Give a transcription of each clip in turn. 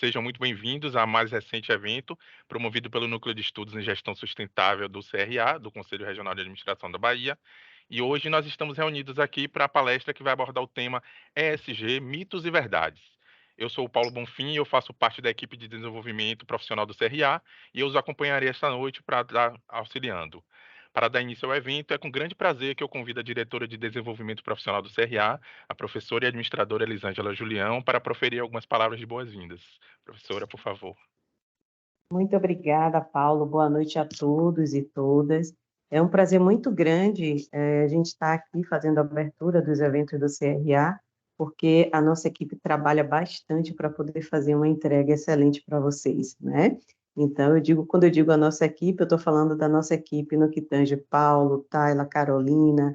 Sejam muito bem-vindos a mais recente evento, promovido pelo Núcleo de Estudos em Gestão Sustentável do CRA, do Conselho Regional de Administração da Bahia. E hoje nós estamos reunidos aqui para a palestra que vai abordar o tema ESG, mitos e verdades. Eu sou o Paulo Bonfim, eu faço parte da equipe de desenvolvimento profissional do CRA e eu os acompanharei esta noite para estar auxiliando. Para dar início ao evento, é com grande prazer que eu convido a diretora de desenvolvimento profissional do CRA, a professora e administradora Elisângela Julião, para proferir algumas palavras de boas-vindas. Professora, por favor. Muito obrigada, Paulo. Boa noite a todos e todas. É um prazer muito grande a gente estar aqui fazendo a abertura dos eventos do CRA, porque a nossa equipe trabalha bastante para poder fazer uma entrega excelente para vocês, né? Então, quando eu digo a nossa equipe, eu estou falando da nossa equipe no que tange Paulo, Tayla, Carolina,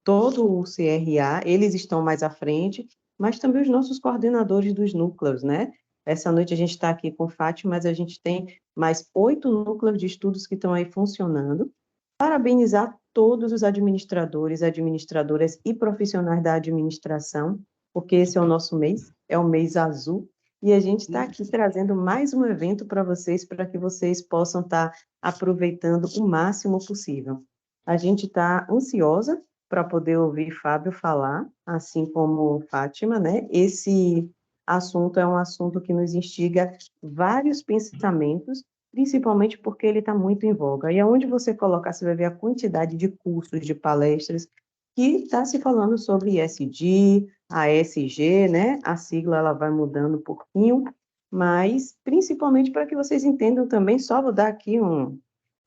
todo o CRA, eles estão mais à frente, mas também os nossos coordenadores dos núcleos, né? Essa noite a gente está aqui com Fátima, mas a gente tem mais 8 núcleos de estudos que estão aí funcionando. Parabenizar todos os administradores, administradoras e profissionais da administração, porque esse é o nosso mês, é o mês azul, e a gente está aqui trazendo mais um evento para vocês, para que vocês possam estar aproveitando o máximo possível. A gente está ansiosa para poder ouvir Fábio falar, assim como Fátima, né? Esse assunto é um assunto que nos instiga vários pensamentos, principalmente porque ele está muito em voga. E aonde você colocar, você vai ver a quantidade de cursos, de palestras, que está se falando sobre ESG, a ESG, né? A sigla ela vai mudando um pouquinho, mas principalmente para que vocês entendam também, só vou dar aqui um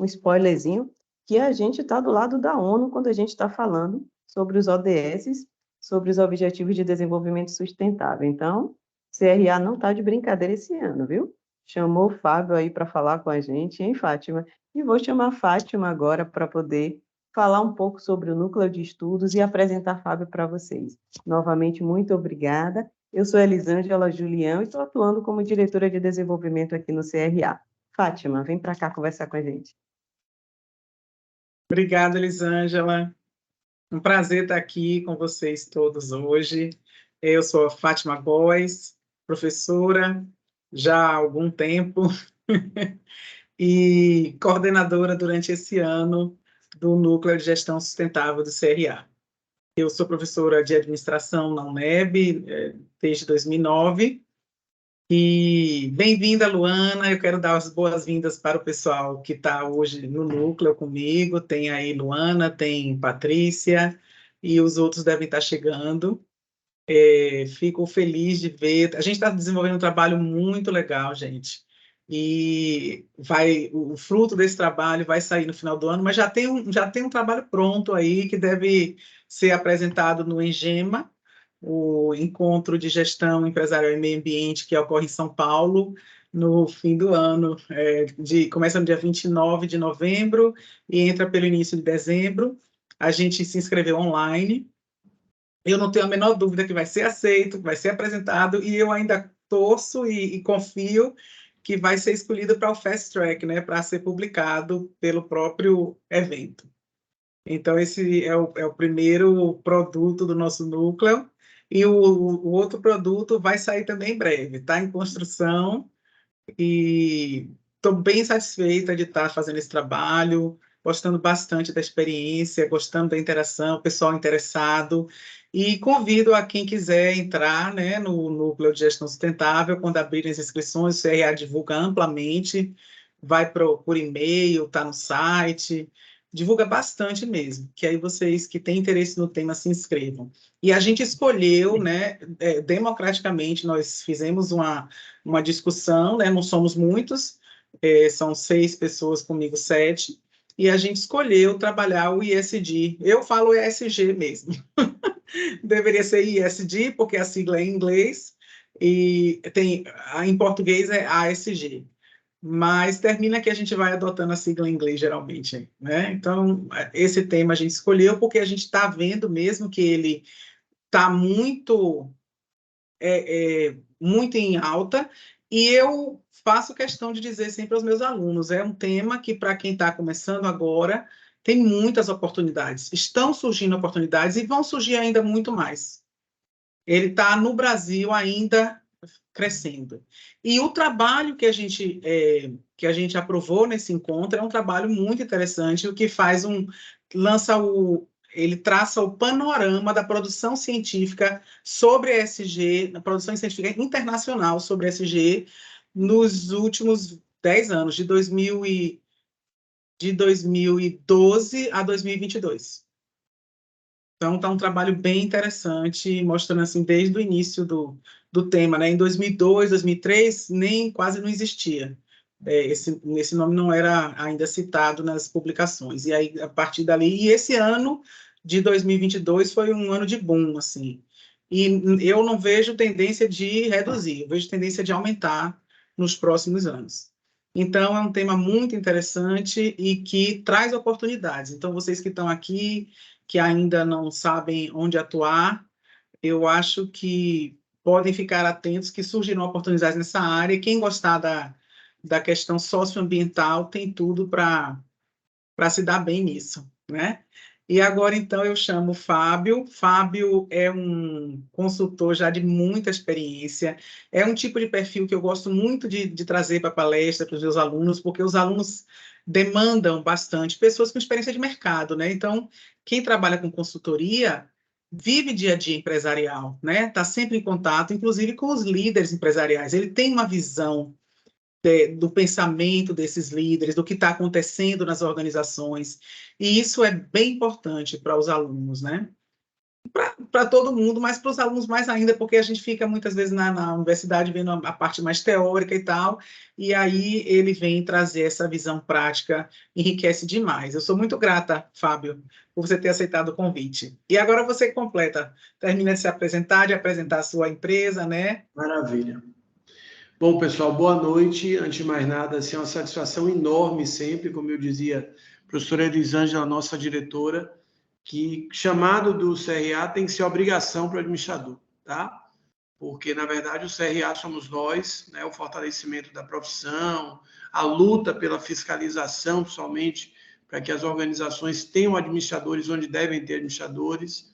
spoilerzinho, que a gente está do lado da ONU quando a gente está falando sobre os ODS, sobre os Objetivos de Desenvolvimento Sustentável. Então, CRA não está de brincadeira esse ano, viu? Chamou o Fábio aí para falar com a gente, hein, Fátima? E vou chamar a Fátima agora para poder falar um pouco sobre o núcleo de estudos e apresentar Fábio para vocês. Novamente, muito obrigada. Eu sou Elisângela Julião e estou atuando como diretora de desenvolvimento aqui no CRA. Fátima, vem para cá conversar com a gente. Obrigada, Elisângela. Um prazer estar aqui com vocês todos hoje. Eu sou a Fátima Góes, professora já há algum tempo e coordenadora durante esse ano do Núcleo de Gestão Sustentável do CRA. Eu sou professora de administração na UNEB desde 2009. E bem-vinda, Luana. Eu quero dar as boas-vindas para o pessoal que está hoje no núcleo comigo. Tem aí Luana, tem Patrícia, e os outros devem estar chegando. Fico feliz de ver. A gente está desenvolvendo um trabalho muito legal, gente. E o fruto desse trabalho vai sair no final do ano, mas já tem um trabalho pronto aí que deve ser apresentado no Engema, o Encontro de Gestão Empresarial e Meio Ambiente, que ocorre em São Paulo, no fim do ano, começa no dia 29 de novembro e entra pelo início de dezembro. A gente se inscreveu online. Eu não tenho a menor dúvida que vai ser aceito, que vai ser apresentado, e eu ainda torço e confio que vai ser escolhido para o Fast Track, né, para ser publicado pelo próprio evento. Então, esse é o primeiro produto do nosso núcleo, e o outro produto vai sair também em breve, está em construção, e estou bem satisfeita de estar fazendo esse trabalho, gostando bastante da experiência, gostando da interação, o pessoal interessado, e convido a quem quiser entrar, né, no Núcleo de Gestão Sustentável, quando abrirem as inscrições, o CRA divulga amplamente, vai por e-mail, está no site, divulga bastante mesmo, que aí vocês que têm interesse no tema se inscrevam. E a gente escolheu, né, democraticamente, nós fizemos uma discussão, né, não somos muitos, são 6 pessoas, comigo 7, e a gente escolheu trabalhar o ISD. Eu falo ESG mesmo. Deveria ser ISD, porque a sigla é em inglês, e em português é ASG. Mas termina que a gente vai adotando a sigla em inglês, geralmente, né? Então, esse tema a gente escolheu porque a gente está vendo mesmo que ele está muito em alta, e eu faço questão de dizer sempre aos meus alunos, é um tema que, para quem está começando agora, tem muitas oportunidades, estão surgindo oportunidades e vão surgir ainda muito mais. Ele está no Brasil ainda crescendo. E o trabalho que a gente aprovou nesse encontro é um trabalho muito interessante, o que faz ele traça o panorama da produção científica sobre ESG, da produção científica internacional sobre ESG nos últimos 10 anos, de 2012 a 2022. Então, está um trabalho bem interessante, mostrando assim, desde o início do tema, né? Em 2002, 2003, quase não existia. Esse nome não era ainda citado nas publicações. E aí, a partir dali, e esse ano de 2022 foi um ano de boom, assim. E eu não vejo tendência de reduzir, eu vejo tendência de aumentar nos próximos anos. Então, é um tema muito interessante e que traz oportunidades. Então, vocês que estão aqui, que ainda não sabem onde atuar, eu acho que podem ficar atentos que surgirão oportunidades nessa área. E quem gostar da questão socioambiental tem tudo para se dar bem nisso, né? E agora, então, eu chamo o Fábio. Fábio é um consultor já de muita experiência. É um tipo de perfil que eu gosto muito de trazer para a palestra, para os meus alunos, porque os alunos demandam bastante pessoas com experiência de mercado, né? Então, quem trabalha com consultoria vive dia a dia empresarial, né? Está sempre em contato, inclusive com os líderes empresariais. Ele tem uma visão do pensamento desses líderes, do que está acontecendo nas organizações, e isso é bem importante para os alunos, né? Para todo mundo, mas para os alunos mais ainda, porque a gente fica muitas vezes na universidade vendo a parte mais teórica e tal, e aí ele vem trazer essa visão prática, enriquece demais. Eu sou muito grata, Fábio, por você ter aceitado o convite. E agora você completa, termina de se apresentar, de apresentar a sua empresa, né? Maravilha. Bom, pessoal, boa noite. Antes de mais nada, assim, é uma satisfação enorme sempre, como eu dizia, professora Elisângela, nossa diretora, que chamado do CRA tem que ser obrigação para o administrador, tá? Porque, na verdade, o CRA somos nós, né? O fortalecimento da profissão, a luta pela fiscalização, principalmente, para que as organizações tenham administradores onde devem ter administradores.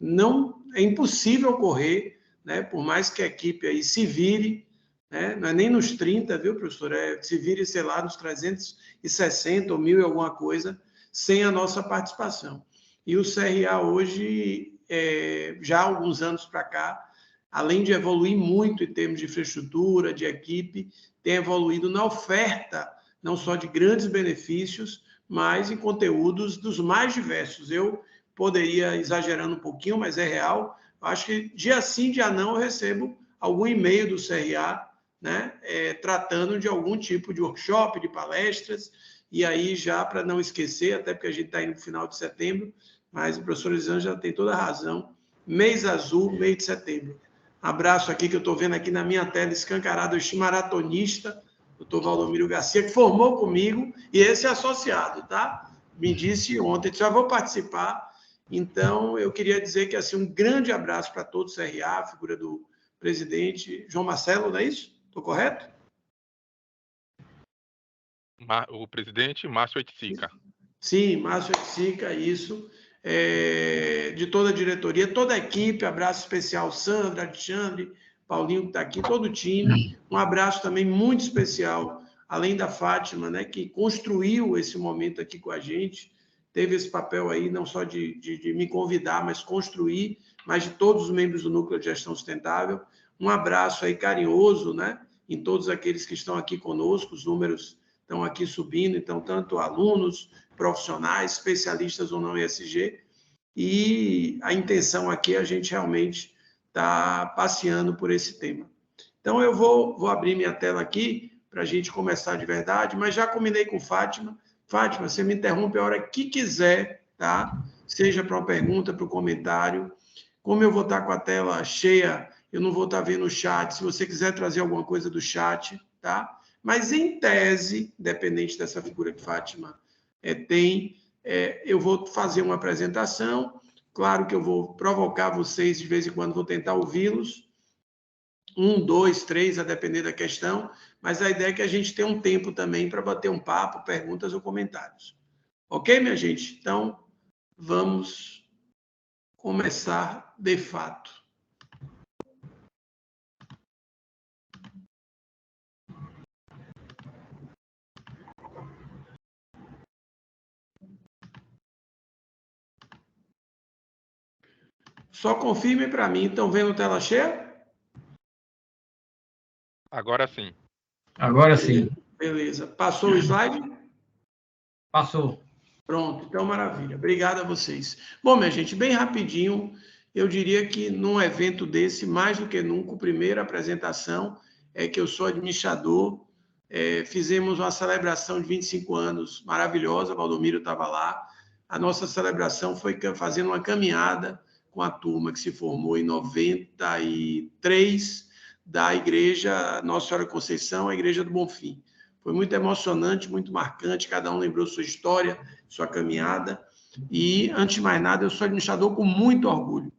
Não é impossível ocorrer, né? Por mais que a equipe aí se vire, né? Não é nem nos 30, viu, professor? Se vire, sei lá, nos 360 ou 1.000 e alguma coisa, sem a nossa participação. E o CRA hoje, já há alguns anos para cá, além de evoluir muito em termos de infraestrutura, de equipe, tem evoluído na oferta, não só de grandes benefícios, mas em conteúdos dos mais diversos. Eu poderia exagerando um pouquinho, mas é real. Acho que dia sim, dia não, eu recebo algum e-mail do CRA, né, tratando de algum tipo de workshop, de palestras, e aí já para não esquecer, até porque a gente está indo no final de setembro, mas o professor Elisângela tem toda a razão, mês azul, mês de setembro. Abraço aqui que eu estou vendo aqui na minha tela escancarado, este maratonista, doutor Valdomiro Garcia, que formou comigo, e esse é associado, tá? Me disse ontem, já vou participar. Então, eu queria dizer que assim, um grande abraço para todos o CRA, a figura do presidente João Marcelo, não é isso? Estou correto? O presidente Márcio Oiticica. Sim, Márcio Oiticica, isso. De toda a diretoria, toda a equipe, abraço especial, Sandra, Alexandre, Paulinho que está aqui, todo o time. Um abraço também muito especial, além da Fátima, né, que construiu esse momento aqui com a gente, teve esse papel aí, não só de me convidar, mas construir, mas de todos os membros do Núcleo de Gestão Sustentável. Um abraço aí carinhoso, né, em todos aqueles que estão aqui conosco, os números estão aqui subindo, então, tanto alunos, profissionais, especialistas ou não em ESG, e a intenção aqui é a gente realmente tá passeando por esse tema. Então, eu vou abrir minha tela aqui para a gente começar de verdade, mas já combinei com Fátima. Fátima, você me interrompe a hora que quiser, tá? Seja para uma pergunta, para um comentário. Como eu vou estar com a tela cheia, eu não vou estar vendo o chat. Se você quiser trazer alguma coisa do chat, tá? Mas, em tese, dependente dessa figura que Fátima tem, eu vou fazer uma apresentação. Claro que eu vou provocar vocês, de vez em quando, vou tentar ouvi-los. 1, 2, 3, a depender da questão. Mas a ideia é que a gente tenha um tempo também para bater um papo, perguntas ou comentários. Ok, minha gente? Então, vamos começar de fato. Só confirme para mim. Estão vendo tela cheia? Agora sim. Agora sim. Beleza. Passou o slide? Passou. Pronto, então maravilha. Obrigado a vocês. Bom, minha gente, bem rapidinho, eu diria que num evento desse, mais do que nunca, a primeira apresentação é que eu sou administrador. Fizemos uma celebração de 25 anos maravilhosa, Valdomiro estava lá. A nossa celebração foi fazendo uma caminhada com a turma que se formou em 93 da Igreja Nossa Senhora Conceição, a Igreja do Bonfim. Foi muito emocionante, muito marcante, cada um lembrou sua história, sua caminhada. E, antes de mais nada, eu sou administrador com muito orgulho.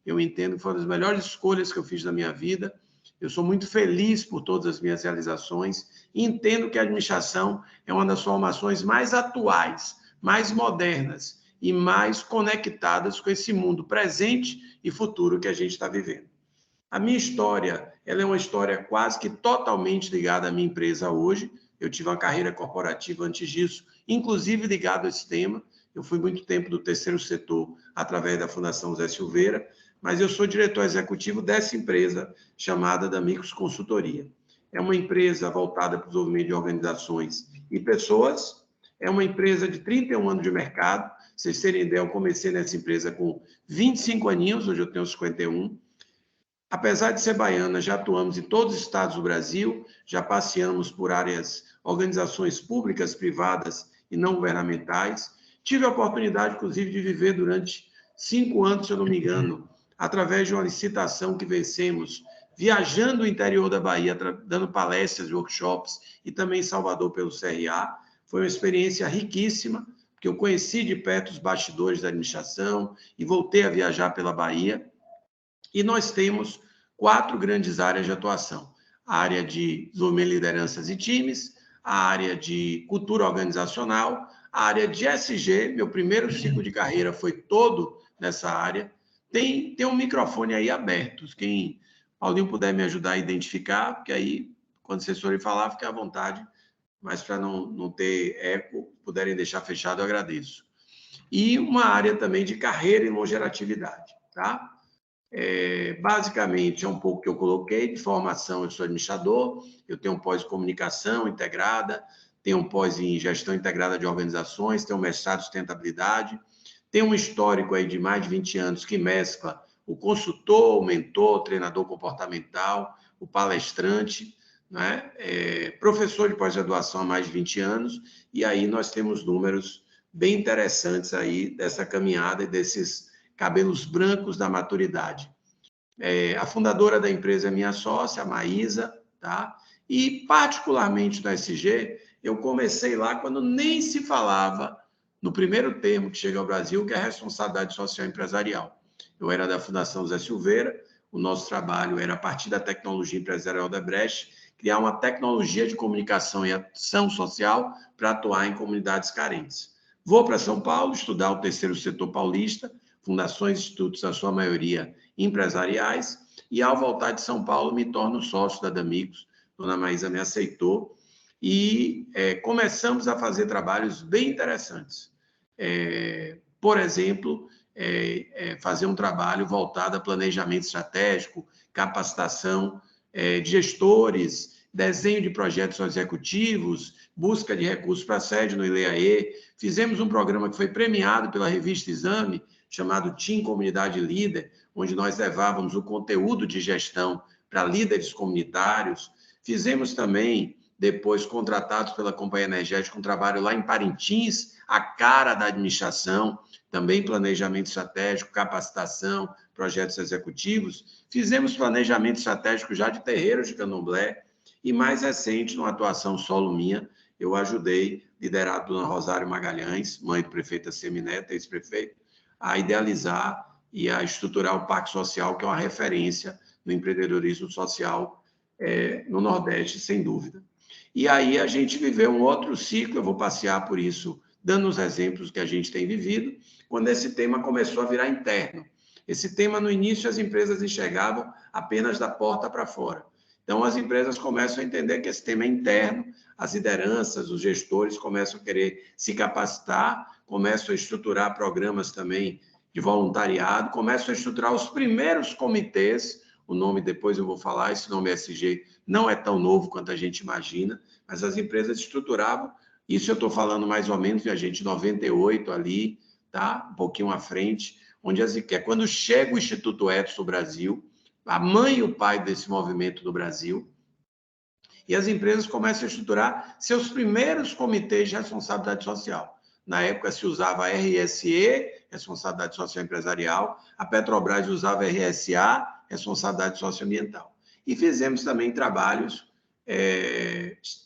Eu entendo que foi uma das melhores escolhas que eu fiz na minha vida. Eu sou muito feliz por todas as minhas realizações e entendo que a administração é uma das formações mais atuais, mais modernas e mais conectadas com esse mundo presente e futuro que a gente está vivendo. A minha história, ela é uma história quase que totalmente ligada à minha empresa hoje. Eu tive uma carreira corporativa antes disso, inclusive ligado a esse tema. Eu fui muito tempo do terceiro setor através da Fundação Zé Silveira, mas eu sou diretor executivo dessa empresa chamada D'Amicos Consultoria. É uma empresa voltada para o desenvolvimento de organizações e pessoas. É uma empresa de 31 anos de mercado. Vocês terem ideia, eu comecei nessa empresa com 25 aninhos, hoje eu tenho 51. Apesar de ser baiana, já atuamos em todos os estados do Brasil, já passeamos por organizações públicas, privadas e não governamentais. Tive a oportunidade, inclusive, de viver durante 5 anos, se eu não me engano, através de uma licitação que vencemos, viajando o interior da Bahia, dando palestras, workshops e também em Salvador pelo CRA. Foi uma experiência riquíssima, porque eu conheci de perto os bastidores da administração e voltei a viajar pela Bahia. E nós temos 4 grandes áreas de atuação. A área de desenvolvimento de lideranças e times, a área de cultura organizacional, a área de SG, meu primeiro ciclo de carreira foi todo nessa área. Tem um microfone aí aberto, quem Paulinho puder me ajudar a identificar, porque aí, quando vocês forem falar, fique à vontade, mas para não ter eco, puderem deixar fechado, eu agradeço. E uma área também de carreira e longevidade, tá? Basicamente, é um pouco que eu coloquei, de formação eu sou administrador, eu tenho um pós-comunicação integrada, tenho um pós em gestão integrada de organizações, tenho um mestrado em sustentabilidade, tenho um histórico aí de mais de 20 anos que mescla o consultor, o mentor, o treinador comportamental, o palestrante, né? Professor de pós-graduação há mais de 20 anos, e aí nós temos números bem interessantes aí dessa caminhada e desses cabelos brancos da maturidade. A fundadora da empresa é minha sócia, a Maísa, tá? E, particularmente no SG, eu comecei lá quando nem se falava no primeiro termo que chega ao Brasil, que é a responsabilidade social empresarial. Eu era da Fundação Zé Silveira, o nosso trabalho era, a partir da tecnologia empresarial da Brecht, criar uma tecnologia de comunicação e ação social para atuar em comunidades carentes. Vou para São Paulo estudar o terceiro setor paulista, fundações e institutos, a sua maioria empresariais, e ao voltar de São Paulo me torno sócio da D'Amicos, Dona Maísa me aceitou, e começamos a fazer trabalhos bem interessantes. Por exemplo, fazer um trabalho voltado a planejamento estratégico, capacitação de gestores, desenho de projetos executivos, busca de recursos para a sede no ILEAE. Fizemos um programa que foi premiado pela revista Exame, chamado Team Comunidade Líder, onde nós levávamos o conteúdo de gestão para líderes comunitários. Fizemos também, depois contratados pela Companhia Energética, um trabalho lá em Parintins, a cara da administração, também planejamento estratégico, capacitação, projetos executivos. Fizemos planejamento estratégico já de terreiros de candomblé e, mais recente, numa atuação solo minha, eu ajudei, liderado por Dona Rosário Magalhães, mãe do prefeito Semineto, ex-prefeito, a idealizar e a estruturar o Pacto Social, que é uma referência no empreendedorismo social no Nordeste, sem dúvida. E aí a gente viveu um outro ciclo, eu vou passear por isso, dando os exemplos que a gente tem vivido, quando esse tema começou a virar interno. Esse tema, no início, as empresas enxergavam apenas da porta para fora. Então, as empresas começam a entender que esse tema é interno, as lideranças, os gestores começam a querer se capacitar, começam a estruturar programas também de voluntariado, começam a estruturar os primeiros comitês. O nome, depois eu vou falar, esse nome ESG não é tão novo quanto a gente imagina, mas as empresas estruturavam. Isso eu estou falando mais ou menos, a gente, 98 ali, tá? Um pouquinho à frente, onde quando chega o Instituto Edson do Brasil, a mãe e o pai desse movimento do Brasil, e as empresas começam a estruturar seus primeiros comitês de responsabilidade social. Na época se usava a RSE, Responsabilidade Social Empresarial, a Petrobras usava a RSA, Responsabilidade Socioambiental. E fizemos também trabalhos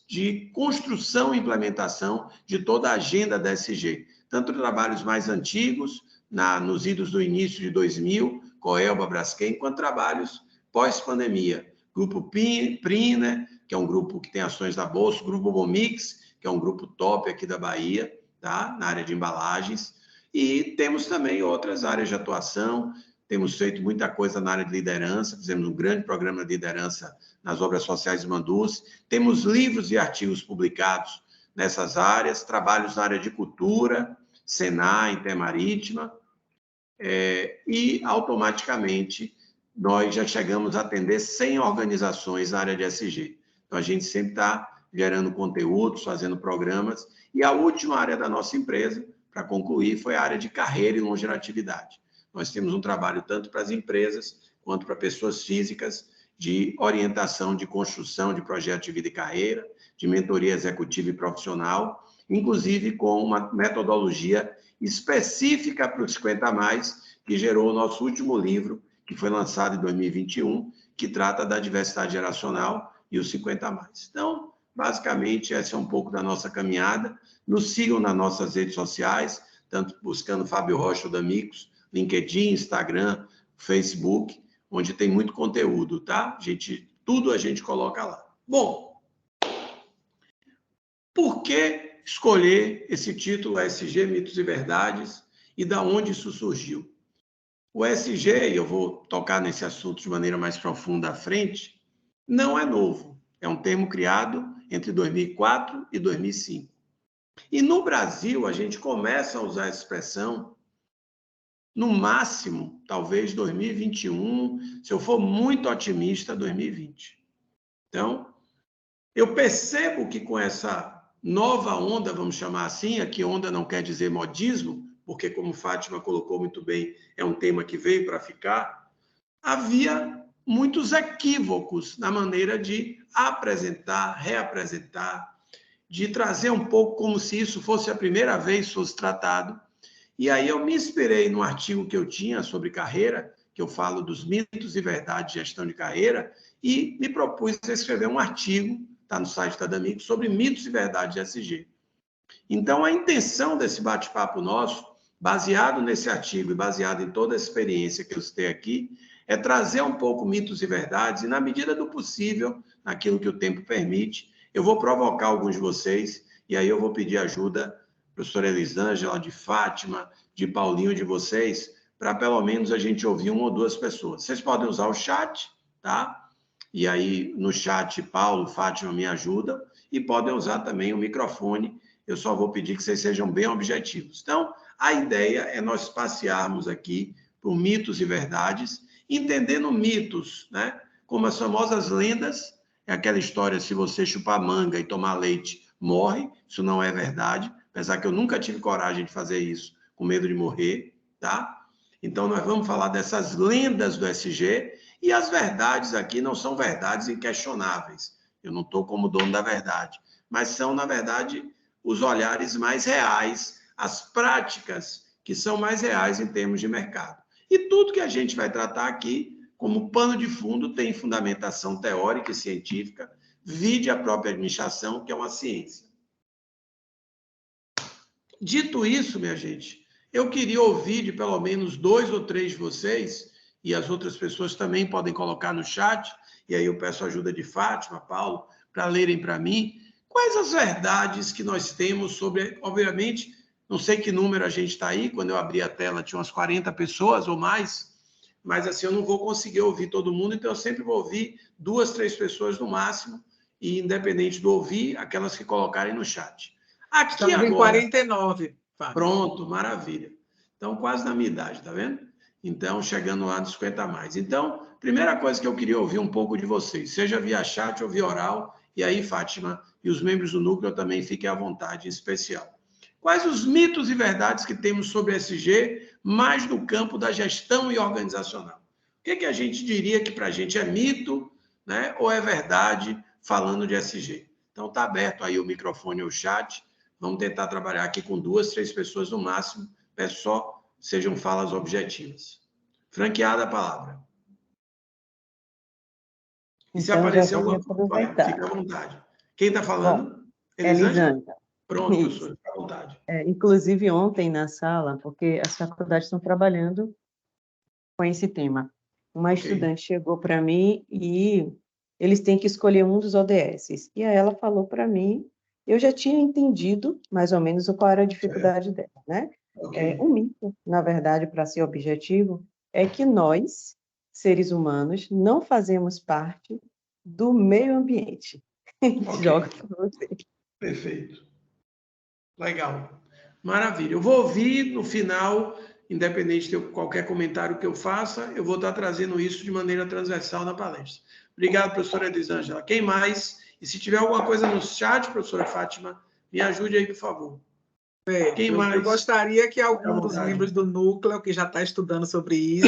de construção e implementação de toda a agenda da ESG, tanto trabalhos mais antigos, nos idos do início de 2000, Coelba, Braskem, quanto trabalhos pós-pandemia. Grupo Prina, que é um grupo que tem ações da Bolsa, Grupo Bomix, que é um grupo top aqui da Bahia, tá? Na área de embalagens, e temos também outras áreas de atuação, temos feito muita coisa na área de liderança, fizemos um grande programa de liderança nas obras sociais de Manduz, temos livros e artigos publicados nessas áreas, trabalhos na área de cultura, Senai, Intermarítima, e automaticamente nós já chegamos a atender 100 organizações na área de ESG. Então, a gente sempre está gerando conteúdos, fazendo programas, e a última área da nossa empresa, para concluir, foi a área de carreira e longevidade. Nós temos um trabalho tanto para as empresas quanto para pessoas físicas de orientação, de construção de projetos de vida e carreira, de mentoria executiva e profissional, inclusive com uma metodologia específica para os 50+, que gerou o nosso último livro, que foi lançado em 2021, que trata da diversidade geracional e os 50+. Então, basicamente, essa é um pouco da nossa caminhada. Nos sigam nas nossas redes sociais, tanto buscando Fábio Rocha ou D'Amicos, LinkedIn, Instagram, Facebook, onde tem muito conteúdo, tá? Tudo a gente coloca lá. Bom, por que escolher esse título ESG, Mitos e Verdades, e da onde isso surgiu? O ESG, e eu vou tocar nesse assunto de maneira mais profunda à frente, não é novo. É um termo criado entre 2004 e 2005. E no Brasil, a gente começa a usar essa expressão no máximo, talvez 2021, se eu for muito otimista, 2020. Então, eu percebo que com essa nova onda, vamos chamar assim, aqui onda não quer dizer modismo, porque, como Fátima colocou muito bem, é um tema que veio para ficar, havia muitos equívocos na maneira de apresentar, reapresentar, de trazer um pouco como se isso fosse a primeira vez que fosse tratado. E aí eu me inspirei no artigo que eu tinha sobre carreira, que eu falo dos mitos e verdades de gestão de carreira, e me propus a escrever um artigo, está no site da D'Amicos, sobre mitos e verdades de ESG. Então, a intenção desse bate-papo nosso, baseado nesse artigo e baseado em toda a experiência que eu citei aqui, é trazer um pouco mitos e verdades, e na medida do possível, naquilo que o tempo permite, eu vou provocar alguns de vocês, e aí eu vou pedir ajuda, professora Elisângela, de Fátima, de Paulinho, de vocês, para pelo menos a gente ouvir uma ou duas pessoas. Vocês podem usar o chat, tá? E aí, no chat, Paulo, Fátima me ajudam, e podem usar também o microfone. Eu só vou pedir que vocês sejam bem objetivos. Então, a ideia é nós passearmos aqui por mitos e verdades, entendendo mitos, né? Como as famosas lendas, é aquela história, se você chupar manga e tomar leite, morre. Isso não é verdade, apesar que eu nunca tive coragem de fazer isso, com medo de morrer, tá? Então, nós vamos falar dessas lendas do ESG, e as verdades aqui não são verdades inquestionáveis. Eu não estou como dono da verdade, mas são, na verdade, os olhares mais reais, as práticas que são mais reais em termos de mercado. E tudo que a gente vai tratar aqui, como pano de fundo, tem fundamentação teórica e científica, vide a própria administração, que é uma ciência. Dito isso, minha gente, eu queria ouvir de pelo menos 2 ou 3 de vocês, e as outras pessoas também podem colocar no chat, e aí eu peço ajuda de Fátima, Paulo, para lerem para mim, quais as verdades que nós temos sobre, obviamente, não sei que número a gente está aí, quando eu abri a tela tinha umas 40 pessoas ou mais, mas assim eu não vou conseguir ouvir todo mundo, então eu sempre vou ouvir 2, 3 pessoas no máximo, e independente do ouvir, aquelas que colocarem no chat. Aqui Estamos agora, em 49, Fábio. Pronto, maravilha. Então, quase na minha idade, tá vendo? Então, chegando lá nos 50 a mais. Então, primeira coisa que eu queria ouvir um pouco de vocês, seja via chat ou via oral, e aí, Fátima e os membros do núcleo também fiquem à vontade, em especial. Quais os mitos e verdades que temos sobre SG, mais no campo da gestão e organizacional? O que a gente diria que para a gente é mito, né, ou é verdade, falando de SG? Então, está aberto aí o microfone ou o chat. Vamos tentar trabalhar aqui com 2, 3 pessoas no máximo. Peço só sejam falas objetivas. Franqueada a palavra. E se Então, aparecer já vou alguma coisa, aproveitar. fica à vontade. Quem está falando? Bom, Elisângela? Elisângela. Pronto, Isso. professor, fica à vontade. Inclusive, ontem na sala, porque as faculdades estão trabalhando com esse tema, uma estudante chegou para mim e eles têm que escolher um dos ODS. E aí ela falou para mim, eu já tinha entendido mais ou menos qual era a dificuldade dela, né? O mito, na verdade, para ser objetivo, é que nós, seres humanos, não fazemos parte do meio ambiente. Joga para você. Perfeito. Legal. Maravilha. Eu vou ouvir no final, independente de qualquer comentário que eu faça, eu vou estar trazendo isso de maneira transversal na palestra. Obrigado, professora Elisângela. Quem mais? E se tiver alguma coisa no chat, professora Fátima, me ajude aí, por favor. Quem mais? Eu gostaria que algum dos membros do núcleo, que já está estudando sobre isso,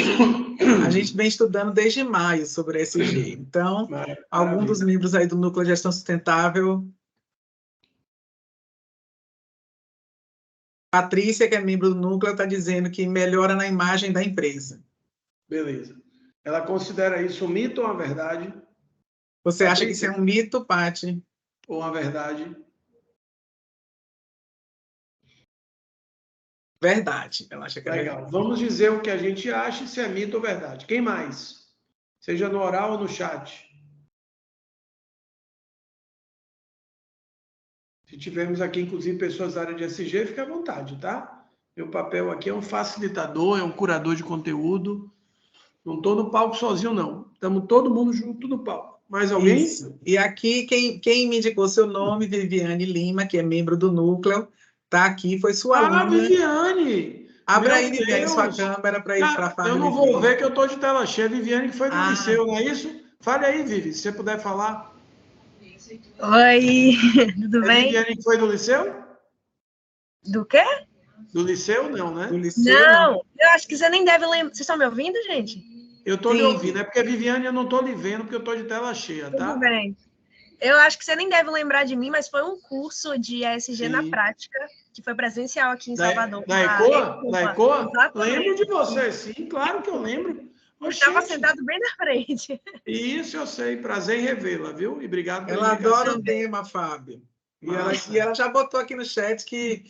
a gente vem estudando desde maio sobre SG. Então, algum dos membros aí do núcleo de gestão sustentável. Patrícia, que é membro do núcleo, está dizendo que melhora na imagem da empresa. Beleza. Ela considera isso um mito ou uma verdade? Você acha que isso é um mito, Paty? Ou uma verdade? Verdade. Ela acha que é legal. verdade. Vamos dizer o que a gente acha, se é mito ou verdade. Quem mais? Seja no oral ou no chat. Se tivermos aqui, inclusive, pessoas da área de SG, fique à vontade, tá? Meu papel aqui é um facilitador, é um curador de conteúdo. Não estou no palco sozinho, não. Estamos todo mundo junto no palco. Mais alguém? Isso. E aqui, quem me indicou seu nome, Viviane Lima, que é membro do núcleo, está aqui, foi sua aluna. Viviane! Abra aí, Viviane, sua câmera para ir para a Fábio. Eu não vou ver que eu estou de tela cheia. Viviane, que foi do liceu, não é isso? Fale aí, Vivi, se você puder falar. Oi, tudo bem? Viviane, que foi do liceu? Do quê? Do liceu, não, né? Do liceu, não, eu acho que você nem deve lembrar. Vocês estão me ouvindo, gente? Eu estou lhe ouvindo, é porque, Viviane, eu não estou lhe vendo, porque eu estou de tela cheia, tá? Tudo bem. Eu acho que você nem deve lembrar de mim, mas foi um curso de ESG na prática, que foi presencial aqui em Salvador. Da ECOA? Da ECOA? Lembro de você, sim, claro que eu lembro. Estava sentado bem na frente. Isso, eu sei. Prazer em revê-la, viu? E obrigado pela Ela adora o tema, Fábio. E ela já botou aqui no chat que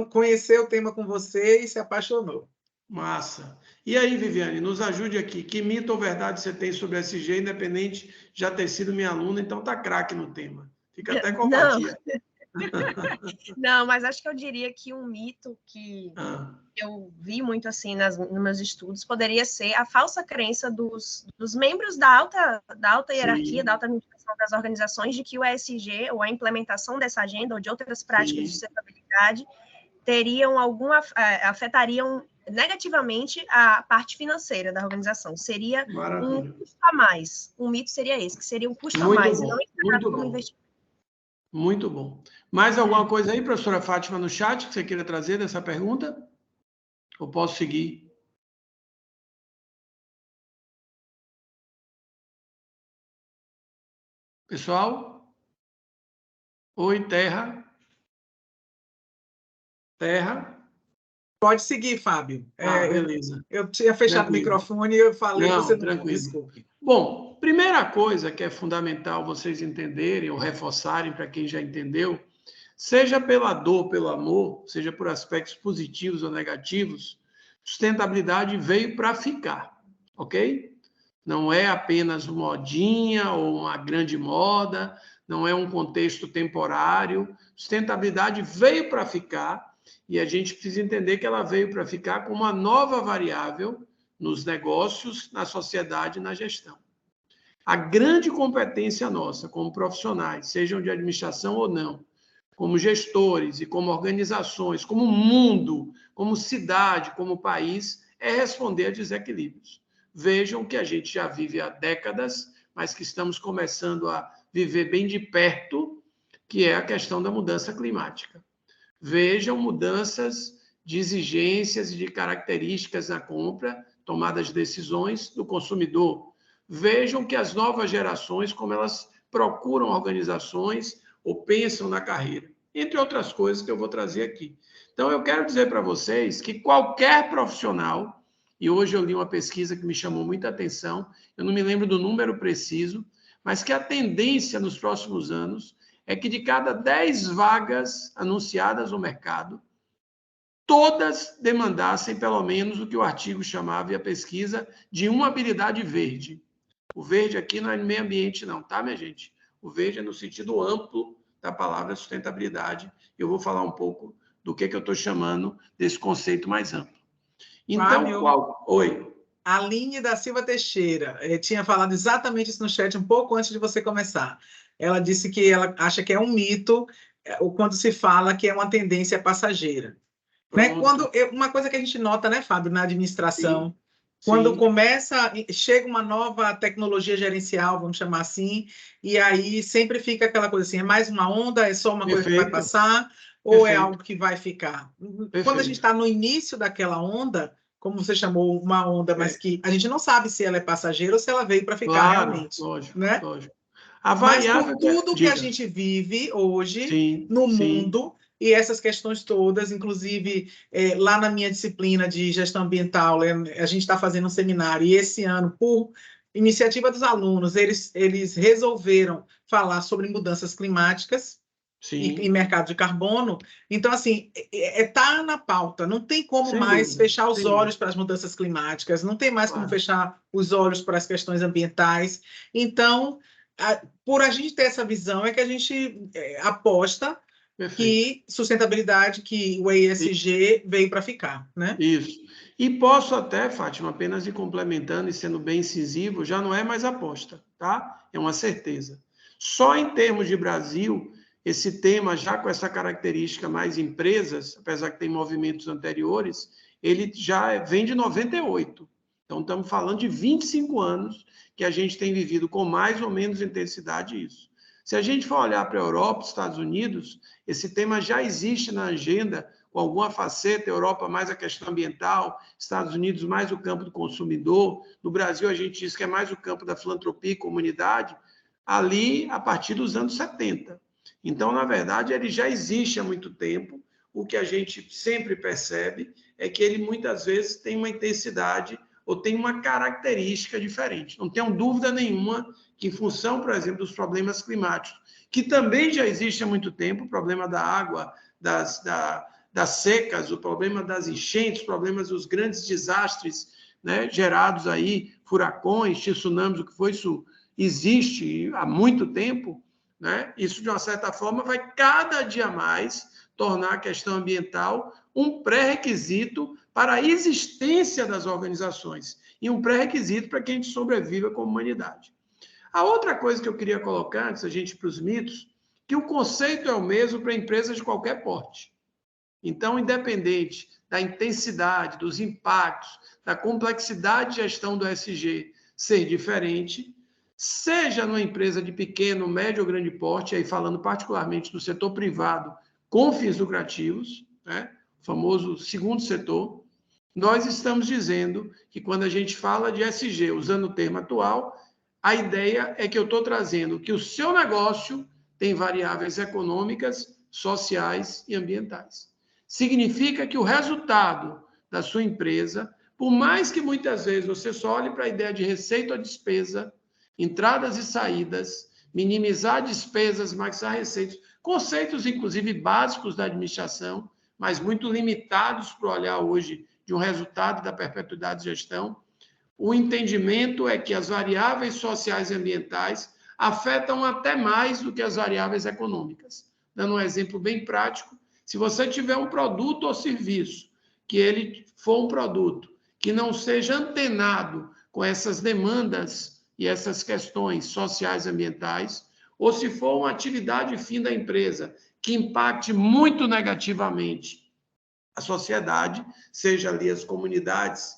conheceu o tema com você e se apaixonou. Massa. E aí, Viviane, nos ajude aqui. Que mito ou verdade você tem sobre SG, independente de já ter sido minha aluna, então tá craque no tema. Fica até com empatia. Não, mas acho que eu diria que um mito que eu vi muito assim nos meus estudos poderia ser a falsa crença dos membros da alta hierarquia, da alta administração das organizações, de que o ESG, ou a implementação dessa agenda, ou de outras práticas de sustentabilidade, afetariam negativamente a parte financeira da organização. Seria um custo a mais. Um mito seria esse, que seria um custo a mais, e não encarado como investimento. Muito bom. Mais alguma coisa aí, professora Fátima, no chat que você queira trazer dessa pergunta? Ou posso seguir? Pessoal? Oi, Terra? Terra? Pode seguir, Fábio. Beleza. Eu tinha fechado o microfone e eu falei, você não desculpe. Bom, primeira coisa que é fundamental vocês entenderem ou reforçarem para quem já entendeu, seja pela dor, pelo amor, seja por aspectos positivos ou negativos, sustentabilidade veio para ficar, ok? Não é apenas uma modinha ou uma grande moda, não é um contexto temporário. Sustentabilidade veio para ficar e a gente precisa entender que ela veio para ficar como uma nova variável nos negócios, na sociedade e na gestão. A grande competência nossa, como profissionais, sejam de administração ou não, como gestores e como organizações, como mundo, como cidade, como país, é responder a desequilíbrios. Vejam que a gente já vive há décadas, mas que estamos começando a viver bem de perto, que é a questão da mudança climática. Vejam mudanças de exigências e de características na compra, tomadas de decisões do consumidor. Vejam que as novas gerações, como elas procuram organizações ou pensam na carreira, entre outras coisas que eu vou trazer aqui. Então, eu quero dizer para vocês que qualquer profissional, e hoje eu li uma pesquisa que me chamou muita atenção, eu não me lembro do número preciso, mas que a tendência nos próximos anos é que de cada 10 vagas anunciadas no mercado, todas demandassem pelo menos o que o artigo chamava e a pesquisa de uma habilidade verde. O verde aqui não é meio ambiente não, tá, minha gente? O verde é no sentido amplo da palavra sustentabilidade. Eu vou falar um pouco do que eu estou chamando desse conceito mais amplo. Então, Fábio, Oi. A Aline da Silva Teixeira tinha falado exatamente isso no chat um pouco antes de você começar. Ela disse que ela acha que é um mito quando se fala que é uma tendência passageira. Né? Uma coisa que a gente nota, né, Fábio, na administração, sim, quando chega uma nova tecnologia gerencial, vamos chamar assim, e aí sempre fica aquela coisa assim, é mais uma onda, é só uma coisa que vai passar, ou é algo que vai ficar? Quando a gente está no início daquela onda, como você chamou, uma onda, mas que a gente não sabe se ela é passageira ou se ela veio para ficar realmente. Lógico, né? Lógico. Mas por tudo que a gente vive hoje no mundo, e essas questões todas, inclusive lá na minha disciplina de gestão ambiental, a gente está fazendo um seminário, e esse ano, por iniciativa dos alunos, eles resolveram falar sobre mudanças climáticas e mercado de carbono. Então, assim, está na pauta, não tem como mais fechar os olhos para as mudanças climáticas, não tem mais como fechar os olhos para as questões ambientais. Então, por a gente ter essa visão, é que a gente aposta que sustentabilidade, que o ESG veio para ficar, né? Isso. E posso até, Fátima, apenas ir complementando e sendo bem incisivo, já não é mais aposta, tá? É uma certeza. Só em termos de Brasil, esse tema, já com essa característica mais empresas, apesar que tem movimentos anteriores, ele já vem de 98. Então, estamos falando de 25 anos que a gente tem vivido com mais ou menos intensidade isso. Se a gente for olhar para a Europa, Estados Unidos, esse tema já existe na agenda com alguma faceta, Europa mais a questão ambiental, Estados Unidos mais o campo do consumidor, no Brasil a gente diz que é mais o campo da filantropia e comunidade, ali a partir dos anos 70. Então, na verdade, ele já existe há muito tempo, o que a gente sempre percebe é que ele muitas vezes tem uma intensidade ou tem uma característica diferente. Não tenho dúvida nenhuma que, em função, por exemplo, dos problemas climáticos, que também já existe há muito tempo, o problema da água, das secas, o problema das enchentes, os problemas dos grandes desastres, né, gerados aí, furacões, tsunamis, o que foi, isso existe há muito tempo, né? Isso, de uma certa forma, vai cada dia mais tornar a questão ambiental um pré-requisito para a existência das organizações e um pré-requisito para que a gente sobreviva como humanidade. A outra coisa que eu queria colocar, antes da gente ir para os mitos, que o conceito é o mesmo para empresas de qualquer porte. Então, independente da intensidade, dos impactos, da complexidade de gestão do ESG ser diferente, seja numa empresa de pequeno, médio ou grande porte, aí falando particularmente do setor privado com fins lucrativos, né, o famoso segundo setor, nós estamos dizendo que quando a gente fala de ESG, usando o termo atual, a ideia é que eu estou trazendo que o seu negócio tem variáveis econômicas, sociais e ambientais. Significa que o resultado da sua empresa, por mais que muitas vezes você só olhe para a ideia de receita ou despesa, entradas e saídas, minimizar despesas, maximizar receitas, conceitos, inclusive, básicos da administração, mas muito limitados para olhar hoje de um resultado da perpetuidade de gestão. O entendimento é que as variáveis sociais e ambientais afetam até mais do que as variáveis econômicas. Dando um exemplo bem prático, se você tiver um produto ou serviço, que ele for um produto que não seja antenado com essas demandas e essas questões sociais e ambientais, ou se for uma atividade fim da empresa que impacte muito negativamente a sociedade, seja ali as comunidades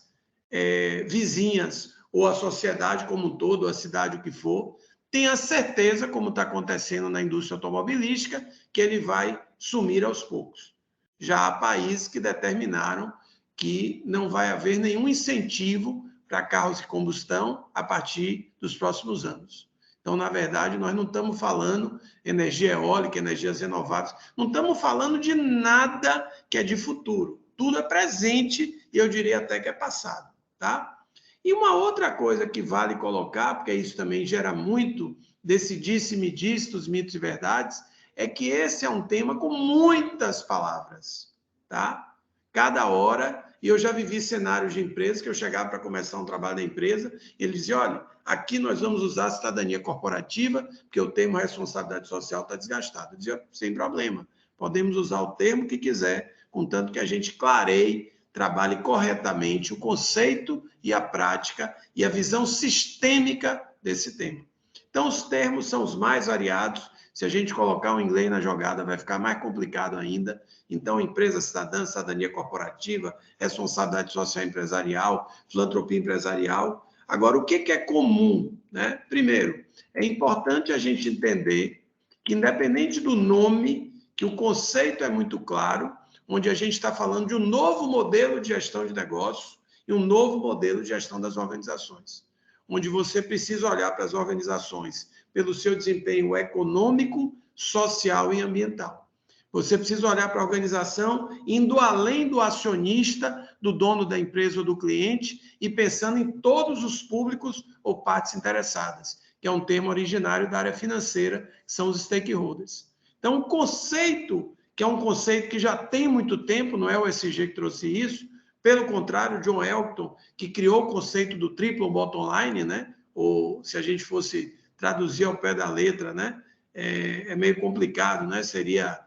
vizinhas ou a sociedade como um todo, a cidade, o que for, tenha certeza, como está acontecendo na indústria automobilística, que ele vai sumir aos poucos. Já há países que determinaram que não vai haver nenhum incentivo para carros de combustão a partir dos próximos anos. Então, na verdade, nós não estamos falando energia eólica, energias renováveis, não estamos falando de nada que é de futuro. Tudo é presente e eu diria até que é passado, tá? E uma outra coisa que vale colocar, porque isso também gera muito desse disse-me disse, dos mitos e verdades, é que esse é um tema com muitas palavras, tá? Cada hora, e eu já vivi cenários de empresas que eu chegava para começar um trabalho da empresa e eles diziam, olha, aqui nós vamos usar a cidadania corporativa, porque o termo responsabilidade social está desgastado. Eu dizia, sem problema, podemos usar o termo que quiser, contanto que a gente clareie, trabalhe corretamente o conceito e a prática e a visão sistêmica desse tema. Então, os termos são os mais variados. Se a gente colocar o inglês na jogada, vai ficar mais complicado ainda. Então, empresa cidadã, cidadania corporativa, responsabilidade social empresarial, filantropia empresarial. Agora, o que é comum, né? Primeiro, é importante a gente entender que, independente do nome, que o conceito é muito claro, onde a gente está falando de um novo modelo de gestão de negócios e um novo modelo de gestão das organizações, onde você precisa olhar para as organizações pelo seu desempenho econômico, social e ambiental. Você precisa olhar para a organização indo além do acionista, do dono da empresa ou do cliente e pensando em todos os públicos ou partes interessadas, que é um termo originário da área financeira, que são os stakeholders. Então, o conceito, que é um conceito que já tem muito tempo, não é o ESG que trouxe isso, pelo contrário, John Elkton, que criou o conceito do triple bottom line, né? Ou se a gente fosse traduzir ao pé da letra, né? É meio complicado, né? Seria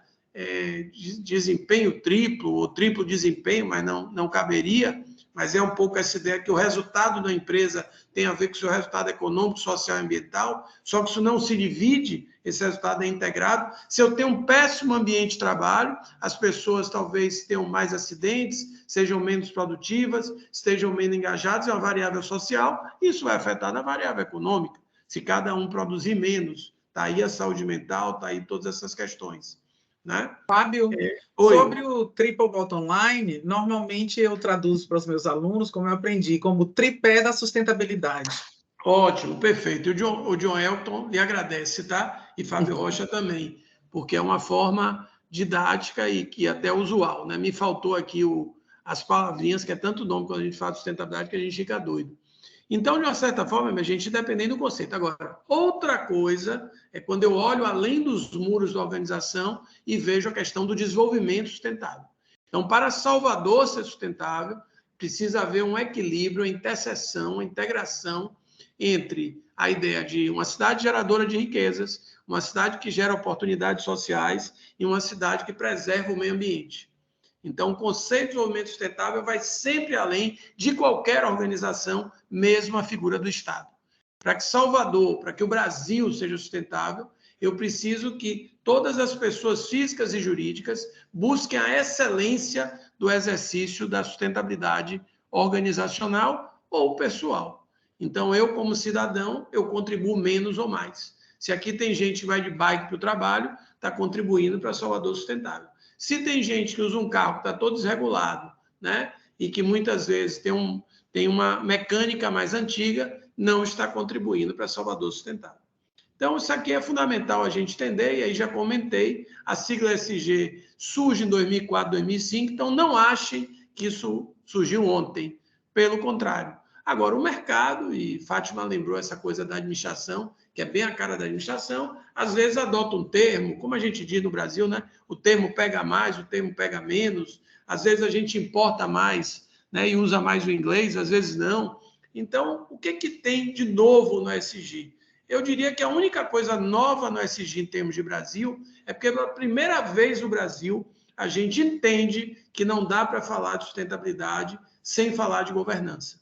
desempenho triplo ou triplo desempenho, mas não caberia, mas é um pouco essa ideia que o resultado da empresa tem a ver com o seu resultado econômico, social e ambiental, só que isso não se divide, esse resultado é integrado. Se eu tenho um péssimo ambiente de trabalho, as pessoas talvez tenham mais acidentes, sejam menos produtivas, estejam menos engajadas, é uma variável social, isso vai afetar na variável econômica, se cada um produzir menos. Está aí a saúde mental, está aí todas essas questões. Né? Fábio, sobre o triple bottom line, normalmente eu traduzo para os meus alunos, como eu aprendi, como tripé da sustentabilidade. Ótimo, perfeito. O John Elkton lhe agradece, tá? E Fábio Rocha também, porque é uma forma didática e que até usual, né? Me faltou aqui as palavrinhas, que é tanto nome quando a gente fala de sustentabilidade que a gente fica doido. Então, de uma certa forma, a gente dependendo do conceito. Agora, outra coisa é quando eu olho além dos muros da organização e vejo a questão do desenvolvimento sustentável. Então, para Salvador ser sustentável, precisa haver um equilíbrio, uma interseção, uma integração entre a ideia de uma cidade geradora de riquezas, uma cidade que gera oportunidades sociais e uma cidade que preserva o meio ambiente. Então, o conceito de desenvolvimento sustentável vai sempre além de qualquer organização, mesmo a figura do Estado. Para que Salvador, para que o Brasil seja sustentável, eu preciso que todas as pessoas físicas e jurídicas busquem a excelência do exercício da sustentabilidade organizacional ou pessoal. Então, eu, como cidadão, eu contribuo menos ou mais. Se aqui tem gente que vai de bike para o trabalho, está contribuindo para Salvador sustentável. Se tem gente que usa um carro que está todo desregulado, né, e que muitas vezes tem uma mecânica mais antiga, não está contribuindo para Salvador sustentável. Então, isso aqui é fundamental a gente entender, e aí já comentei, a sigla ESG surge em 2004, 2005, então não achem que isso surgiu ontem, pelo contrário. Agora, o mercado, e Fátima lembrou essa coisa da administração, que é bem a cara da administração, às vezes adota um termo, como a gente diz no Brasil, né? O termo pega mais, o termo pega menos, às vezes a gente importa mais, né? E usa mais o inglês, às vezes não. Então, o que tem de novo no ESG? Eu diria que a única coisa nova no ESG em termos de Brasil é porque pela primeira vez no Brasil a gente entende que não dá para falar de sustentabilidade sem falar de governança.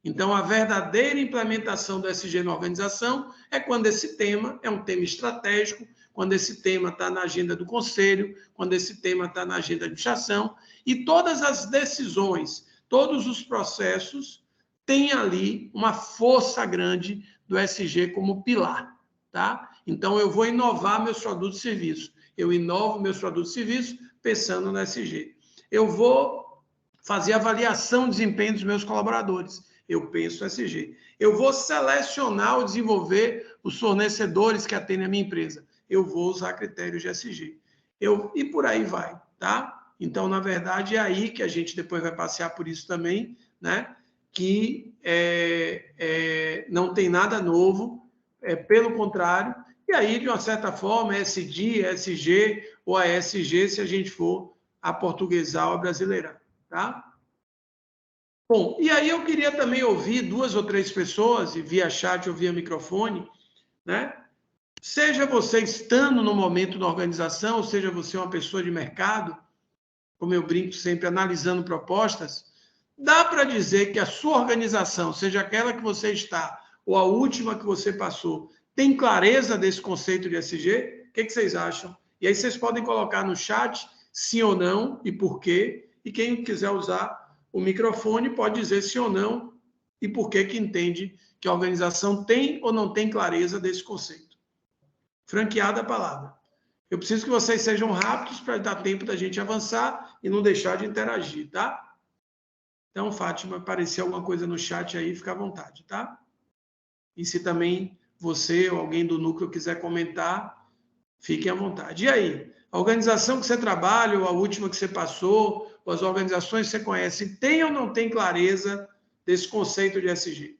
Então, a verdadeira implementação do ESG na organização é quando esse tema é um tema estratégico, quando esse tema está na agenda do conselho, quando esse tema está na agenda da administração, e todas as decisões, todos os processos têm ali uma força grande do ESG como pilar, tá? Então, eu vou inovar meus produtos e serviços. Eu inovo meus produtos e serviços pensando no ESG. Eu vou fazer avaliação de desempenho dos meus colaboradores. Eu penso ESG. Eu vou selecionar ou desenvolver os fornecedores que atendem a minha empresa. Eu vou usar critérios de ESG. E por aí vai, tá? Então, na verdade, é aí que a gente depois vai passear por isso também, né? Que não tem nada novo, pelo contrário. E aí, de uma certa forma, ESG, ESG ou ESG, se a gente for aportuguesar ou brasileirar, tá? Bom, e aí eu queria também ouvir 2 ou 3 pessoas, via chat ou via microfone, né? Seja você estando no momento da organização, seja você uma pessoa de mercado, como eu brinco sempre, analisando propostas, dá para dizer que a sua organização, seja aquela que você está ou a última que você passou, tem clareza desse conceito de ESG? O que vocês acham? E aí vocês podem colocar no chat sim ou não e por quê. E quem quiser usar o microfone pode dizer sim ou não e por que entende que a organização tem ou não tem clareza desse conceito. Franqueada a palavra. Eu preciso que vocês sejam rápidos para dar tempo da gente avançar e não deixar de interagir, tá? Então, Fátima, apareceu alguma coisa no chat aí, fica à vontade, tá? E se também você ou alguém do núcleo quiser comentar, fiquem à vontade. E aí? A organização que você trabalha, ou a última que você passou, ou as organizações que você conhece, tem ou não tem clareza desse conceito de ESG?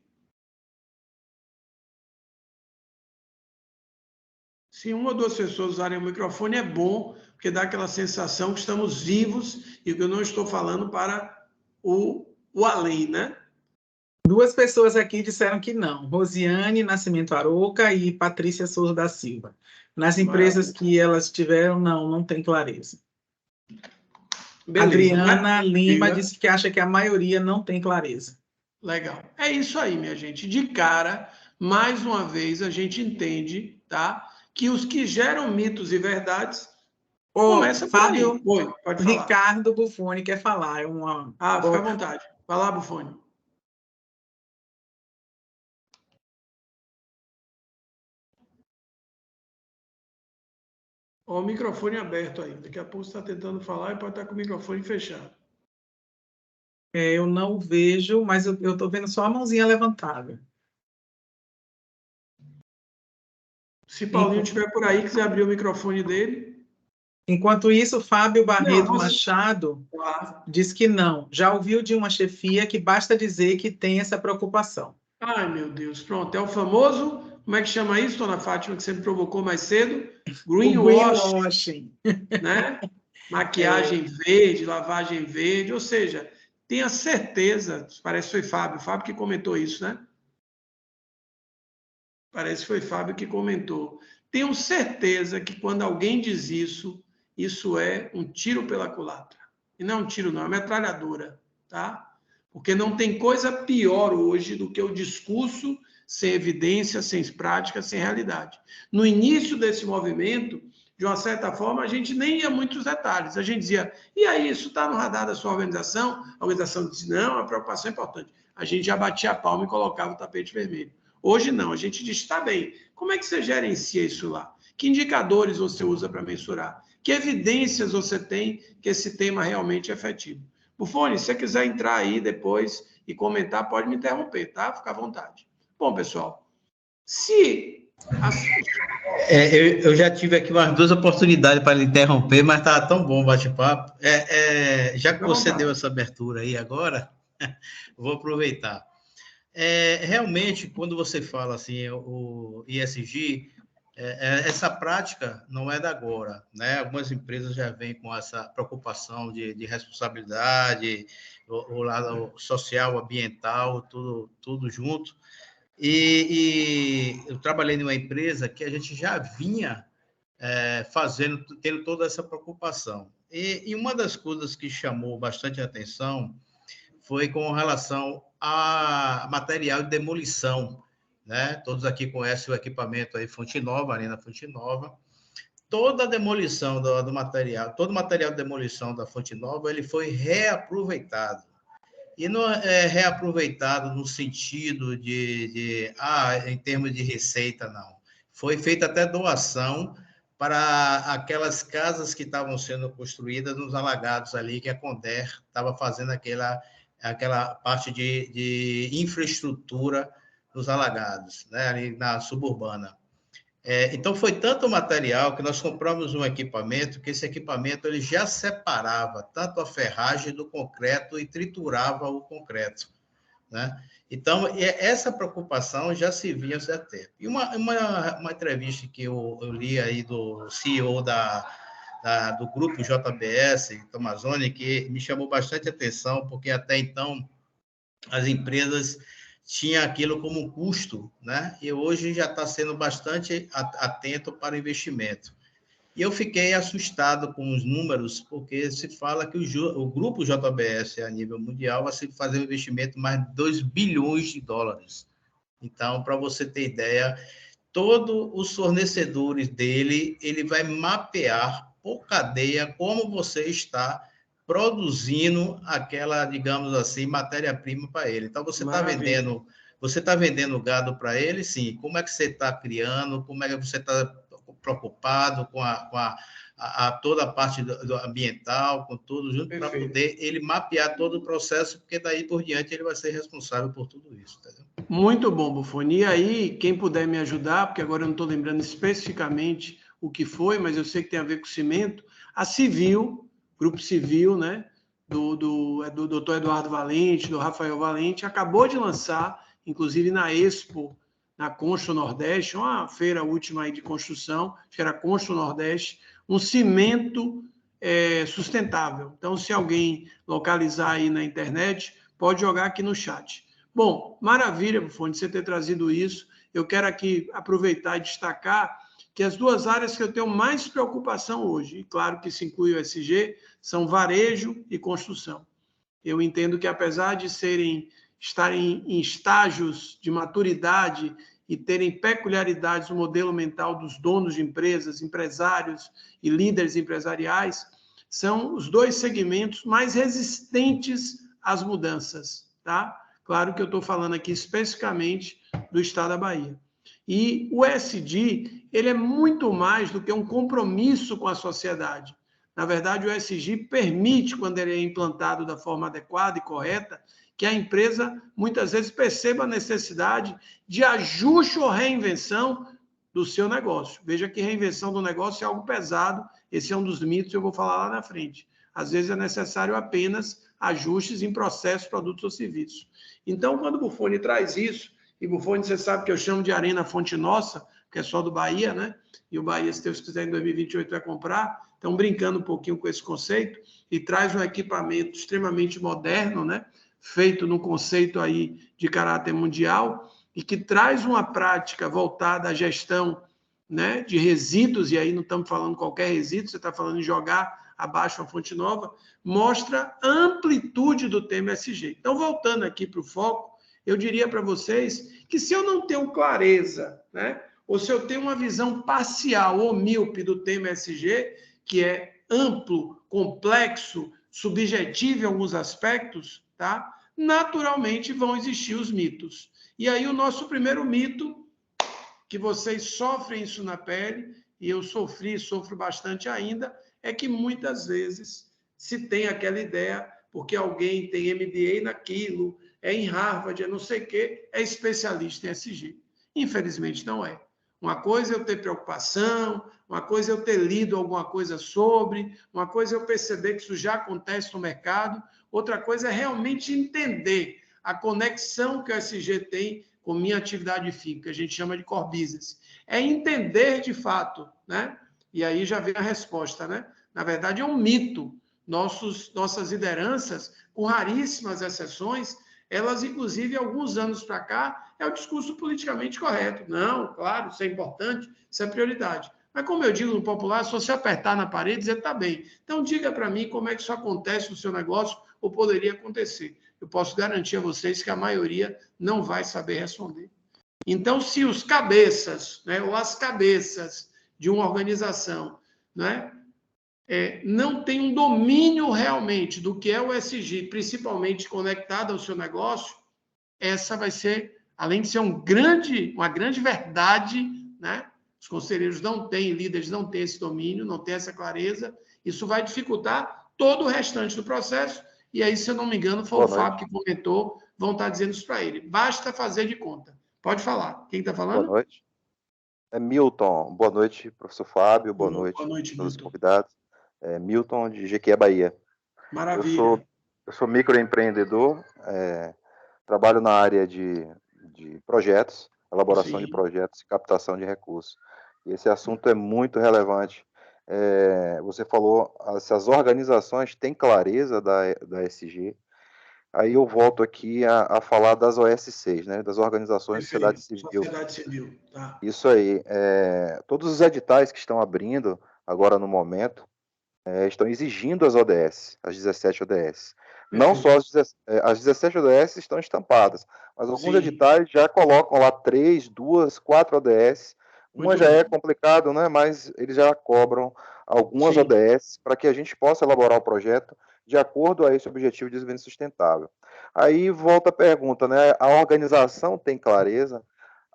Se 1 ou 2 pessoas usarem o microfone, é bom, porque dá aquela sensação que estamos vivos e que eu não estou falando para o além, né? 2 pessoas aqui disseram que não. Rosiane Nascimento Aroca e Patrícia Souza da Silva. Nas empresas que elas tiveram, não tem clareza. Beleza, Adriana Lima disse que acha que a maioria não tem clareza. Legal. É isso aí, minha gente. De cara, mais uma vez, a gente entende, tá? Que os que geram mitos e verdades começam por aí. Fábio, pode falar. Ricardo Buffoni quer falar. Fica à vontade. Vai lá, Buffoni. O microfone aberto aí. Daqui a pouco você está tentando falar e pode estar com o microfone fechado. Eu não vejo, mas eu estou vendo só a mãozinha levantada. Se Paulinho estiver por aí, quiser abrir o microfone dele. Enquanto isso, Fábio Barreto Machado diz que não. Já ouviu de uma chefia que basta dizer que tem essa preocupação. Ai, meu Deus. Pronto, é o famoso... Como é que chama isso, dona Fátima, que você me provocou mais cedo? Greenwashing. Né? Maquiagem verde, lavagem verde, ou seja, tenha certeza, parece que foi Fábio que comentou isso, né? Parece que foi Fábio que comentou. Tenho certeza que quando alguém diz isso, isso é um tiro pela culatra. E não é um tiro, não, é uma metralhadora, tá? Porque não tem coisa pior hoje do que o discurso sem evidência, sem prática, sem realidade. No início desse movimento, de uma certa forma, a gente nem ia muitos detalhes. A gente dizia, e aí, isso está no radar da sua organização? A organização disse, não, a preocupação é importante. A gente já batia a palma e colocava o tapete vermelho. Hoje não, a gente diz, está bem, como é que você gerencia isso lá? Que indicadores você usa para mensurar? Que evidências você tem que esse tema realmente é efetivo? Buffoni, se você quiser entrar aí depois e comentar, pode me interromper, tá? Fica à vontade. Bom, pessoal, eu já tive aqui umas 2 oportunidades para lhe interromper, mas estava tão bom o bate-papo. Já que você deu essa abertura aí agora, vou aproveitar. Realmente, quando você fala assim, o ESG, essa prática não é da agora, né? Algumas empresas já vêm com essa preocupação de responsabilidade, o lado social, ambiental, tudo junto. E eu trabalhei numa empresa que a gente já vinha tendo toda essa preocupação. E uma das coisas que chamou bastante atenção foi com relação a material de demolição, né? Todos aqui conhecem o equipamento aí Fonte Nova, Arena Fonte Nova. Toda a demolição do material, todo o material de demolição da Fonte Nova, ele foi reaproveitado. E não é reaproveitado no sentido em termos de receita, não. Foi feita até doação para aquelas casas que estavam sendo construídas nos alagados ali, que a Conder estava fazendo aquela parte de infraestrutura nos alagados, né, ali na suburbana. Então, foi tanto material que nós compramos um equipamento, que esse equipamento ele já separava tanto a ferragem do concreto e triturava o concreto, né? Então, essa preocupação já se vinha há certo tempo. E uma entrevista que eu li aí do CEO do grupo JBS, Tomazoni, que me chamou bastante atenção, porque até então as empresas tinha aquilo como um custo, né? E hoje já está sendo bastante atento para o investimento. E eu fiquei assustado com os números, porque se fala que o grupo JBS, a nível mundial, vai fazer um investimento de mais de 2 bilhões de dólares. Então, para você ter ideia, todos os fornecedores dele, ele vai mapear por cadeia como você está produzindo aquela, digamos assim, matéria-prima para ele. Então, você está vendendo gado para ele, sim. Como é que você está criando? Como é que você está preocupado com toda a parte do ambiental, com tudo junto, para poder ele mapear todo o processo, porque daí por diante ele vai ser responsável por tudo isso. Entendeu? Muito bom, Buffoni. E aí, quem puder me ajudar, porque agora eu não estou lembrando especificamente o que foi, mas eu sei que tem a ver com cimento, a Civil, Grupo Civil, né, do Dr. Eduardo Valente, do Rafael Valente, acabou de lançar, inclusive na Expo, na Constru Nordeste, uma feira última aí de construção, que era Constru Nordeste, um cimento sustentável. Então, se alguém localizar aí na internet, pode jogar aqui no chat. Bom, maravilha, Buffoni, você ter trazido isso. Eu quero aqui aproveitar e destacar que as duas áreas que eu tenho mais preocupação hoje, e claro que isso inclui o ESG, são varejo e construção. Eu entendo que, apesar de estarem em estágios de maturidade e terem peculiaridades no modelo mental dos donos de empresas, empresários e líderes empresariais, são os dois segmentos mais resistentes às mudanças, tá? Claro que eu estou falando aqui especificamente do estado da Bahia. E o ESG, ele é muito mais do que um compromisso com a sociedade. Na verdade, o ESG permite, quando ele é implantado da forma adequada e correta, que a empresa, muitas vezes, perceba a necessidade de ajuste ou reinvenção do seu negócio. Veja que reinvenção do negócio é algo pesado, esse é um dos mitos que eu vou falar lá na frente. Às vezes é necessário apenas ajustes em processos, produtos ou serviços. Então, quando o Buffoni traz isso, e Buffoni, você sabe que eu chamo de Arena Fonte Nossa, que é só do Bahia, né? E o Bahia, se Deus quiser, em 2028 vai comprar. Então, brincando um pouquinho com esse conceito, e traz um equipamento extremamente moderno, né? Feito num conceito aí de caráter mundial, e que traz uma prática voltada à gestão, né, de resíduos, e aí não estamos falando qualquer resíduo, você está falando em jogar abaixo uma fonte nova, mostra a amplitude do tema ESG. Então, voltando aqui para o foco, eu diria para vocês que se eu não tenho clareza, né, ou se eu tenho uma visão parcial ou míope do tema ESG, que é amplo, complexo, subjetivo em alguns aspectos, tá? Naturalmente vão existir os mitos. E aí o nosso primeiro mito, que vocês sofrem isso na pele, e eu sofro bastante ainda, é que muitas vezes se tem aquela ideia, porque alguém tem MBA naquilo, é em Harvard, é não sei o quê, é especialista em ESG. Infelizmente não é. Uma coisa é eu ter preocupação, uma coisa é eu ter lido alguma coisa sobre, uma coisa é eu perceber que isso já acontece no mercado, outra coisa é realmente entender a conexão que o ESG tem com minha atividade FII, que a gente chama de core business. É entender de fato, né? E aí já vem a resposta, né? Na verdade, é um mito. Nossas lideranças, com raríssimas exceções, elas, inclusive, alguns anos para cá, é o discurso politicamente correto. Não, claro, isso é importante, isso é prioridade. Mas, como eu digo no popular, se você apertar na parede, dizer, tá bem. Então, diga para mim como é que isso acontece no seu negócio ou poderia acontecer. eu posso garantir a vocês que a maioria não vai saber responder. Então, se os cabeças, né, ou as cabeças de uma organização, né, não tem um domínio realmente do que é o ESG, principalmente conectado ao seu negócio, essa vai ser, além de ser uma grande verdade, né? Os conselheiros não têm, líderes não têm esse domínio, não têm essa clareza, isso vai dificultar todo o restante do processo, e aí, se eu não me engano, foi o Fábio que comentou, vão estar dizendo isso para ele. Basta fazer de conta. Pode falar. Quem está falando? Boa noite. É Milton. Boa noite, professor Fábio. Boa noite noite, a todos os Milton. Convidados. Milton, de Jequié, Bahia. Maravilha. Eu sou microempreendedor, trabalho na área de projetos, elaboração de projetos e captação de recursos. E esse assunto é muito relevante. Você falou, se as organizações têm clareza da ESG, aí eu volto aqui a falar das OS6, né, das organizações de sociedade civil. Sociedade civil, tá. Isso aí. Todos os editais que estão abrindo agora no momento estão exigindo as ODS, as 17 ODS. Não só as 17 ODS estão estampadas, mas alguns editais já colocam lá 3, 2, 4 ODS. Uma já é complicado, né? Mas eles já cobram algumas ODS para que a gente possa elaborar o projeto de acordo a esse objetivo de desenvolvimento sustentável. Aí volta a pergunta, né? A organização tem clareza?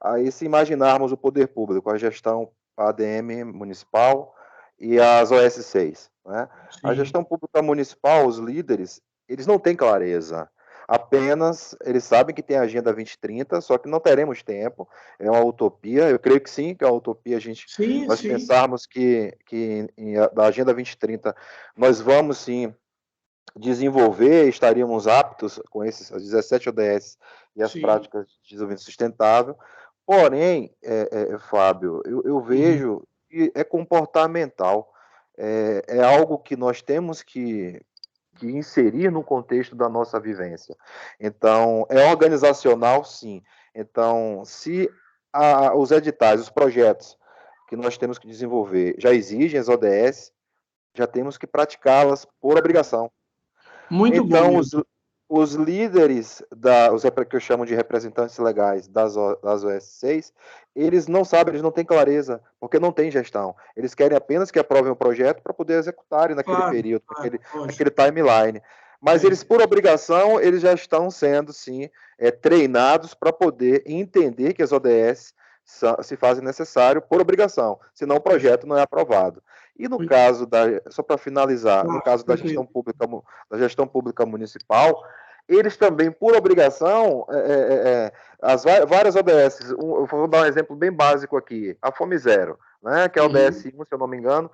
Aí, se imaginarmos o poder público, a gestão ADM municipal e as OS6, né? A gestão pública municipal, os líderes, eles não têm clareza. Apenas eles sabem que tem a Agenda 2030, só que não teremos tempo. É uma utopia. Eu creio que sim, que é uma utopia nós pensarmos que da Agenda 2030 nós vamos sim desenvolver, estaríamos aptos com as 17 ODS e as práticas de desenvolvimento sustentável. Porém, Fábio, eu vejo que é comportamental. É algo que nós temos que inserir no contexto da nossa vivência. Então, é organizacional, sim. Então, se os editais, os projetos que nós temos que desenvolver já exigem as ODS, já temos que praticá-las por obrigação. Muito então, bom. Os líderes, os que eu chamo de representantes legais das OS6, eles não sabem, eles não têm clareza, porque não tem gestão. Eles querem apenas que aprovem o projeto para poder executarem naquele período, naquele timeline. Mas eles, por obrigação, eles já estão sendo, sim, treinados para poder entender que as ODS se fazem necessário por obrigação, senão o projeto não é aprovado. E no caso só para finalizar, no caso da gestão pública municipal, eles também, por obrigação, as várias ODS, eu vou dar um exemplo bem básico aqui, a Fome Zero, né, que é a ODS 1, se eu não me engano,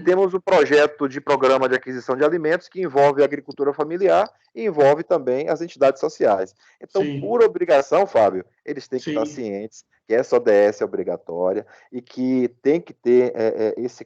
temos o projeto de programa de aquisição de alimentos que envolve a agricultura familiar e envolve também as entidades sociais. Então, por obrigação, Fábio, eles têm que estar cientes que essa ODS é obrigatória e que tem que ter esse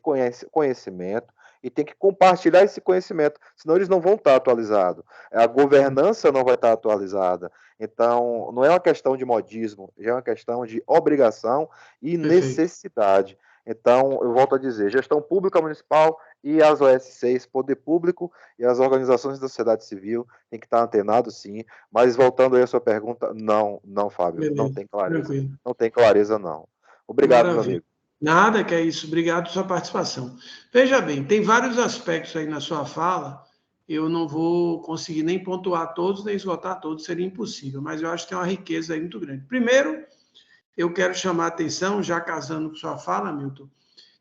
conhecimento e tem que compartilhar esse conhecimento, senão eles não vão estar atualizados. A governança não vai estar atualizada. Então, não é uma questão de modismo, já é uma questão de obrigação e necessidade. Então, eu volto a dizer, gestão pública municipal e as OS6, poder público e as organizações da sociedade civil tem que estar antenados, sim. Mas, voltando aí à sua pergunta, não, Fábio, não tem clareza. Tranquilo. Não tem clareza, não. Obrigado, meu amigo. Nada, que é isso. Obrigado pela sua participação. Veja bem, tem vários aspectos aí na sua fala, eu não vou conseguir nem pontuar todos, nem esgotar todos, seria impossível, mas eu acho que tem uma riqueza aí muito grande. Primeiro, eu quero chamar a atenção, já casando com sua fala, Milton,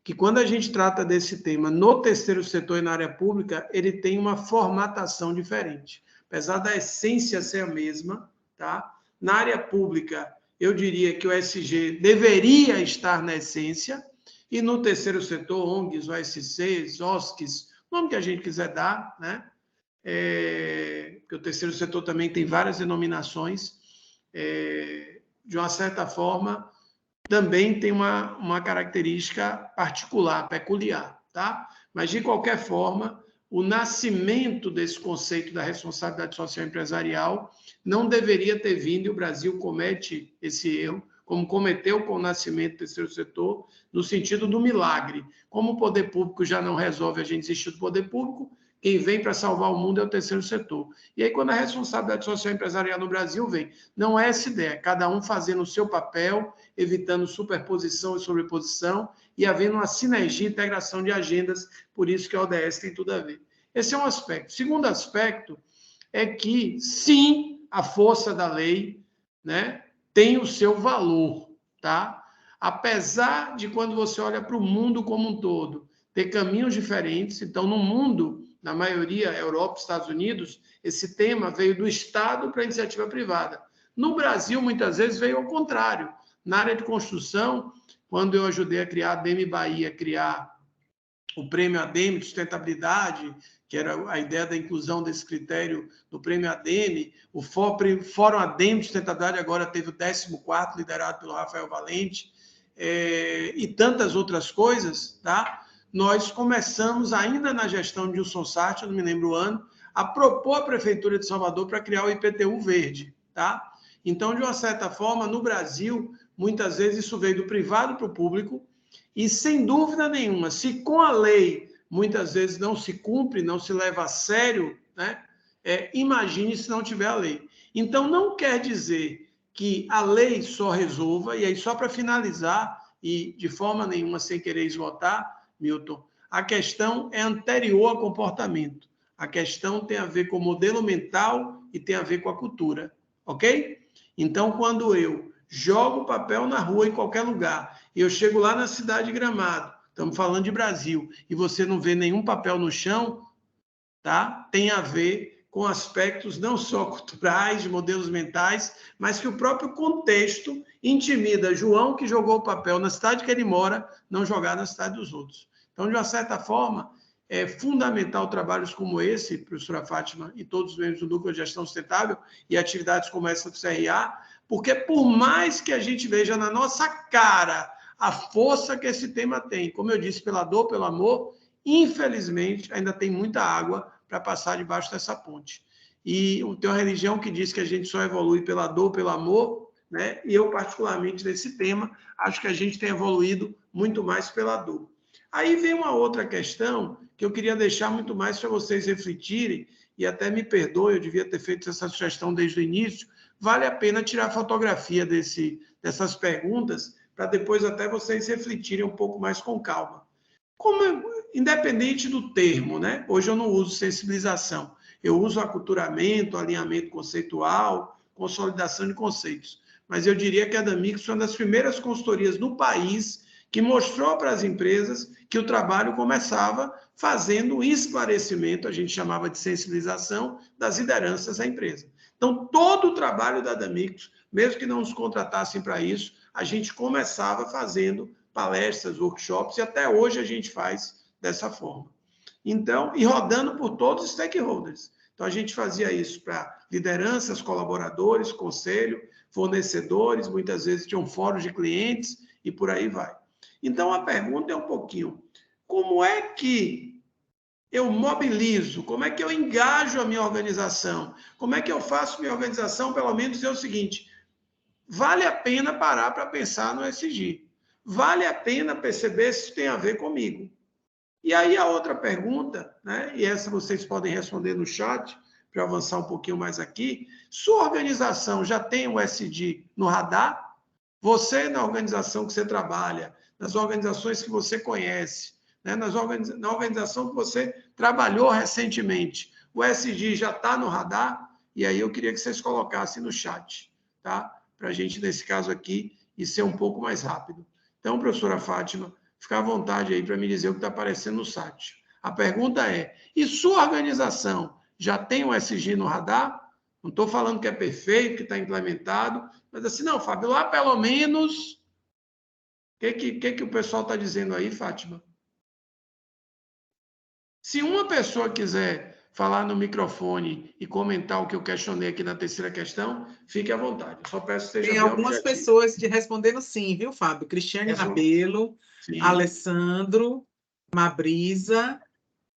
que quando a gente trata desse tema no terceiro setor e na área pública, ele tem uma formatação diferente. Apesar da essência ser a mesma, tá? Na área pública, eu diria que o ESG deveria estar na essência, e no terceiro setor, ONGs, OSCs, OSCs, o nome que a gente quiser dar, né? Porque o terceiro setor também tem várias denominações, de uma certa forma, também tem uma característica particular, peculiar, tá? Mas, de qualquer forma, o nascimento desse conceito da responsabilidade social empresarial não deveria ter vindo, e o Brasil comete esse erro, como cometeu com o nascimento do terceiro setor, no sentido do milagre. Como o poder público já não resolve, a gente desistir do poder público, quem vem para salvar o mundo é o terceiro setor. E aí, quando a responsabilidade social empresarial no Brasil vem, não é essa ideia, cada um fazendo o seu papel, evitando superposição e sobreposição, e havendo uma sinergia e integração de agendas, por isso que a ODS tem tudo a ver. Esse é um aspecto. Segundo aspecto é que, sim, a força da lei, né, tem o seu valor, tá? Apesar de, quando você olha para o mundo como um todo, ter caminhos diferentes. Então, no mundo, na maioria, Europa, Estados Unidos, esse tema veio do Estado para a iniciativa privada. No Brasil, muitas vezes, veio ao contrário. Na área de construção, quando eu ajudei a criar a ADEME Bahia, criar o Prêmio ADEME de Sustentabilidade, que era a ideia da inclusão desse critério do Prêmio ADEME, o Fórum ADEME de Sustentabilidade agora teve o 14º, liderado pelo Rafael Valente, e tantas outras coisas, tá? Nós começamos, ainda na gestão de Wilson Sartre, não me lembro o ano, a propor à Prefeitura de Salvador para criar o IPTU verde, tá? Então, de uma certa forma, no Brasil, muitas vezes isso veio do privado para o público, e sem dúvida nenhuma, se com a lei muitas vezes não se cumpre, não se leva a sério, né? Imagine se não tiver a lei. Então, não quer dizer que a lei só resolva, e aí só para finalizar, e de forma nenhuma sem querer esgotar, Milton, a questão é anterior ao comportamento. A questão tem a ver com o modelo mental e tem a ver com a cultura, ok? Então, quando eu jogo o papel na rua, em qualquer lugar, e eu chego lá na cidade de Gramado, estamos falando de Brasil, e você não vê nenhum papel no chão, tá? Tem a ver com aspectos não só culturais, de modelos mentais, mas que o próprio contexto intimida João, que jogou o papel na cidade que ele mora, não jogar na cidade dos outros. Então, de uma certa forma, é fundamental trabalhos como esse, professora Fátima, e todos os membros do Núcleo de Gestão Sustentável, e atividades como essa do CRA, porque por mais que a gente veja na nossa cara a força que esse tema tem, como eu disse, pela dor, pelo amor, infelizmente, ainda tem muita água para passar debaixo dessa ponte. E tem uma religião que diz que a gente só evolui pela dor, pelo amor, né? E eu, particularmente, nesse tema, acho que a gente tem evoluído muito mais pela dor. Aí vem uma outra questão que eu queria deixar muito mais para vocês refletirem, e até me perdoe, eu devia ter feito essa sugestão desde o início, vale a pena tirar fotografia dessas perguntas, para depois até vocês refletirem um pouco mais com calma. Independente do termo, né? Hoje eu não uso sensibilização, eu uso aculturamento, alinhamento conceitual, consolidação de conceitos. Mas eu diria que a Damix foi uma das primeiras consultorias no país que mostrou para as empresas que o trabalho começava fazendo o esclarecimento, a gente chamava de sensibilização, das lideranças da empresa. Então, todo o trabalho da Damix, mesmo que não nos contratassem para isso, a gente começava fazendo palestras, workshops, e até hoje a gente faz dessa forma. Então, e rodando por todos os stakeholders. Então, a gente fazia isso para lideranças, colaboradores, conselho, fornecedores, muitas vezes tinham fóruns de clientes e por aí vai. Então, a pergunta é um pouquinho, como é que eu mobilizo, como é que eu engajo a minha organização? Como é que eu faço minha organização, pelo menos, dizer o seguinte, vale a pena parar para pensar no ESG. Vale a pena perceber se isso tem a ver comigo. E aí a outra pergunta, né, e essa vocês podem responder no chat, para avançar um pouquinho mais aqui, sua organização já tem o ESG no radar? Você, na organização que você trabalha, nas organizações que você conhece, né, na organização que você trabalhou recentemente, o ESG já está no radar? E aí eu queria que vocês colocassem no chat, tá? Para a gente, nesse caso aqui, e ser um pouco mais rápido. Então, professora Fátima, fica à vontade aí para me dizer o que está aparecendo no site. A pergunta é, e sua organização já tem o ESG no radar? Não estou falando que é perfeito, que está implementado, mas assim, não, Fábio, lá pelo menos... O que o pessoal está dizendo aí, Fátima? Se uma pessoa quiser falar no microfone e comentar o que eu questionei aqui na terceira questão, fique à vontade. Eu só peço que seja tem algumas pessoas te respondendo sim, viu, Fábio? Cristiane Rabelo, sim. Alessandro, Mabrisa,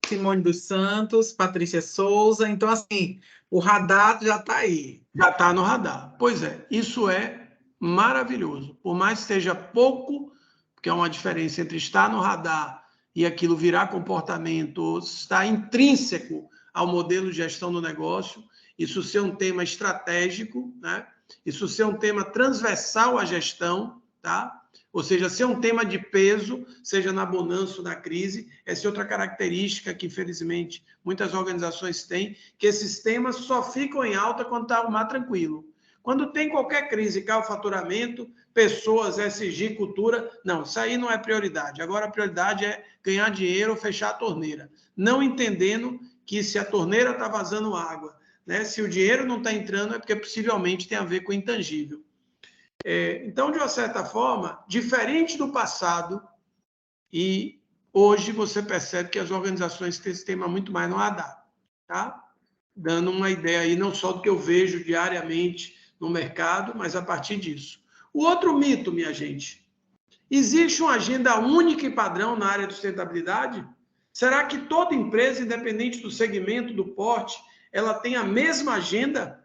Simone dos Santos, Patrícia Souza. Então, assim, o radar já está aí. Já está no radar. Pois é, isso é maravilhoso. Por mais que seja pouco, porque é uma diferença entre estar no radar e aquilo virar comportamento, está intrínseco ao modelo de gestão do negócio, isso ser um tema estratégico, né? Isso ser um tema transversal à gestão, tá? Ou seja, ser um tema de peso, seja na bonança ou na crise. Essa é outra característica que, infelizmente, muitas organizações têm, que esses temas só ficam em alta quando está o mar tranquilo. Quando tem qualquer crise, cai o faturamento, pessoas, SG, cultura, não, isso aí não é prioridade. Agora a prioridade é ganhar dinheiro ou fechar a torneira. Não entendendo que se a torneira está vazando água, né, se o dinheiro não está entrando, é porque possivelmente tem a ver com o intangível. Então, de uma certa forma, diferente do passado, e hoje você percebe que as organizações têm esse tema muito mais no radar, tá? Dando uma ideia aí, não só do que eu vejo diariamente no mercado, mas a partir disso. O outro mito, minha gente, existe uma agenda única e padrão na área de sustentabilidade? Será que toda empresa, independente do segmento, do porte, ela tem a mesma agenda?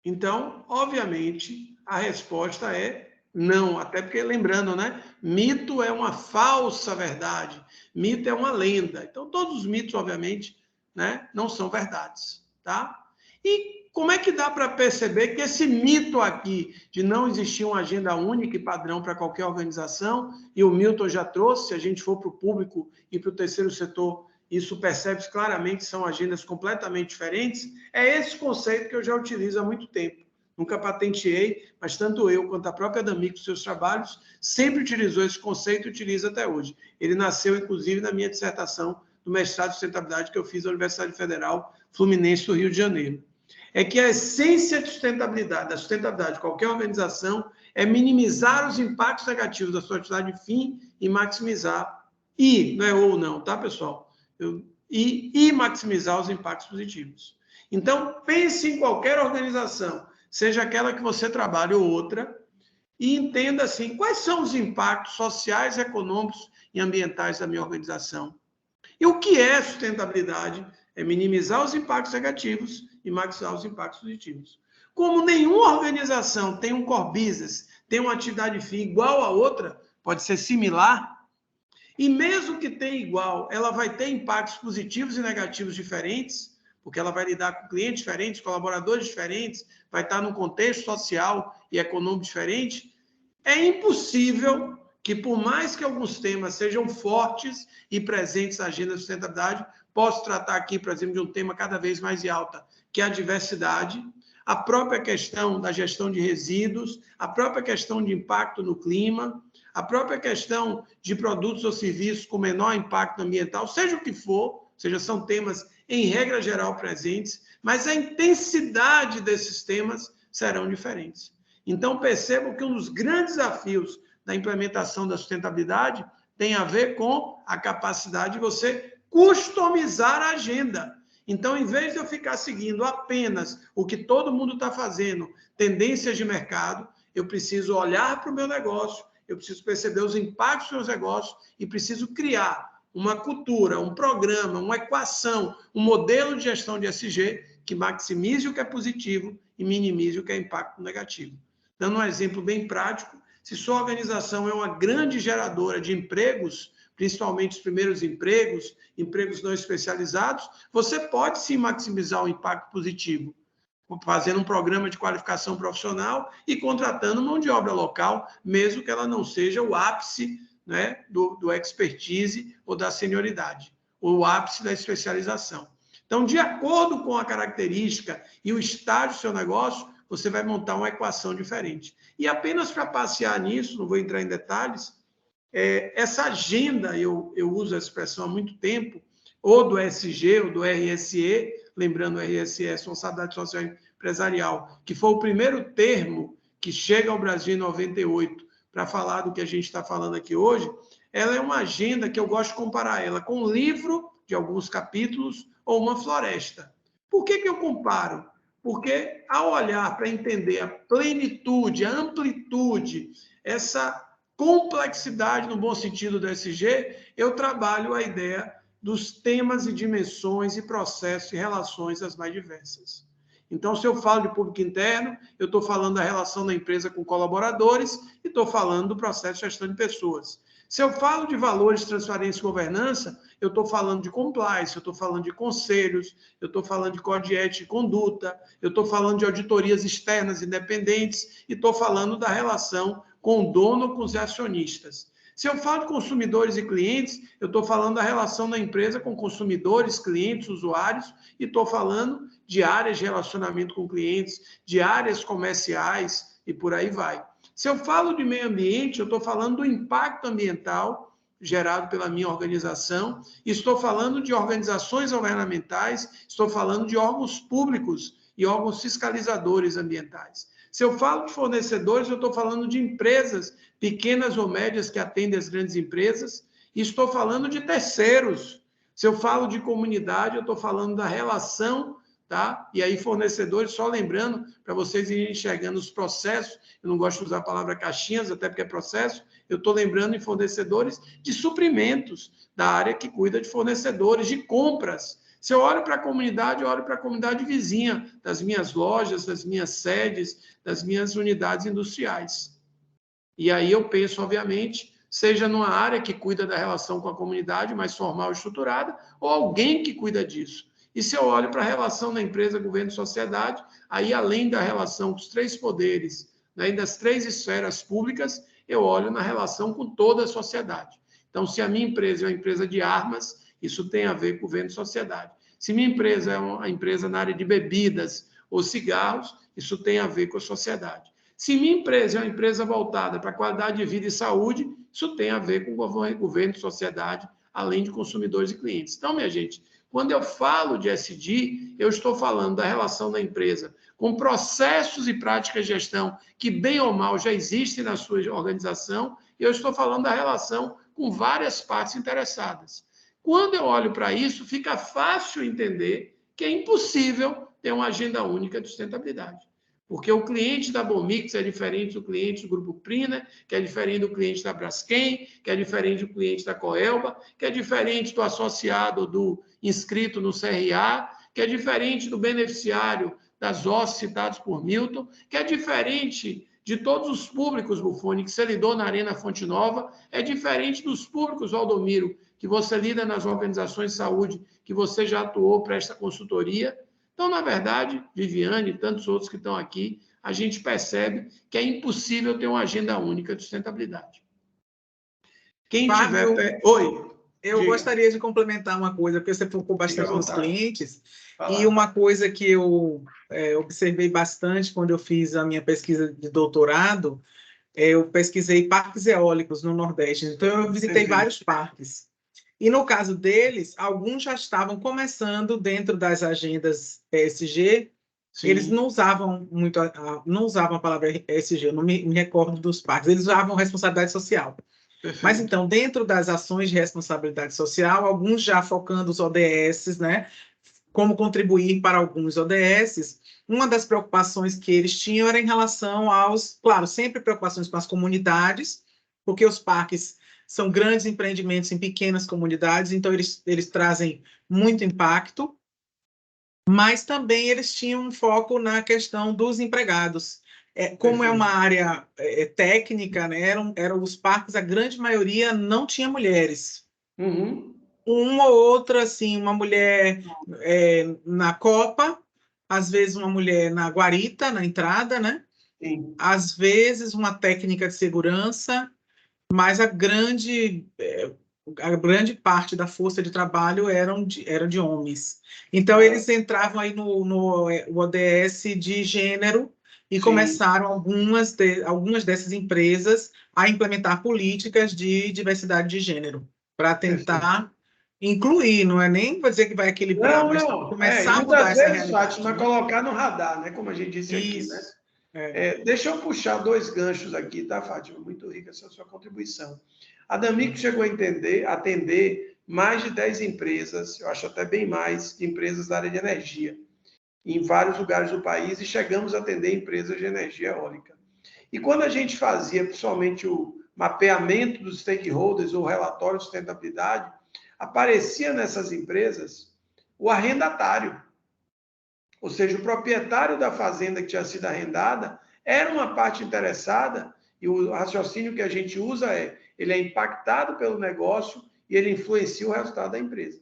Então, obviamente, a resposta é não, até porque, lembrando, né? Mito é uma falsa verdade, mito é uma lenda. Então, todos os mitos, obviamente, né, não são verdades, tá? E como é que dá para perceber que esse mito aqui de não existir uma agenda única e padrão para qualquer organização, e o Milton já trouxe, se a gente for para o público e para o terceiro setor, isso percebe-se claramente, são agendas completamente diferentes, é esse conceito que eu já utilizo há muito tempo. Nunca patenteei, mas tanto eu quanto a própria Dami, com seus trabalhos, sempre utilizou esse conceito e utiliza até hoje. Ele nasceu, inclusive, na minha dissertação do mestrado de sustentabilidade que eu fiz na Universidade Federal Fluminense do Rio de Janeiro. É que a essência de sustentabilidade, da sustentabilidade de qualquer organização, é minimizar os impactos negativos da sua atividade fim e maximizar, não é ou não, tá, pessoal? E maximizar os impactos positivos. Então, pense em qualquer organização, seja aquela que você trabalha ou outra, e entenda assim, quais são os impactos sociais, econômicos e ambientais da minha organização. E o que é sustentabilidade? É minimizar os impactos negativos e maximizar os impactos positivos. Como nenhuma organização tem um core business, tem uma atividade fim igual a outra, pode ser similar, e mesmo que tenha igual, ela vai ter impactos positivos e negativos diferentes, porque ela vai lidar com clientes diferentes, colaboradores diferentes, vai estar num contexto social e econômico diferente. É impossível que, por mais que alguns temas sejam fortes e presentes na agenda de sustentabilidade, posso tratar aqui, por exemplo, de um tema cada vez mais em alta, que é a diversidade, a própria questão da gestão de resíduos, a própria questão de impacto no clima, a própria questão de produtos ou serviços com menor impacto ambiental, seja o que for, ou seja, são temas, em regra geral, presentes, mas a intensidade desses temas serão diferentes. Então, percebam que um dos grandes desafios da implementação da sustentabilidade tem a ver com a capacidade de você customizar a agenda. Então, em vez de eu ficar seguindo apenas o que todo mundo está fazendo, tendências de mercado, eu preciso olhar para o meu negócio, eu preciso perceber os impactos dos meus negócios e preciso criar uma cultura, um programa, uma equação, um modelo de gestão de ESG que maximize o que é positivo e minimize o que é impacto negativo. Dando um exemplo bem prático, se sua organização é uma grande geradora de empregos, principalmente os primeiros empregos, empregos não especializados, você pode sim maximizar o impacto positivo, fazendo um programa de qualificação profissional e contratando mão de obra local, mesmo que ela não seja o ápice, né, do expertise ou da senioridade, ou o ápice da especialização. Então, de acordo com a característica e o estágio do seu negócio, você vai montar uma equação diferente. E apenas para passear nisso, não vou entrar em detalhes, essa agenda, eu uso a expressão há muito tempo, ou do ESG ou do RSE, lembrando o RSE, Responsabilidade Social Empresarial, que foi o primeiro termo que chega ao Brasil em 98 para falar do que a gente está falando aqui hoje, ela é uma agenda que eu gosto de comparar ela com um livro de alguns capítulos ou uma floresta. Por que eu comparo? Porque ao olhar para entender a plenitude, a amplitude, essa complexidade no bom sentido do ESG, eu trabalho a ideia dos temas e dimensões e processos e relações as mais diversas. Então, se eu falo de público interno, eu estou falando da relação da empresa com colaboradores e estou falando do processo de gestão de pessoas. Se eu falo de valores, transparência e governança, eu estou falando de compliance, eu estou falando de conselhos, eu estou falando de código de ética e conduta, eu estou falando de auditorias externas independentes e estou falando da relação com o dono ou com os acionistas. Se eu falo de consumidores e clientes, eu estou falando da relação da empresa com consumidores, clientes, usuários, e estou falando de áreas de relacionamento com clientes, de áreas comerciais e por aí vai. Se eu falo de meio ambiente, eu estou falando do impacto ambiental gerado pela minha organização, estou falando de organizações governamentais, estou falando de órgãos públicos e órgãos fiscalizadores ambientais. Se eu falo de fornecedores, eu estou falando de empresas pequenas ou médias que atendem as grandes empresas, e estou falando de terceiros. Se eu falo de comunidade, eu estou falando da relação, tá? E aí fornecedores, só lembrando, para vocês irem enxergando os processos, eu não gosto de usar a palavra caixinhas, até porque é processo, eu estou lembrando em fornecedores de suprimentos, da área que cuida de fornecedores, de compras. Se eu olho para a comunidade, eu olho para a comunidade vizinha, das minhas lojas, das minhas sedes, das minhas unidades industriais. E aí eu penso, obviamente, seja numa área que cuida da relação com a comunidade, mais formal e estruturada, ou alguém que cuida disso. E se eu olho para a relação da empresa, governo e sociedade, aí além da relação com os três poderes, né, e das três esferas públicas, eu olho na relação com toda a sociedade. Então, se a minha empresa é uma empresa de armas, isso tem a ver com governo e sociedade. Se minha empresa é uma empresa na área de bebidas ou cigarros, isso tem a ver com a sociedade. Se minha empresa é uma empresa voltada para qualidade de vida e saúde, isso tem a ver com governo e sociedade, além de consumidores e clientes. Então, minha gente, quando eu falo de SD, eu estou falando da relação da empresa com processos e práticas de gestão que, bem ou mal, já existem na sua organização, e eu estou falando da relação com várias partes interessadas. Quando eu olho para isso, fica fácil entender que é impossível ter uma agenda única de sustentabilidade. Porque o cliente da Bomix é diferente do cliente do Grupo Prina, que é diferente do cliente da Braskem, que é diferente do cliente da Coelba, que é diferente do associado do inscrito no CRA, que é diferente do beneficiário das OSS citados por Milton, que é diferente de todos os públicos, Bufone, que você lidou na Arena Fonte Nova, é diferente dos públicos, Valdomiro, que você lida nas organizações de saúde, que você já atuou para esta consultoria. Então, na verdade, Viviane e tantos outros que estão aqui, a gente percebe que é impossível ter uma agenda única de sustentabilidade. Quem Fábio, tiver... Oi. Eu gostaria de complementar uma coisa, porque você focou bastante nos clientes, e uma coisa que eu observei bastante quando eu fiz a minha pesquisa de doutorado, eu pesquisei parques eólicos no Nordeste, então eu visitei vários parques. E no caso deles, alguns já estavam começando dentro das agendas ESG. Sim. Eles não usavam muito, não usavam a palavra ESG, eu não me recordo dos parques, eles usavam responsabilidade social. Perfeito. Mas então, dentro das ações de responsabilidade social, alguns já focando os ODS, né? Como contribuir para alguns ODS, uma das preocupações que eles tinham era em relação aos, claro, sempre preocupações com as comunidades, porque os parques são grandes empreendimentos em pequenas comunidades, então eles trazem muito impacto, mas também eles tinham um foco na questão dos empregados. Como é uma área técnica, né, eram os parques, a grande maioria não tinha mulheres. Uhum. Uma ou outra, assim, uma mulher na copa, às vezes uma mulher na guarita, na entrada, né? Sim. Às vezes uma técnica de segurança, mas a grande parte da força de trabalho era de homens. Então, eles entravam aí no ODS de gênero e Sim. começaram algumas dessas empresas a implementar políticas de diversidade de gênero, para tentar incluir, não é nem para dizer que vai equilibrar, mas começar a mudar essa realidade. Fátima, colocar no radar, né? Como a gente disse Isso. aqui, né? Deixa eu puxar dois ganchos aqui, tá, Fátima? Muito rica essa sua contribuição. A D'Amico chegou a atender mais de 10 empresas, eu acho até bem mais, de empresas da área de energia, em vários lugares do país, e chegamos a atender empresas de energia eólica. E quando a gente fazia, principalmente, o mapeamento dos stakeholders ou o relatório de sustentabilidade, aparecia nessas empresas o arrendatário. ou seja, o proprietário da fazenda que tinha sido arrendada era uma parte interessada, e o raciocínio que a gente usa ele é impactado pelo negócio e ele influencia o resultado da empresa.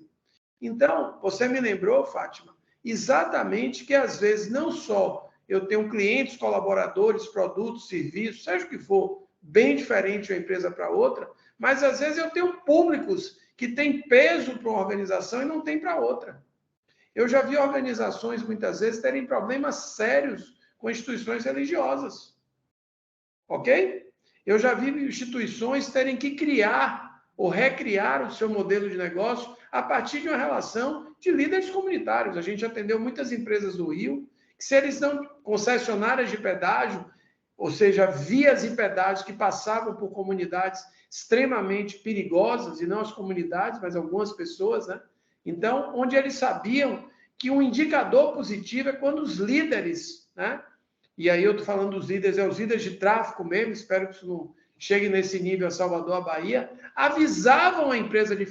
Então, você me lembrou, Fátima, exatamente que às vezes não só eu tenho clientes, colaboradores, produtos, serviços, seja o que for, bem diferente de uma empresa para outra, mas às vezes eu tenho públicos que têm peso para uma organização e não tem para outra. Eu já vi organizações, muitas vezes, terem problemas sérios com instituições religiosas. Ok? Eu já vi instituições terem que criar ou recriar o seu modelo de negócio a partir de uma relação de líderes comunitários. A gente atendeu muitas empresas do Rio, que se eles não concessionárias de pedágio, ou seja, vias e pedágios que passavam por comunidades extremamente perigosas, e não as comunidades, mas algumas pessoas, né? Então, onde eles sabiam que um indicador positivo é quando os líderes, né? E aí eu estou falando dos líderes, os líderes de tráfico mesmo, espero que isso não chegue nesse nível a Salvador, a Bahia, avisavam a empresa de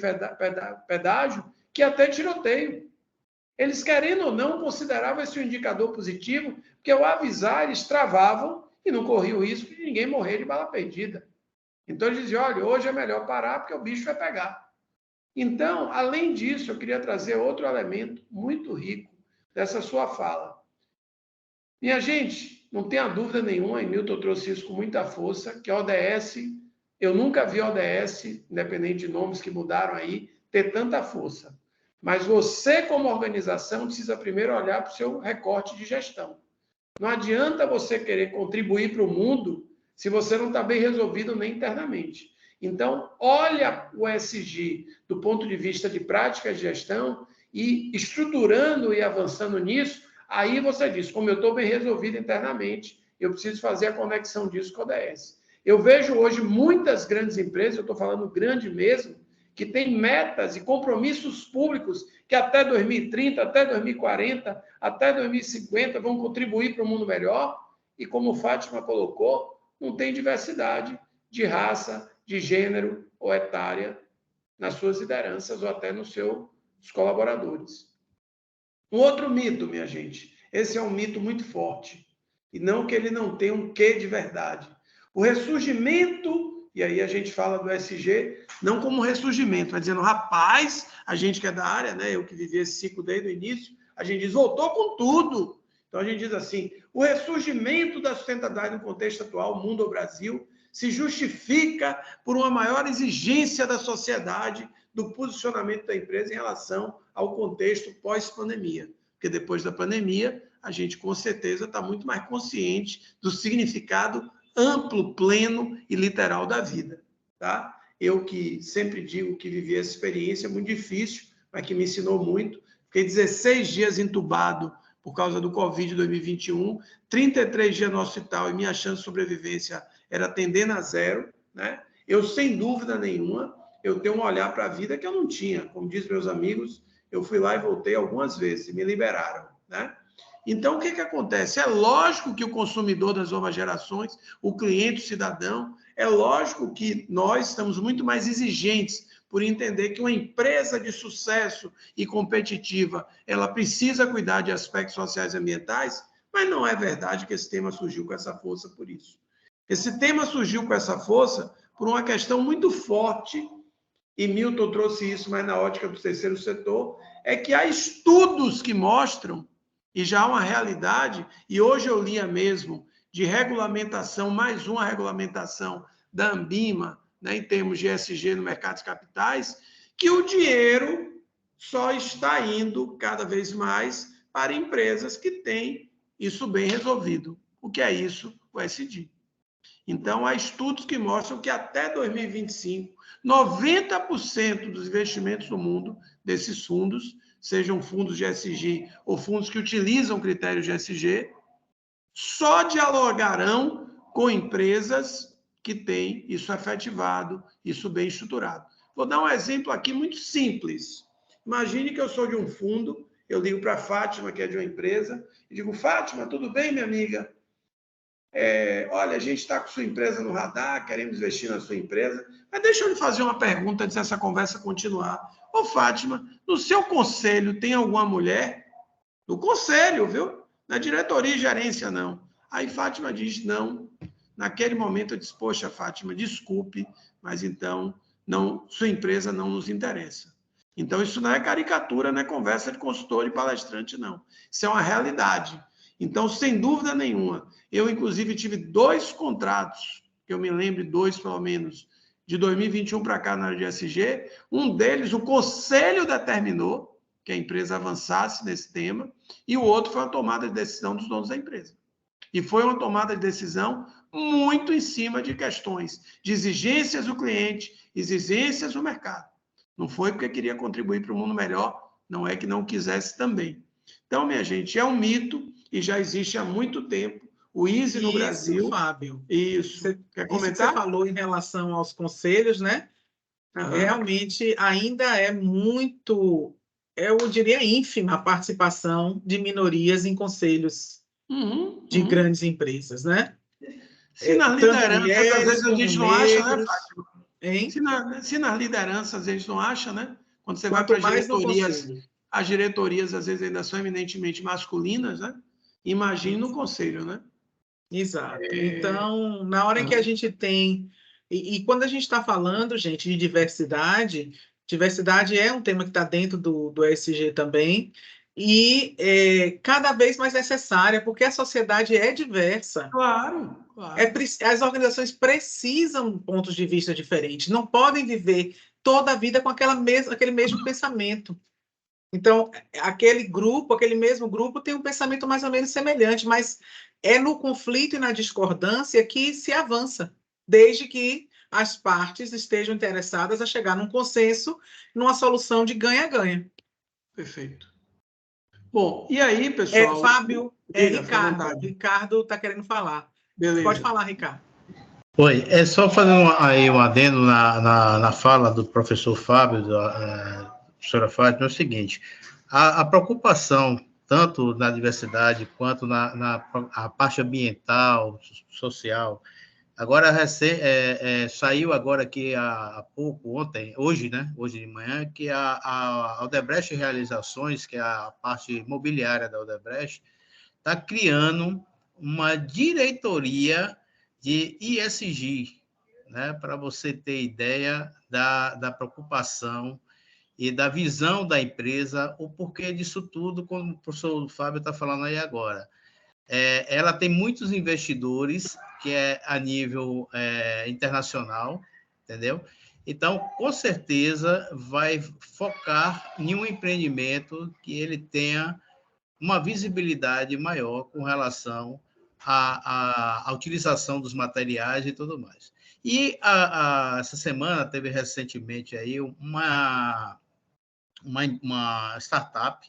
pedágio que ia ter tiroteio. Eles, querendo ou não, consideravam esse um indicador positivo, porque ao avisar, eles travavam e não corriam o risco de ninguém morrer de bala perdida. Então, eles diziam, olha, hoje é melhor parar porque o bicho vai pegar. Então, além disso, eu queria trazer outro elemento muito rico dessa sua fala. Minha gente, não tenha dúvida nenhuma, e Milton trouxe isso com muita força, que a ODS, eu nunca vi a ODS, independente de nomes que mudaram aí, ter tanta força. Mas você, como organização, precisa primeiro olhar para o seu recorte de gestão. Não adianta você querer contribuir para o mundo se você não está bem resolvido nem internamente. Então, olha o ESG do ponto de vista de prática de gestão e estruturando e avançando nisso, aí você diz, como eu estou bem resolvido internamente, eu preciso fazer a conexão disso com a ODS. Eu vejo hoje muitas grandes empresas, eu estou falando grande mesmo, que têm metas e compromissos públicos que até 2030, até 2040, até 2050 vão contribuir para um mundo melhor, e como Fátima colocou, não tem diversidade de raça, de gênero ou etária nas suas lideranças ou até nos seus colaboradores. Um outro mito, minha gente, esse é um mito muito forte, e não que ele não tenha um quê de verdade. O ressurgimento, e aí a gente fala do ESG, não como ressurgimento, mas dizendo, rapaz, a gente que é da área, né, eu que vivi esse ciclo desde o início, a gente diz, voltou com tudo. Então a gente diz assim, o ressurgimento da sustentabilidade no contexto atual, mundo ou Brasil, se justifica por uma maior exigência da sociedade do posicionamento da empresa em relação ao contexto pós-pandemia. Porque depois da pandemia, a gente com certeza está muito mais consciente do significado amplo, pleno e literal da vida. Tá? Eu que sempre digo que vivi essa experiência muito difícil, mas que me ensinou muito. Fiquei 16 dias entubado por causa do Covid 2021, 33 dias no hospital e minha chance de sobrevivência era tendendo a zero, né? Eu, sem dúvida nenhuma, eu tenho um olhar para a vida que eu não tinha. Como diz meus amigos, eu fui lá e voltei algumas vezes e me liberaram, né? Então, o que acontece? É lógico que o consumidor das novas gerações, o cliente, o cidadão, é lógico que nós estamos muito mais exigentes por entender que uma empresa de sucesso e competitiva, ela precisa cuidar de aspectos sociais e ambientais, mas não é verdade que esse tema surgiu com essa força por isso. Esse tema surgiu com essa força por uma questão muito forte, e Milton trouxe isso, mas na ótica do terceiro setor, é que há estudos que mostram, e já há uma realidade, e hoje eu lia mesmo, de regulamentação, mais uma regulamentação da Anbima, né, em termos de ESG no mercado de capitais, que o dinheiro só está indo cada vez mais para empresas que têm isso bem resolvido. O que é isso? O ESG. Então, há estudos que mostram que até 2025, 90% dos investimentos no mundo, desses fundos, sejam fundos de ESG ou fundos que utilizam critérios de ESG, só dialogarão com empresas que têm isso efetivado, isso bem estruturado. Vou dar um exemplo aqui muito simples. Imagine que eu sou de um fundo, eu ligo para a Fátima, que é de uma empresa, e digo, Fátima, tudo bem, minha amiga? Olha, a gente está com sua empresa no radar, queremos investir na sua empresa, mas deixa eu lhe fazer uma pergunta antes dessa conversa continuar. Ô, Fátima, no seu conselho tem alguma mulher? No conselho, viu? Na diretoria e gerência, não. Aí Fátima diz não. Naquele momento eu disse, poxa, Fátima, desculpe, mas então não, sua empresa não nos interessa. Então isso não é caricatura, não é conversa de consultor e palestrante, não. Isso é uma realidade. Então, sem dúvida nenhuma, eu inclusive tive 2 contratos, que eu me lembro, 2 pelo menos, de 2021 para cá na área de ESG. Um deles, o conselho determinou que a empresa avançasse nesse tema, e o outro foi uma tomada de decisão dos donos da empresa. E foi uma tomada de decisão muito em cima de questões de exigências do cliente, exigências do mercado. Não foi porque queria contribuir para um mundo melhor, não é que não quisesse também. Então, minha gente, é um mito e já existe há muito tempo. O ISE no Brasil... Fábio. Isso. Quer comentar? Isso que você falou em relação aos conselhos, né? Uhum. Realmente ainda é muito, eu diria, ínfima a participação de minorias em conselhos de grandes empresas, né? Se nas lideranças, às vezes a gente não acha, né, Fátima? Se nas lideranças a gente não acha, né? Quando você vai para as diretorias, às vezes ainda são eminentemente masculinas, né? Imagine no conselho, né? Exato. Então, na hora que a gente tem... E quando a gente está falando, gente, de diversidade, diversidade é um tema que está dentro do ESG também, e cada vez mais necessária, porque a sociedade é diversa. Claro. As organizações precisam de pontos de vista diferentes, não podem viver toda a vida com aquele mesmo pensamento. Então, aquele mesmo grupo tem um pensamento mais ou menos semelhante, mas é no conflito e na discordância que se avança, desde que as partes estejam interessadas a chegar num consenso, numa solução de ganha-ganha. Perfeito. Bom, e aí, pessoal... Fábio, Ricardo está querendo falar. Beleza. Pode falar, Ricardo. Oi, é só fazer um adendo na fala do professor Fábio, da professora Fátima, é o seguinte, a preocupação, tanto na diversidade quanto na parte ambiental, social, agora saiu agora aqui há pouco, hoje de manhã, que a Odebrecht Realizações, que é a parte imobiliária da Odebrecht, está criando uma diretoria de ESG, né, para você ter ideia da preocupação e da visão da empresa, o porquê disso tudo, como o professor Fábio está falando aí agora. Ela tem muitos investidores, que é a nível internacional, entendeu? Então, com certeza, vai focar em um empreendimento que ele tenha uma visibilidade maior com relação à utilização dos materiais e tudo mais. E essa semana teve recentemente aí uma startup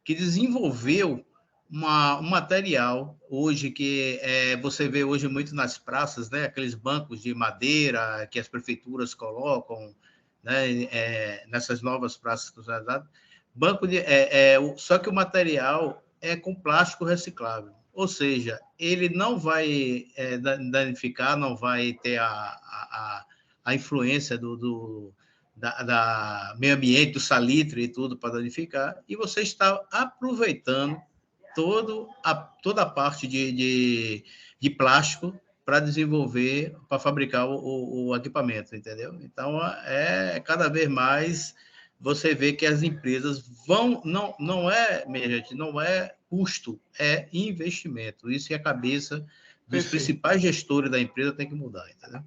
que desenvolveu um material hoje que você vê hoje muito nas praças, né? Aqueles bancos de madeira que as prefeituras colocam, né? Nessas novas praças que são usadas. Só que o material é com plástico reciclável, ou seja, ele não vai danificar, não vai ter a influência da meio ambiente, do salitre e tudo para danificar, e você está aproveitando toda a parte de plástico para desenvolver, para fabricar o equipamento, entendeu? Então, cada vez mais você vê que as empresas não é, minha gente, não é custo, é investimento. Isso é a cabeça dos principais gestores da empresa tem que mudar, entendeu?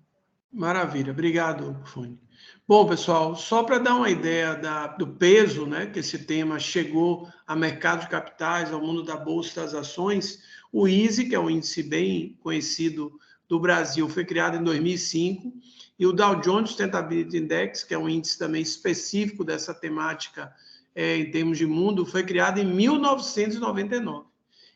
Maravilha, obrigado, Fone. Bom, pessoal, só para dar uma ideia do peso, né, que esse tema chegou a mercado de capitais, ao mundo da Bolsa das Ações, o ISE, que é um índice bem conhecido do Brasil, foi criado em 2005, e o Dow Jones Sustainability Index, que é um índice também específico dessa temática em termos de mundo, foi criado em 1999.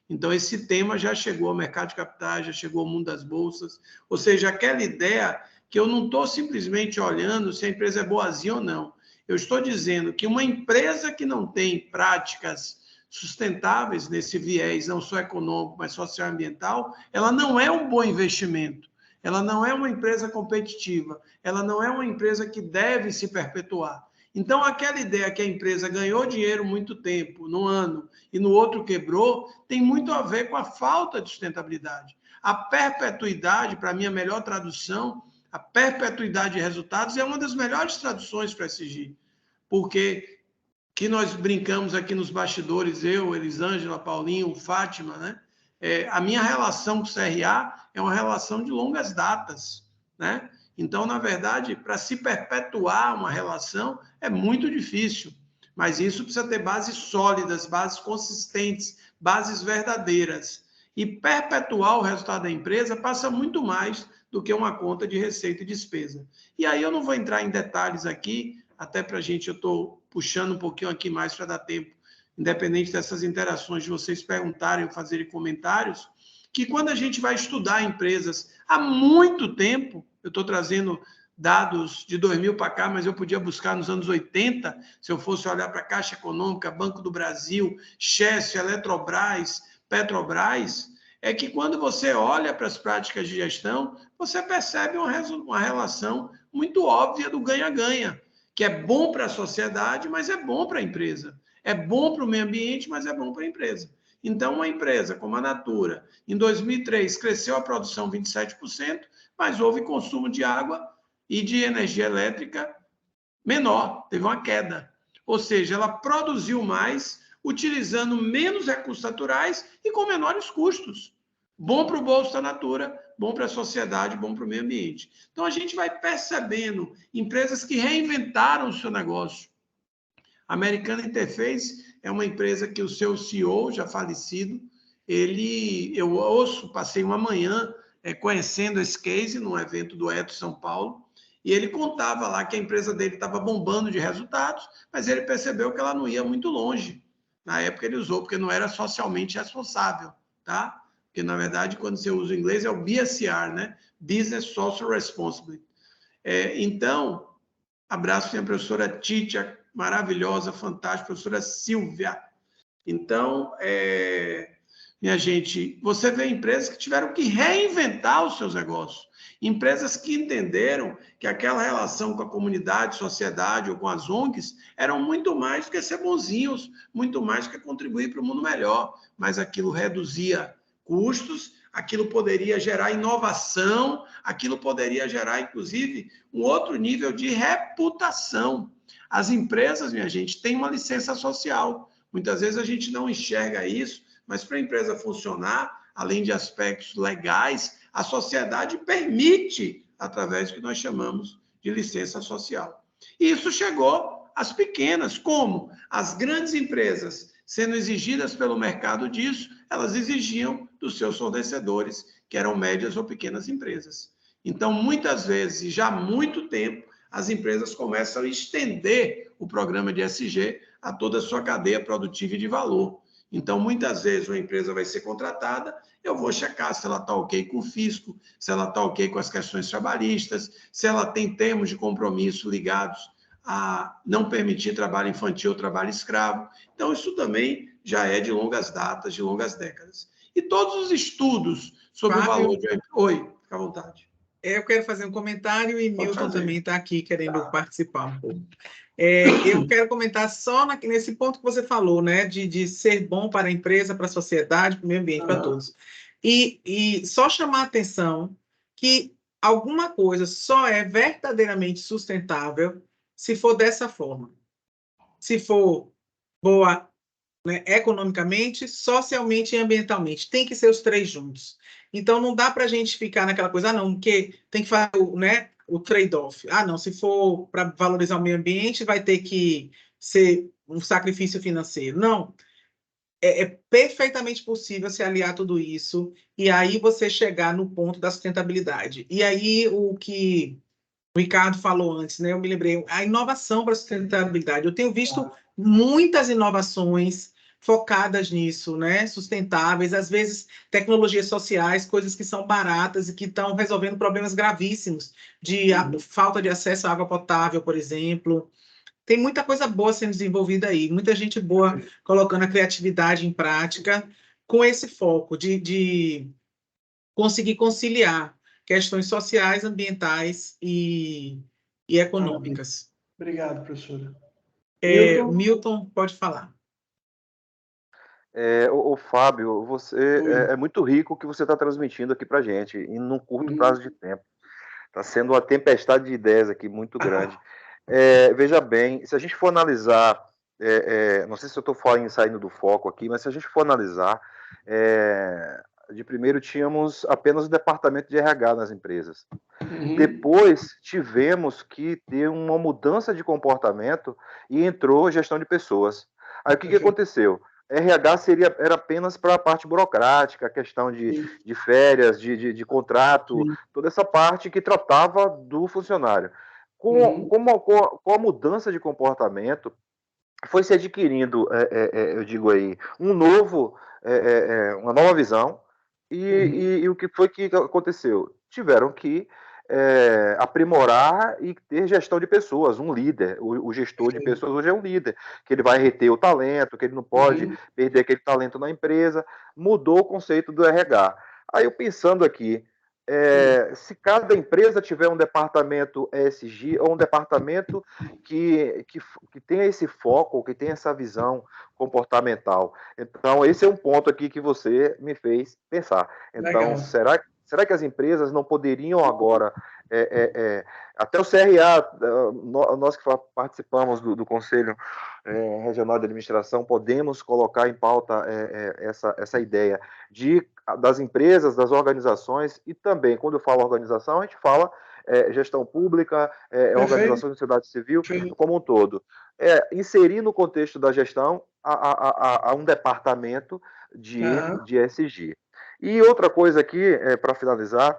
Então, esse tema já chegou ao mercado de capitais, já chegou ao mundo das bolsas, ou seja, aquela ideia que eu não estou simplesmente olhando se a empresa é boazinha ou não. Eu estou dizendo que uma empresa que não tem práticas sustentáveis nesse viés, não só econômico, mas social e ambiental, ela não é um bom investimento. Ela não é uma empresa competitiva. Ela não é uma empresa que deve se perpetuar. Então, aquela ideia que a empresa ganhou dinheiro muito tempo, num ano, e no outro quebrou, tem muito a ver com a falta de sustentabilidade. A perpetuidade, para mim, a melhor tradução, a perpetuidade de resultados é uma das melhores traduções para ESG, porque que nós brincamos aqui nos bastidores, eu, Elisângela, Paulinho, Fátima, né? A minha relação com o CRA é uma relação de longas datas, né? Então, na verdade, para se perpetuar uma relação é muito difícil, mas isso precisa ter bases sólidas, bases consistentes, bases verdadeiras. E perpetuar o resultado da empresa passa muito mais do que uma conta de receita e despesa. E aí eu não vou entrar em detalhes aqui, até para a gente, eu estou puxando um pouquinho aqui mais para dar tempo, independente dessas interações de vocês perguntarem ou fazerem comentários, que quando a gente vai estudar empresas há muito tempo, eu estou trazendo dados de 2000 para cá, mas eu podia buscar nos anos 80, se eu fosse olhar para a Caixa Econômica, Banco do Brasil, Chess, Eletrobras, Petrobras, é que quando você olha para as práticas de gestão, você percebe uma relação muito óbvia do ganha-ganha, que é bom para a sociedade, mas é bom para a empresa. É bom para o meio ambiente, mas é bom para a empresa. Então, uma empresa como a Natura, em 2003, cresceu a produção 27%, mas houve consumo de água e de energia elétrica menor, teve uma queda. Ou seja, ela produziu mais, utilizando menos recursos naturais e com menores custos. Bom para o bolso da Natura, bom para a sociedade, bom para o meio ambiente. Então, a gente vai percebendo empresas que reinventaram o seu negócio. A Americana Interface é uma empresa que o seu CEO, já falecido, passei uma manhã conhecendo esse case num evento do Eto São Paulo, e ele contava lá que a empresa dele estava bombando de resultados, mas ele percebeu que ela não ia muito longe. Na época ele usou, porque não era socialmente responsável, tá? Porque, na verdade, quando você usa o inglês, é o BSR, né? Business Social Responsibility. Então, abraço para a professora Titia, maravilhosa, fantástica, professora Silvia. Então, minha gente, você vê empresas que tiveram que reinventar os seus negócios. Empresas que entenderam que aquela relação com a comunidade, sociedade ou com as ONGs eram muito mais do que ser bonzinhos, muito mais do que contribuir para o mundo melhor. Mas aquilo reduzia custos, aquilo poderia gerar inovação, aquilo poderia gerar, inclusive, um outro nível de reputação. As empresas, minha gente, têm uma licença social. Muitas vezes a gente não enxerga isso, mas para a empresa funcionar, além de aspectos legais, a sociedade permite, através do que nós chamamos de licença social. E isso chegou às pequenas, como as grandes empresas, sendo exigidas pelo mercado disso, elas exigiam dos seus fornecedores, que eram médias ou pequenas empresas. Então, muitas vezes, e já há muito tempo, as empresas começam a estender o programa de ESG a toda a sua cadeia produtiva e de valor. Então, muitas vezes, uma empresa vai ser contratada, eu vou checar se ela está ok com o fisco, se ela está ok com as questões trabalhistas, se ela tem termos de compromisso ligados a não permitir trabalho infantil ou trabalho escravo. Então, isso também já é de longas datas, de longas décadas. E todos os estudos sobre o valor de... Oi, fica à vontade. Eu quero fazer um comentário e Milton também está aqui querendo participar um pouco. Eu quero comentar só nesse ponto que você falou, né, de ser bom para a empresa, para a sociedade, para o meio ambiente, para todos. E só chamar a atenção que alguma coisa só é verdadeiramente sustentável se for dessa forma. Se for boa, né, economicamente, socialmente e ambientalmente. Tem que ser os três juntos. Então, não dá para a gente ficar naquela coisa, não, porque tem que fazer, né, o trade-off. Não, se for para valorizar o meio ambiente, vai ter que ser um sacrifício financeiro. Não. É perfeitamente possível se aliar tudo isso e aí você chegar no ponto da sustentabilidade. E aí, o que o Ricardo falou antes, né, eu me lembrei, a inovação para a sustentabilidade. Eu tenho visto muitas inovações focadas nisso, né, sustentáveis, às vezes tecnologias sociais, coisas que são baratas e que estão resolvendo problemas gravíssimos de falta de acesso à água potável, por exemplo. Tem muita coisa boa sendo desenvolvida aí, muita gente boa colocando a criatividade em prática com esse foco de conseguir conciliar questões sociais, ambientais e econômicas. Obrigado, professora. Milton, pode falar. O Fábio, você é muito rico o que você está transmitindo aqui para a gente, e num curto prazo de tempo. Está sendo uma tempestade de ideias aqui muito grande. Veja bem, se a gente for analisar, não sei se eu estou saindo do foco aqui, mas se a gente for analisar, de primeiro tínhamos apenas o departamento de RH nas empresas. Depois tivemos que ter uma mudança de comportamento e entrou gestão de pessoas. Aí o que aconteceu? RH era apenas para a parte burocrática, a questão de férias, de contrato, toda essa parte que tratava do funcionário. Com a mudança de comportamento, foi se adquirindo, eu digo aí, uma nova visão, e o que foi que aconteceu? Tiveram que aprimorar e ter gestão de pessoas, um líder. O gestor de pessoas hoje é um líder, que ele vai reter o talento, que ele não pode perder aquele talento na empresa. Mudou o conceito do RH. Aí eu pensando aqui, se cada empresa tiver um departamento ESG ou um departamento que tenha esse foco, que tenha essa visão comportamental. Então, esse é um ponto aqui que você me fez pensar. Então, será que as empresas não poderiam agora, até o CRA, nós que participamos do Conselho Regional de Administração, podemos colocar em pauta essa ideia das empresas, das organizações, e também, quando eu falo organização, a gente fala gestão pública, organizações da sociedade civil, como um todo. Inserir no contexto da gestão a um departamento de ESG. E outra coisa aqui, para finalizar,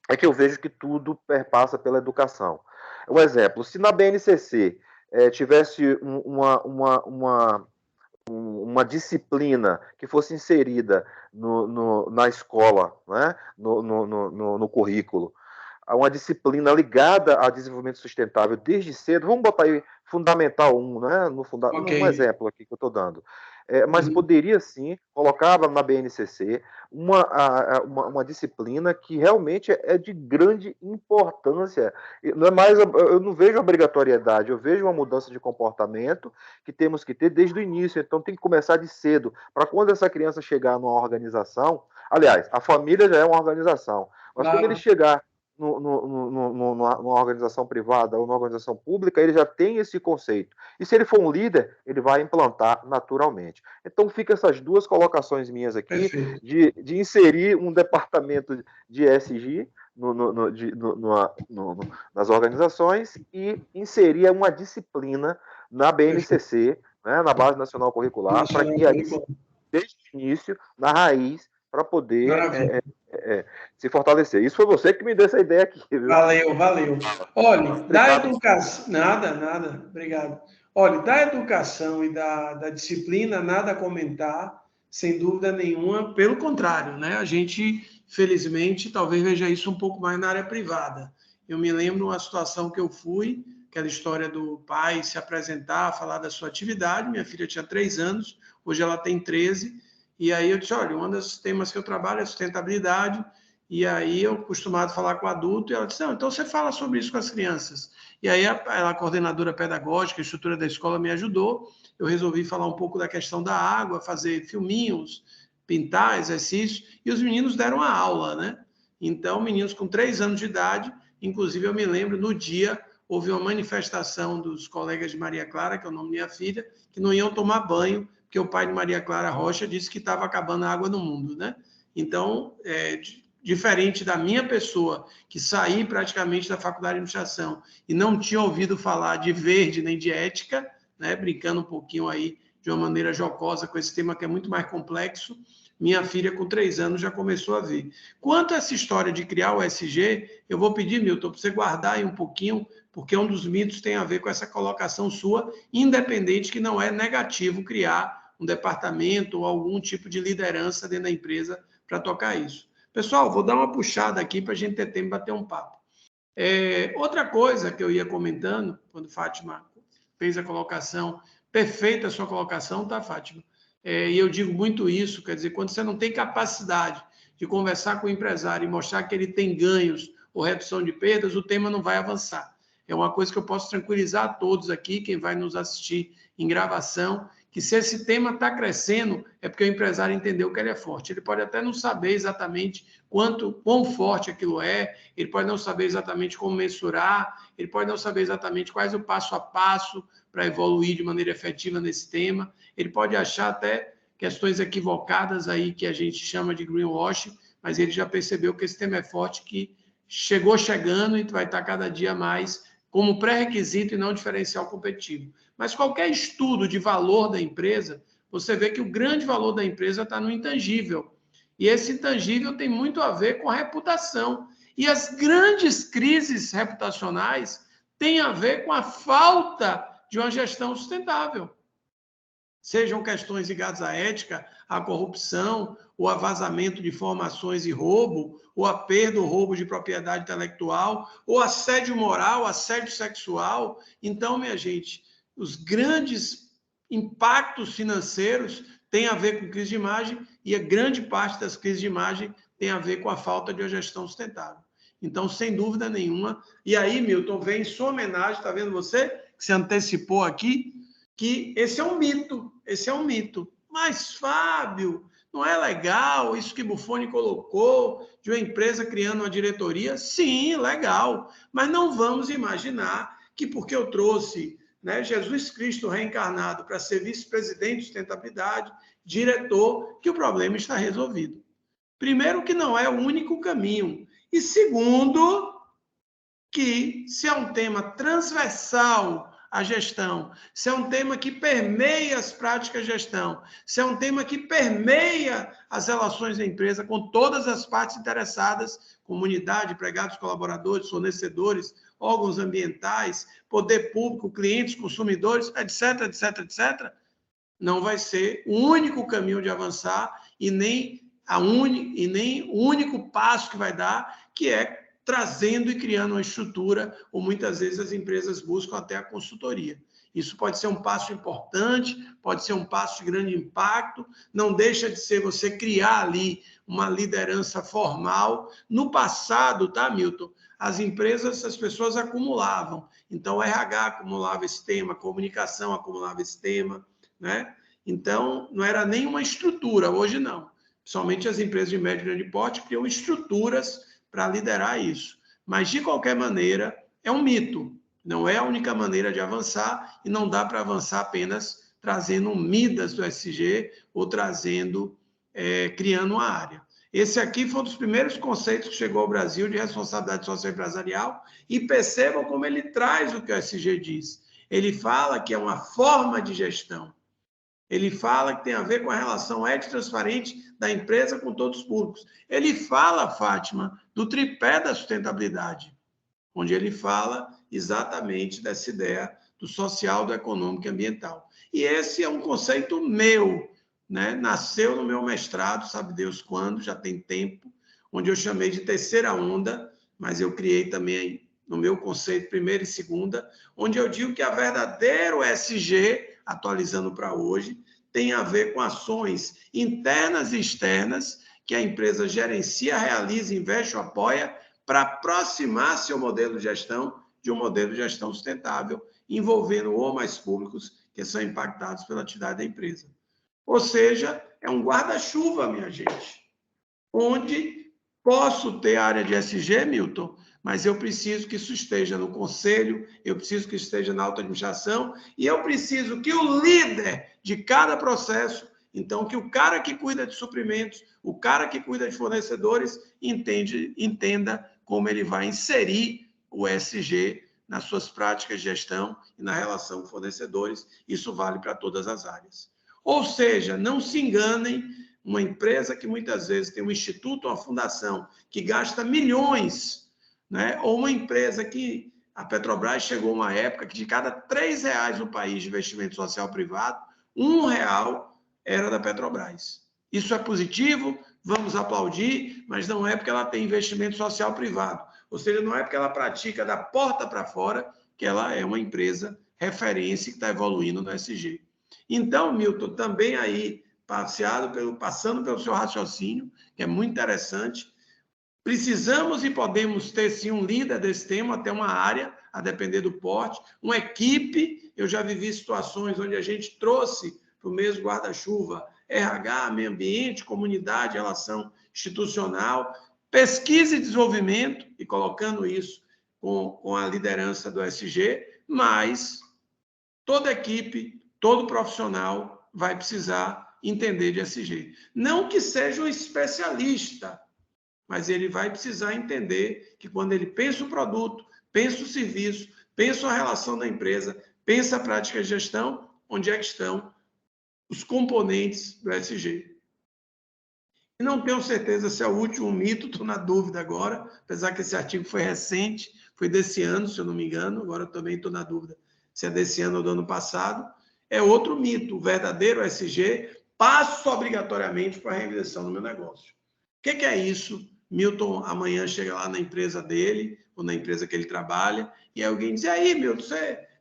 é que eu vejo que tudo perpassa pela educação. Um exemplo, se na BNCC tivesse uma disciplina que fosse inserida na escola, né, no currículo, uma disciplina ligada a desenvolvimento sustentável desde cedo, vamos botar aí Fundamental 1, né, um exemplo aqui que eu estou dando. Mas poderia sim, colocava na BNCC uma disciplina que realmente é de grande importância. Não é mais, eu não vejo obrigatoriedade, eu vejo uma mudança de comportamento que temos que ter desde o início. Então tem que começar de cedo, para quando essa criança chegar numa organização, aliás, a família já é uma organização, mas quando ele chegar numa organização privada ou numa organização pública, ele já tem esse conceito. E se ele for um líder, ele vai implantar naturalmente. Então, fica essas duas colocações minhas aqui, de inserir um departamento de ESG nas organizações e inserir uma disciplina na BNCC, né, na Base Nacional Curricular, para que aí, desde o início, na raiz, para poder se fortalecer. Isso foi você que me deu essa ideia aqui, viu? Valeu. Olha, da educação... Nada. Obrigado. Olha, da educação e da disciplina, nada a comentar, sem dúvida nenhuma. Pelo contrário, né? A gente, felizmente, talvez veja isso um pouco mais na área privada. Eu me lembro de uma situação que eu fui, aquela história do pai se apresentar, falar da sua atividade. Minha filha tinha 3 anos, hoje ela tem 13. E aí eu disse, olha, um dos temas que eu trabalho é sustentabilidade, e aí eu acostumado a falar com o adulto, e ela disse, não, então você fala sobre isso com as crianças. E aí a coordenadora pedagógica, a estrutura da escola me ajudou, eu resolvi falar um pouco da questão da água, fazer filminhos, pintar, exercícios, e os meninos deram a aula, né? Então, meninos com 3 anos de idade, inclusive eu me lembro, no dia, houve uma manifestação dos colegas de Maria Clara, que é o nome da minha filha, que não iam tomar banho, porque o pai de Maria Clara Rocha disse que estava acabando a água no mundo, né? Então, diferente da minha pessoa, que saí praticamente da faculdade de administração e não tinha ouvido falar de verde nem de ética, né? Brincando um pouquinho aí de uma maneira jocosa com esse tema que é muito mais complexo, minha filha com 3 anos já começou a ver. Quanto a essa história de criar o ESG, eu vou pedir, Milton, para você guardar aí um pouquinho, porque um dos mitos tem a ver com essa colocação sua, independente que não é negativo criar um departamento ou algum tipo de liderança dentro da empresa para tocar isso. Pessoal, vou dar uma puxada aqui para a gente ter tempo de bater um papo. Outra coisa que eu ia comentando, quando Fátima fez a colocação, perfeita a sua colocação, tá, Fátima? E eu digo muito isso, quer dizer, quando você não tem capacidade de conversar com o empresário e mostrar que ele tem ganhos ou redução de perdas, o tema não vai avançar. é uma coisa que eu posso tranquilizar a todos aqui, quem vai nos assistir em gravação, que se esse tema está crescendo, é porque o empresário entendeu que ele é forte. Ele pode até não saber exatamente quão forte aquilo é, ele pode não saber exatamente como mensurar, ele pode não saber exatamente quais o passo a passo para evoluir de maneira efetiva nesse tema, ele pode achar até questões equivocadas aí que a gente chama de greenwashing, mas ele já percebeu que esse tema é forte, que chegando e vai estar cada dia mais como pré-requisito e não diferencial competitivo. Mas qualquer estudo de valor da empresa, você vê que o grande valor da empresa está no intangível. E esse intangível tem muito a ver com a reputação. E as grandes crises reputacionais têm a ver com a falta de uma gestão sustentável. Sejam questões ligadas à ética, à corrupção, ou a vazamento de informações e roubo, ou a perda ou roubo de propriedade intelectual, ou assédio moral, assédio sexual. Então, minha gente, os grandes impactos financeiros têm a ver com crise de imagem e a grande parte das crises de imagem tem a ver com a falta de uma gestão sustentável. Então, sem dúvida nenhuma. E aí, Milton, vem em sua homenagem, está vendo você, que se antecipou aqui, que esse é um mito. Mas, Fábio, não é legal isso que Buffoni colocou, de uma empresa criando uma diretoria? Sim, legal. Mas não vamos imaginar que porque eu trouxe, né, Jesus Cristo reencarnado para ser vice-presidente de sustentabilidade, diretor, que o problema está resolvido. Primeiro, que não é o único caminho. E segundo, que se é um tema transversal à gestão, se é um tema que permeia as práticas de gestão, se é um tema que permeia as relações da empresa com todas as partes interessadas, comunidade, empregados, colaboradores, fornecedores, órgãos ambientais, poder público, clientes, consumidores, etc., etc., etc., não vai ser o único caminho de avançar e nem o único passo que vai dar, que é trazendo e criando uma estrutura, ou muitas vezes as empresas buscam até a consultoria. Isso pode ser um passo importante, pode ser um passo de grande impacto, não deixa de ser você criar ali uma liderança formal. No passado, tá, Milton? As empresas, as pessoas acumulavam. Então, o RH acumulava esse tema, a comunicação acumulava esse tema, né? Então, não era nenhuma estrutura, hoje não. Somente as empresas de médio e grande porte criam estruturas para liderar isso. Mas, de qualquer maneira, é um mito. Não é a única maneira de avançar e não dá para avançar apenas trazendo um Midas do SG ou criando uma área. Esse aqui foi um dos primeiros conceitos que chegou ao Brasil de responsabilidade social empresarial e percebam como ele traz o que o SG diz. Ele fala que é uma forma de gestão. Ele fala que tem a ver com a relação ética e transparente da empresa com todos os públicos. Ele fala, Fátima, do tripé da sustentabilidade, onde ele fala exatamente dessa ideia do social, do econômico e ambiental. E esse é um conceito meu, né? Nasceu no meu mestrado, sabe Deus quando, já tem tempo, onde eu chamei de terceira onda, mas eu criei também no meu conceito primeira e segunda, onde eu digo que a verdadeiro SG, atualizando para hoje, tem a ver com ações internas e externas que a empresa gerencia, realiza, investe ou apoia para aproximar seu modelo de gestão de um modelo de gestão sustentável, envolvendo ou mais públicos que são impactados pela atividade da empresa. Ou seja, é um guarda-chuva, minha gente, onde posso ter área de SG, Milton, mas eu preciso que isso esteja no conselho, eu preciso que isso esteja na alta administração, e eu preciso que o líder de cada processo, então, que o cara que cuida de suprimentos, o cara que cuida de fornecedores, entenda como ele vai inserir o SG nas suas práticas de gestão e na relação com fornecedores. Isso vale para todas as áreas. Ou seja, não se enganem, uma empresa que muitas vezes tem um instituto, uma fundação, que gasta milhões, né? Ou uma empresa que a Petrobras chegou a uma época que de cada R$3 no país de investimento social privado, R$1 era da Petrobras. Isso é positivo, vamos aplaudir, mas não é porque ela tem investimento social privado. Ou seja, não é porque ela pratica da porta para fora que ela é uma empresa referência que está evoluindo no SG. Então, Milton, também aí, passando pelo seu raciocínio, que é muito interessante, precisamos e podemos ter, sim, um líder desse tema, até uma área, a depender do porte. Uma equipe, eu já vivi situações onde a gente trouxe para o mesmo guarda-chuva RH, meio ambiente, comunidade, relação institucional, pesquisa e desenvolvimento, e colocando isso com a liderança do SG, mas toda equipe, todo profissional vai precisar entender de SG. Não que seja um especialista, mas ele vai precisar entender que quando ele pensa o produto, pensa o serviço, pensa a relação da empresa, pensa a prática de gestão, onde é que estão os componentes do SG. E não tenho certeza se é o último mito, estou na dúvida agora, apesar que esse artigo foi recente, foi desse ano, se eu não me engano, agora eu também estou na dúvida se é desse ano ou do ano passado. É outro mito, o verdadeiro SG passa obrigatoriamente para a realização do meu negócio. O que é isso? Milton amanhã chega lá na empresa dele, ou na empresa que ele trabalha, e aí alguém diz, e aí, Milton,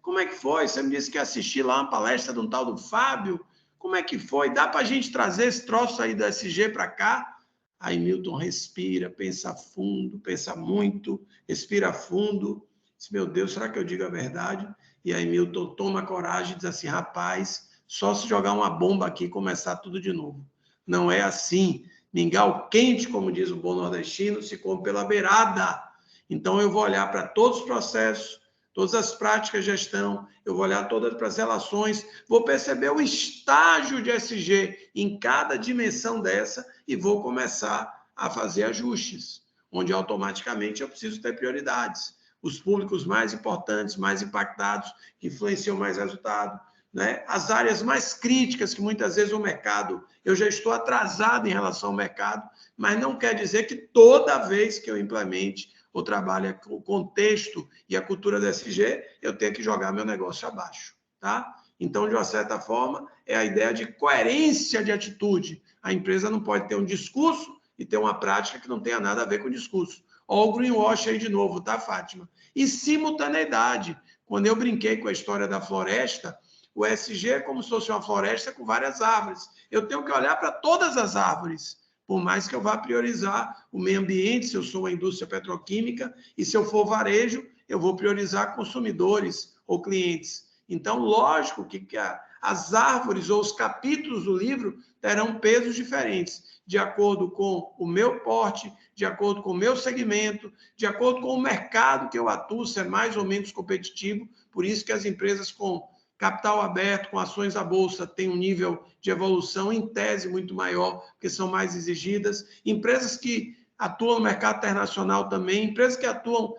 como é que foi? Você me disse que ia assistir lá uma palestra de um tal do Fábio, como é que foi? Dá para a gente trazer esse troço aí do SG para cá? Aí Milton respira, pensa fundo, pensa muito, respira fundo, diz, meu Deus, será que eu digo a verdade? E aí Milton toma coragem e diz assim, rapaz, só se jogar uma bomba aqui e começar tudo de novo. Não é assim. Mingau quente, como diz o bom nordestino, se come pela beirada. Então, eu vou olhar para todos os processos, todas as práticas de gestão, eu vou olhar todas para as relações, vou perceber o estágio de SG em cada dimensão dessa e vou começar a fazer ajustes, onde automaticamente eu preciso ter prioridades. Os públicos mais importantes, mais impactados, que influenciam mais resultado, né? As áreas mais críticas, que muitas vezes o mercado, eu já estou atrasado em relação ao mercado, mas não quer dizer que toda vez que eu implemente ou trabalhe o contexto e a cultura da SG, eu tenho que jogar meu negócio abaixo, tá? Então, de uma certa forma, é a ideia de coerência de atitude. A empresa não pode ter um discurso e ter uma prática que não tenha nada a ver com o discurso. Olha o greenwash aí de novo, tá, Fátima? E simultaneidade. Quando eu brinquei com a história da floresta, o SG é como se fosse uma floresta com várias árvores. Eu tenho que olhar para todas as árvores, por mais que eu vá priorizar o meio ambiente, se eu sou uma indústria petroquímica, e se eu for varejo, eu vou priorizar consumidores ou clientes. Então, lógico que as árvores ou os capítulos do livro terão pesos diferentes, de acordo com o meu porte, de acordo com o meu segmento, de acordo com o mercado que eu atuo, se é mais ou menos competitivo. Por isso que as empresas com capital aberto, com ações à bolsa, têm um nível de evolução, em tese, muito maior, porque são mais exigidas. Empresas que atuam no mercado internacional também, empresas que atuam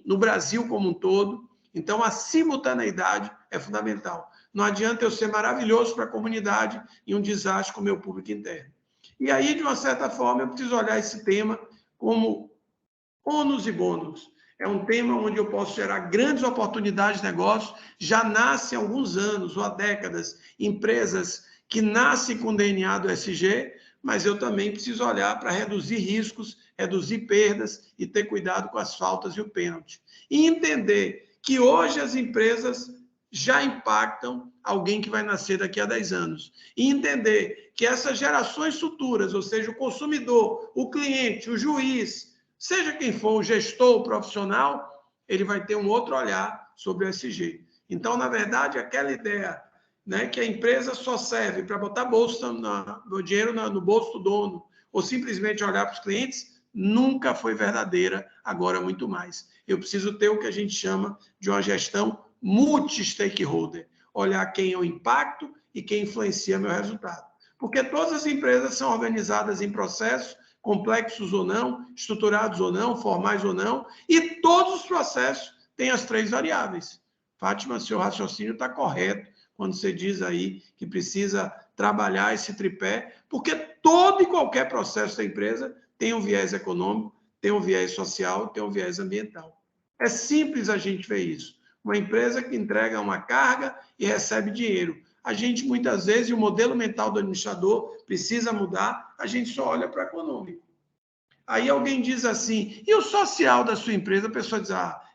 no Brasil como um todo. Então, a simultaneidade é fundamental. Não adianta eu ser maravilhoso para a comunidade e um desastre com o meu público interno. E aí, de uma certa forma, eu preciso olhar esse tema como ônus e bônus. É um tema onde eu posso gerar grandes oportunidades de negócio, já nasce há alguns anos ou há décadas, empresas que nascem com o DNA do SG, mas eu também preciso olhar para reduzir riscos, reduzir perdas e ter cuidado com as faltas e o pênalti. E entender que hoje as empresas já impactam alguém que vai nascer daqui a 10 anos. E entender que essas gerações futuras, ou seja, o consumidor, o cliente, o juiz, seja quem for, o gestor, o profissional, ele vai ter um outro olhar sobre o SG. Então, na verdade, aquela ideia, né, que a empresa só serve para botar o dinheiro no bolso do dono, ou simplesmente olhar para os clientes, nunca foi verdadeira, agora muito mais. Eu preciso ter o que a gente chama de uma gestão multi-stakeholder, olhar quem eu impacto e quem influencia meu resultado. Porque todas as empresas são organizadas em processos, complexos ou não, estruturados ou não, formais ou não, e todos os processos têm as 3 variáveis. Fátima, seu raciocínio está correto quando você diz aí que precisa trabalhar esse tripé, porque todo e qualquer processo da empresa tem um viés econômico, tem um viés social, tem um viés ambiental. É simples a gente ver isso. Uma empresa que entrega uma carga e recebe dinheiro. A gente, muitas vezes, e o modelo mental do administrador precisa mudar, a gente só olha para o econômico. Aí alguém diz assim, e o social da sua empresa? A pessoa diz,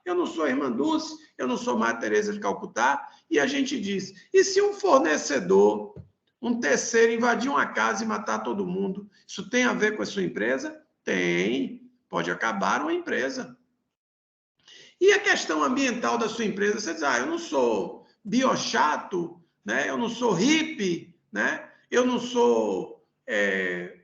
eu não sou Irmã Dulce, eu não sou Maria Tereza de Calcutá, e a gente diz, e se um fornecedor, um terceiro, invadir uma casa e matar todo mundo, isso tem a ver com a sua empresa? Tem, pode acabar uma empresa. E a questão ambiental da sua empresa, você diz, eu não sou biochato, né? Eu não sou hippie, né? Eu não sou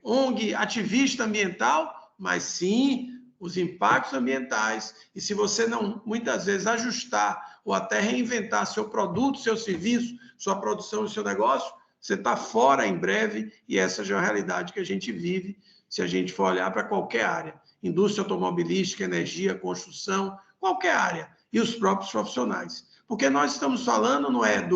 ONG ativista ambiental, mas sim os impactos ambientais. E se você não, muitas vezes, ajustar ou até reinventar seu produto, seu serviço, sua produção e seu negócio, você está fora em breve, e essa já é a realidade que a gente vive, se a gente for olhar para qualquer área. Indústria automobilística, energia, construção, qualquer área. E os próprios profissionais. Porque nós estamos falando, não é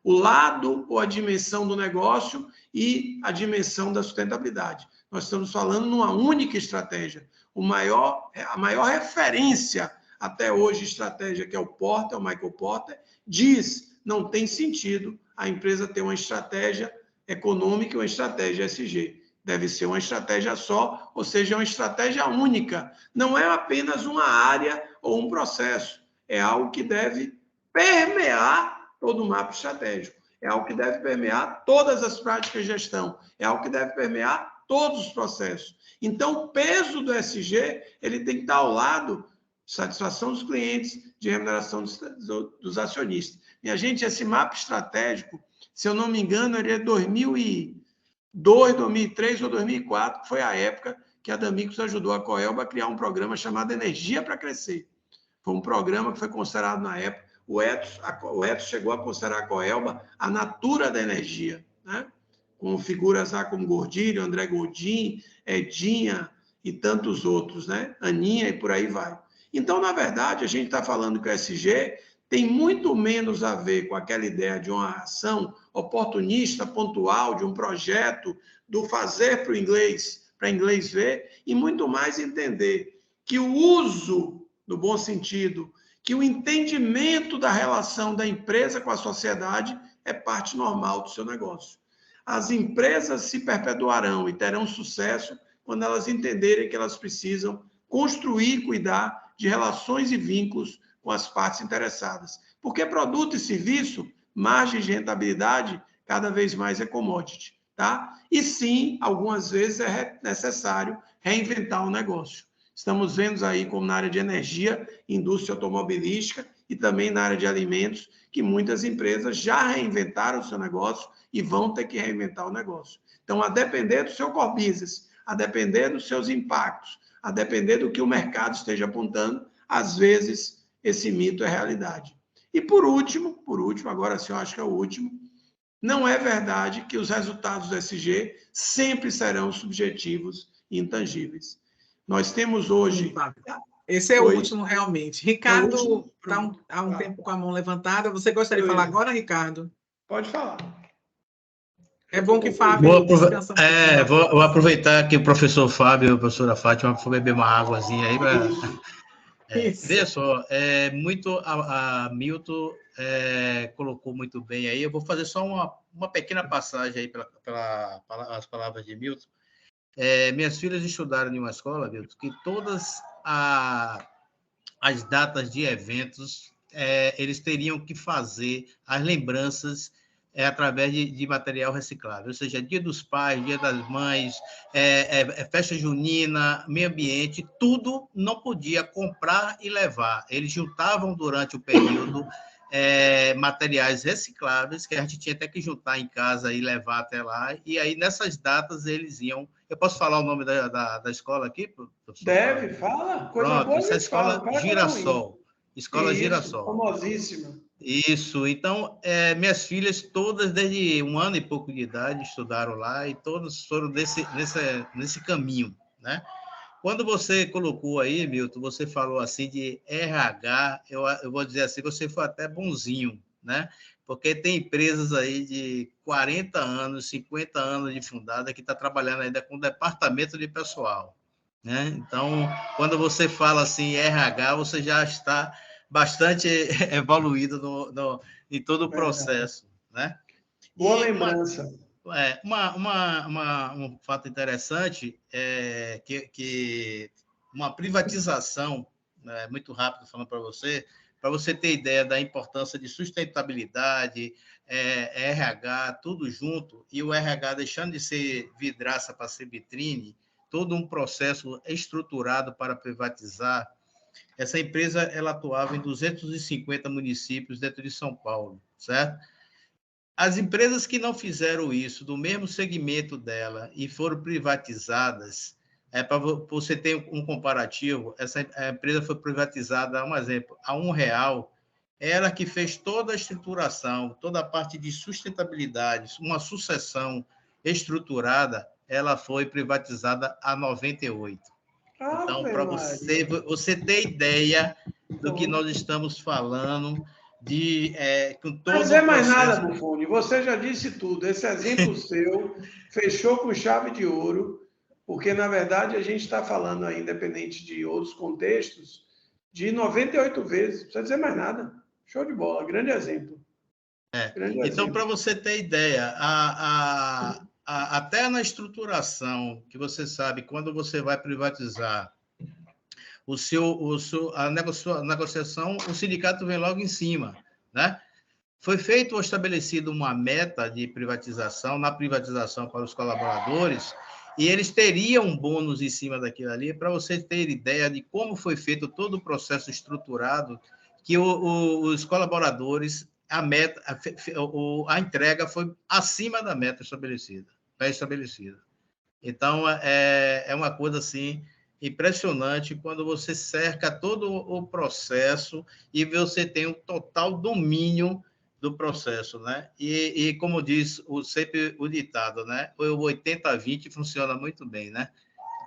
o lado ou a dimensão do negócio e a dimensão da sustentabilidade. Nós estamos falando numa única estratégia. A maior referência até hoje, estratégia, que é o Porter, o Michael Porter, diz, não tem sentido a empresa ter uma estratégia econômica e uma estratégia ESG. Deve ser uma estratégia só, ou seja, uma estratégia única. Não é apenas uma área ou um processo. É algo que deve permear todo o mapa estratégico. É algo que deve permear todas as práticas de gestão. É algo que deve permear todos os processos. Então, o peso do ESG, ele tem que estar ao lado de satisfação dos clientes, de remuneração dos acionistas. Minha gente, esse mapa estratégico, se eu não me engano, ele é 2002, 2003 ou 2004, que foi a época que a D'Amicus ajudou a Coelba a criar um programa chamado Energia para Crescer. Foi um programa que foi considerado na época, o Etos chegou a considerar a Coelba a natura da energia, né? Com figuras lá como Gordilho, André Godin, Edinha e tantos outros, né? Aninha e por aí vai. Então, na verdade, a gente está falando que o ESG tem muito menos a ver com aquela ideia de uma ação oportunista, pontual, de um projeto, do fazer para inglês ver, e muito mais entender que o uso, no bom sentido, que o entendimento da relação da empresa com a sociedade é parte normal do seu negócio. As empresas se perpetuarão e terão sucesso quando elas entenderem que elas precisam construir e cuidar de relações e vínculos com as partes interessadas. Porque produto e serviço, margem de rentabilidade, cada vez mais é commodity, tá? E sim, algumas vezes é necessário reinventar o negócio. Estamos vendo aí, como na área de energia, indústria automobilística e também na área de alimentos, que muitas empresas já reinventaram o seu negócio e vão ter que reinventar o negócio. Então, a depender do seu core business, a depender dos seus impactos, a depender do que o mercado esteja apontando, às vezes esse mito é realidade. E por último, agora sim eu acho que é o último, não é verdade que os resultados do ESG sempre serão subjetivos e intangíveis. Nós temos hoje... Esse é o último, realmente. Ricardo está há um tempo com a mão levantada. Você gostaria de falar agora, Ricardo? Pode falar. É bom que Fábio descansa um pouco. Vou aproveitar que o professor Fábio e a professora Fátima for beber uma águazinha aí para... Veja só, a Milton colocou muito bem aí. Eu vou fazer só uma pequena passagem aí pelas palavras de Milton. Minhas filhas estudaram em uma escola, Milton, que todas as datas de eventos eles teriam que fazer as lembranças através de material reciclável, ou seja, Dia dos Pais, Dia das Mães, festa junina, meio ambiente, tudo não podia comprar e levar. Eles juntavam durante o período materiais recicláveis, que a gente tinha até que juntar em casa e levar até lá, e aí nessas datas eles iam... Eu posso falar o nome da escola aqui? Deve, fala. Coisa boa, essa é a Escola Girassol. Escola Girassol. Famosíssima. Isso, então, minhas filhas todas, desde 1 ano e pouco de idade, estudaram lá e todos foram nesse caminho, né? Quando você colocou aí, Milton, você falou assim de RH, eu vou dizer assim, você foi até bonzinho, né? Porque tem empresas aí de 40 anos, 50 anos de fundada que está trabalhando ainda com departamento de pessoal, né? Então, quando você fala assim RH, você já está bastante evoluído em todo o processo, né? Boa lembrança. Um fato interessante é que uma privatização, muito rápido falando para você ter ideia da importância de sustentabilidade, RH, tudo junto, e o RH deixando de ser vidraça para ser vitrine, todo um processo estruturado para privatizar, Essa empresa ela atuava em 250 municípios dentro de São Paulo, certo? As empresas que não fizeram isso, do mesmo segmento dela, e foram privatizadas, para você ter um comparativo, a empresa foi privatizada, um exemplo, a R$1, ela que fez toda a estruturação, toda a parte de sustentabilidade, uma sucessão estruturada, ela foi privatizada a 98. Então, para você ter ideia do que nós estamos falando, com todo Mas é mais nada, Buffoni, você já disse tudo. Esse exemplo seu fechou com chave de ouro, porque, na verdade, a gente está falando aí, independente de outros contextos, de 98 vezes. Não precisa dizer mais nada. Show de bola, grande exemplo. Então, para você ter ideia, até na estruturação, que você sabe, quando você vai privatizar a negociação, o sindicato vem logo em cima, né? Foi feito ou estabelecido uma meta de privatização, na privatização para os colaboradores, e eles teriam um bônus em cima daquilo ali, para você ter ideia de como foi feito todo o processo estruturado, que os colaboradores, a entrega foi acima da meta estabelecida, pré-estabelecida. Então, é uma coisa assim impressionante quando você cerca todo o processo e você tem um total domínio do processo, né? E como diz sempre o ditado, né? O 80-20 funciona muito bem, né?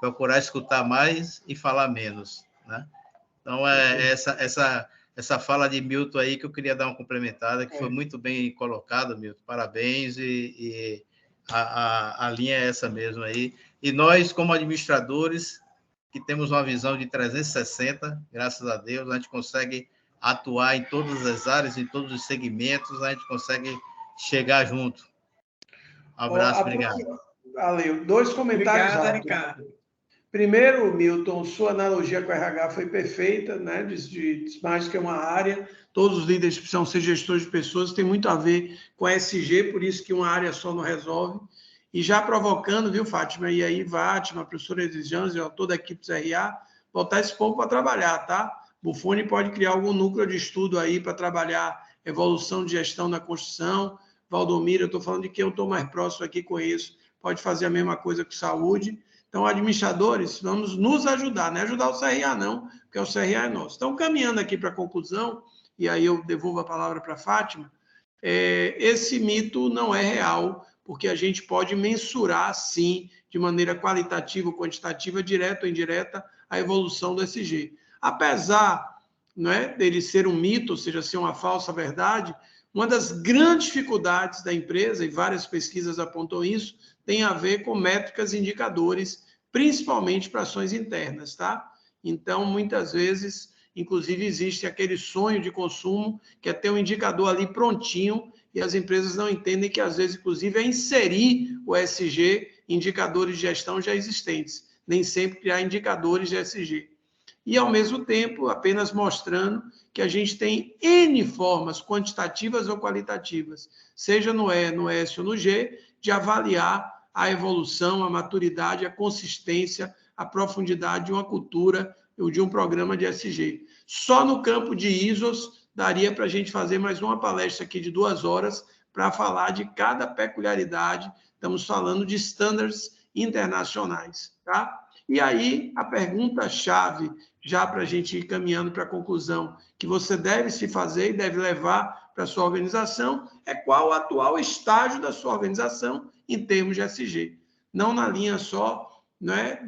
Procurar escutar mais e falar menos, né? Então, essa fala de Milton aí que eu queria dar uma complementada, que foi muito bem colocada, Milton. Parabéns, e a linha é essa mesmo aí. E nós, como administradores, que temos uma visão de 360, graças a Deus, a gente consegue atuar em todas as áreas, em todos os segmentos, a gente consegue chegar junto. Um abraço, obrigado. Valeu. 2 comentários Obrigada, rápidos. Ricardo. Primeiro, Milton, sua analogia com o RH foi perfeita, né? De mais que uma área, todos os líderes precisam ser gestores de pessoas, tem muito a ver com a SG, por isso que uma área só não resolve. E já provocando, viu, Fátima? E aí, Fátima, a professora Elisângela, toda a equipe do CRA, botar esse povo para trabalhar, tá? Buffoni pode criar algum núcleo de estudo aí para trabalhar evolução de gestão na construção. Valdomiro, eu estou falando de quem eu estou mais próximo aqui, conheço, pode fazer a mesma coisa com saúde. Então, administradores, vamos nos ajudar, não é ajudar o CRA, não, porque o CRA é nosso. Então, caminhando aqui para a conclusão, e aí eu devolvo a palavra para a Fátima, esse mito não é real, porque a gente pode mensurar, sim, de maneira qualitativa ou quantitativa, direta ou indireta, a evolução do SG. Apesar, não é, dele ser um mito, ou seja, ser uma falsa verdade, uma das grandes dificuldades da empresa, e várias pesquisas apontam isso, tem a ver com métricas e indicadores, principalmente para ações internas, tá? Então, muitas vezes, inclusive, existe aquele sonho de consumo, que é ter um indicador ali prontinho, e as empresas não entendem que, às vezes, inclusive, é inserir o SG em indicadores de gestão já existentes, nem sempre criar indicadores de SG. E, ao mesmo tempo, apenas mostrando que a gente tem N formas quantitativas ou qualitativas, seja no E, no S ou no G, de avaliar a evolução, a maturidade, a consistência, a profundidade de uma cultura ou de um programa de SG. Só no campo de ISOs daria para a gente fazer mais uma palestra aqui de 2 horas para falar de cada peculiaridade. Estamos falando de standards internacionais, tá? E aí, a pergunta-chave, já para a gente ir caminhando para a conclusão, que você deve se fazer e deve levar para a sua organização, é qual o atual estágio da sua organização em termos de SG. Não na linha só, né,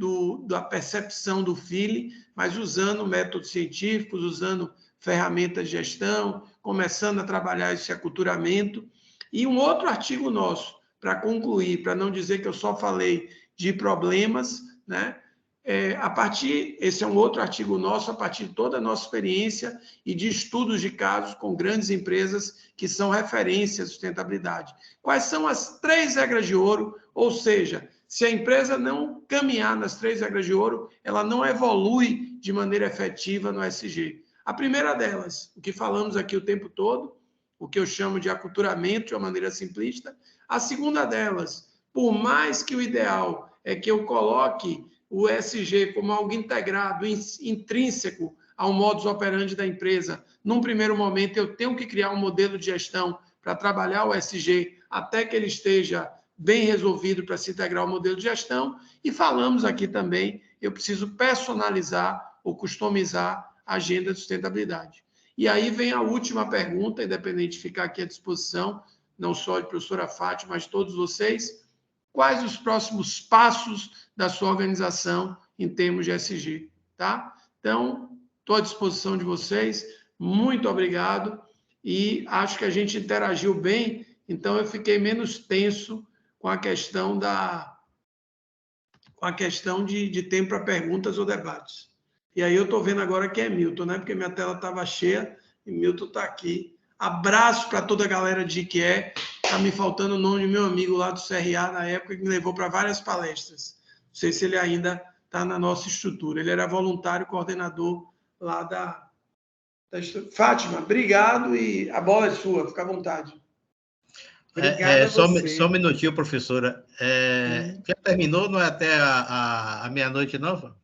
da percepção do feeling, mas usando métodos científicos, usando ferramentas de gestão, começando a trabalhar esse aculturamento. E um outro artigo nosso, para concluir, para não dizer que eu só falei de problemas, né? Esse é um outro artigo nosso, a partir de toda a nossa experiência e de estudos de casos com grandes empresas que são referência à sustentabilidade. Quais são as 3 regras de ouro? Ou seja, se a empresa não caminhar nas 3 regras de ouro, ela não evolui de maneira efetiva no SG. A primeira delas, o que falamos aqui o tempo todo, o que eu chamo de aculturamento de uma maneira simplista. A segunda delas, por mais que o ideal é que eu coloque o SG como algo integrado, intrínseco ao modus operandi da empresa. Num primeiro momento, eu tenho que criar um modelo de gestão para trabalhar o ESG até que ele esteja bem resolvido para se integrar ao modelo de gestão. E falamos aqui também, eu preciso personalizar ou customizar a agenda de sustentabilidade. E aí vem a última pergunta, independente de ficar aqui à disposição, não só de professora Fátima, mas de todos vocês. Quais os próximos passos da sua organização em termos de ESG? Tá? Então, estou à disposição de vocês. Muito obrigado. E acho que a gente interagiu bem, então eu fiquei menos tenso com a questão de tempo para perguntas ou debates. E aí eu estou vendo agora que é Milton, né? Porque minha tela estava cheia e Milton está aqui. Abraço para toda a galera de IQE. Está me faltando o nome do meu amigo lá do CRA na época, que me levou para várias palestras. Não sei se ele ainda está na nossa estrutura. Ele era voluntário coordenador lá da estrutura. Fátima, obrigado e a bola é sua, fica à vontade. Só um minutinho, professora. Já terminou? Não é até a meia-noite, não?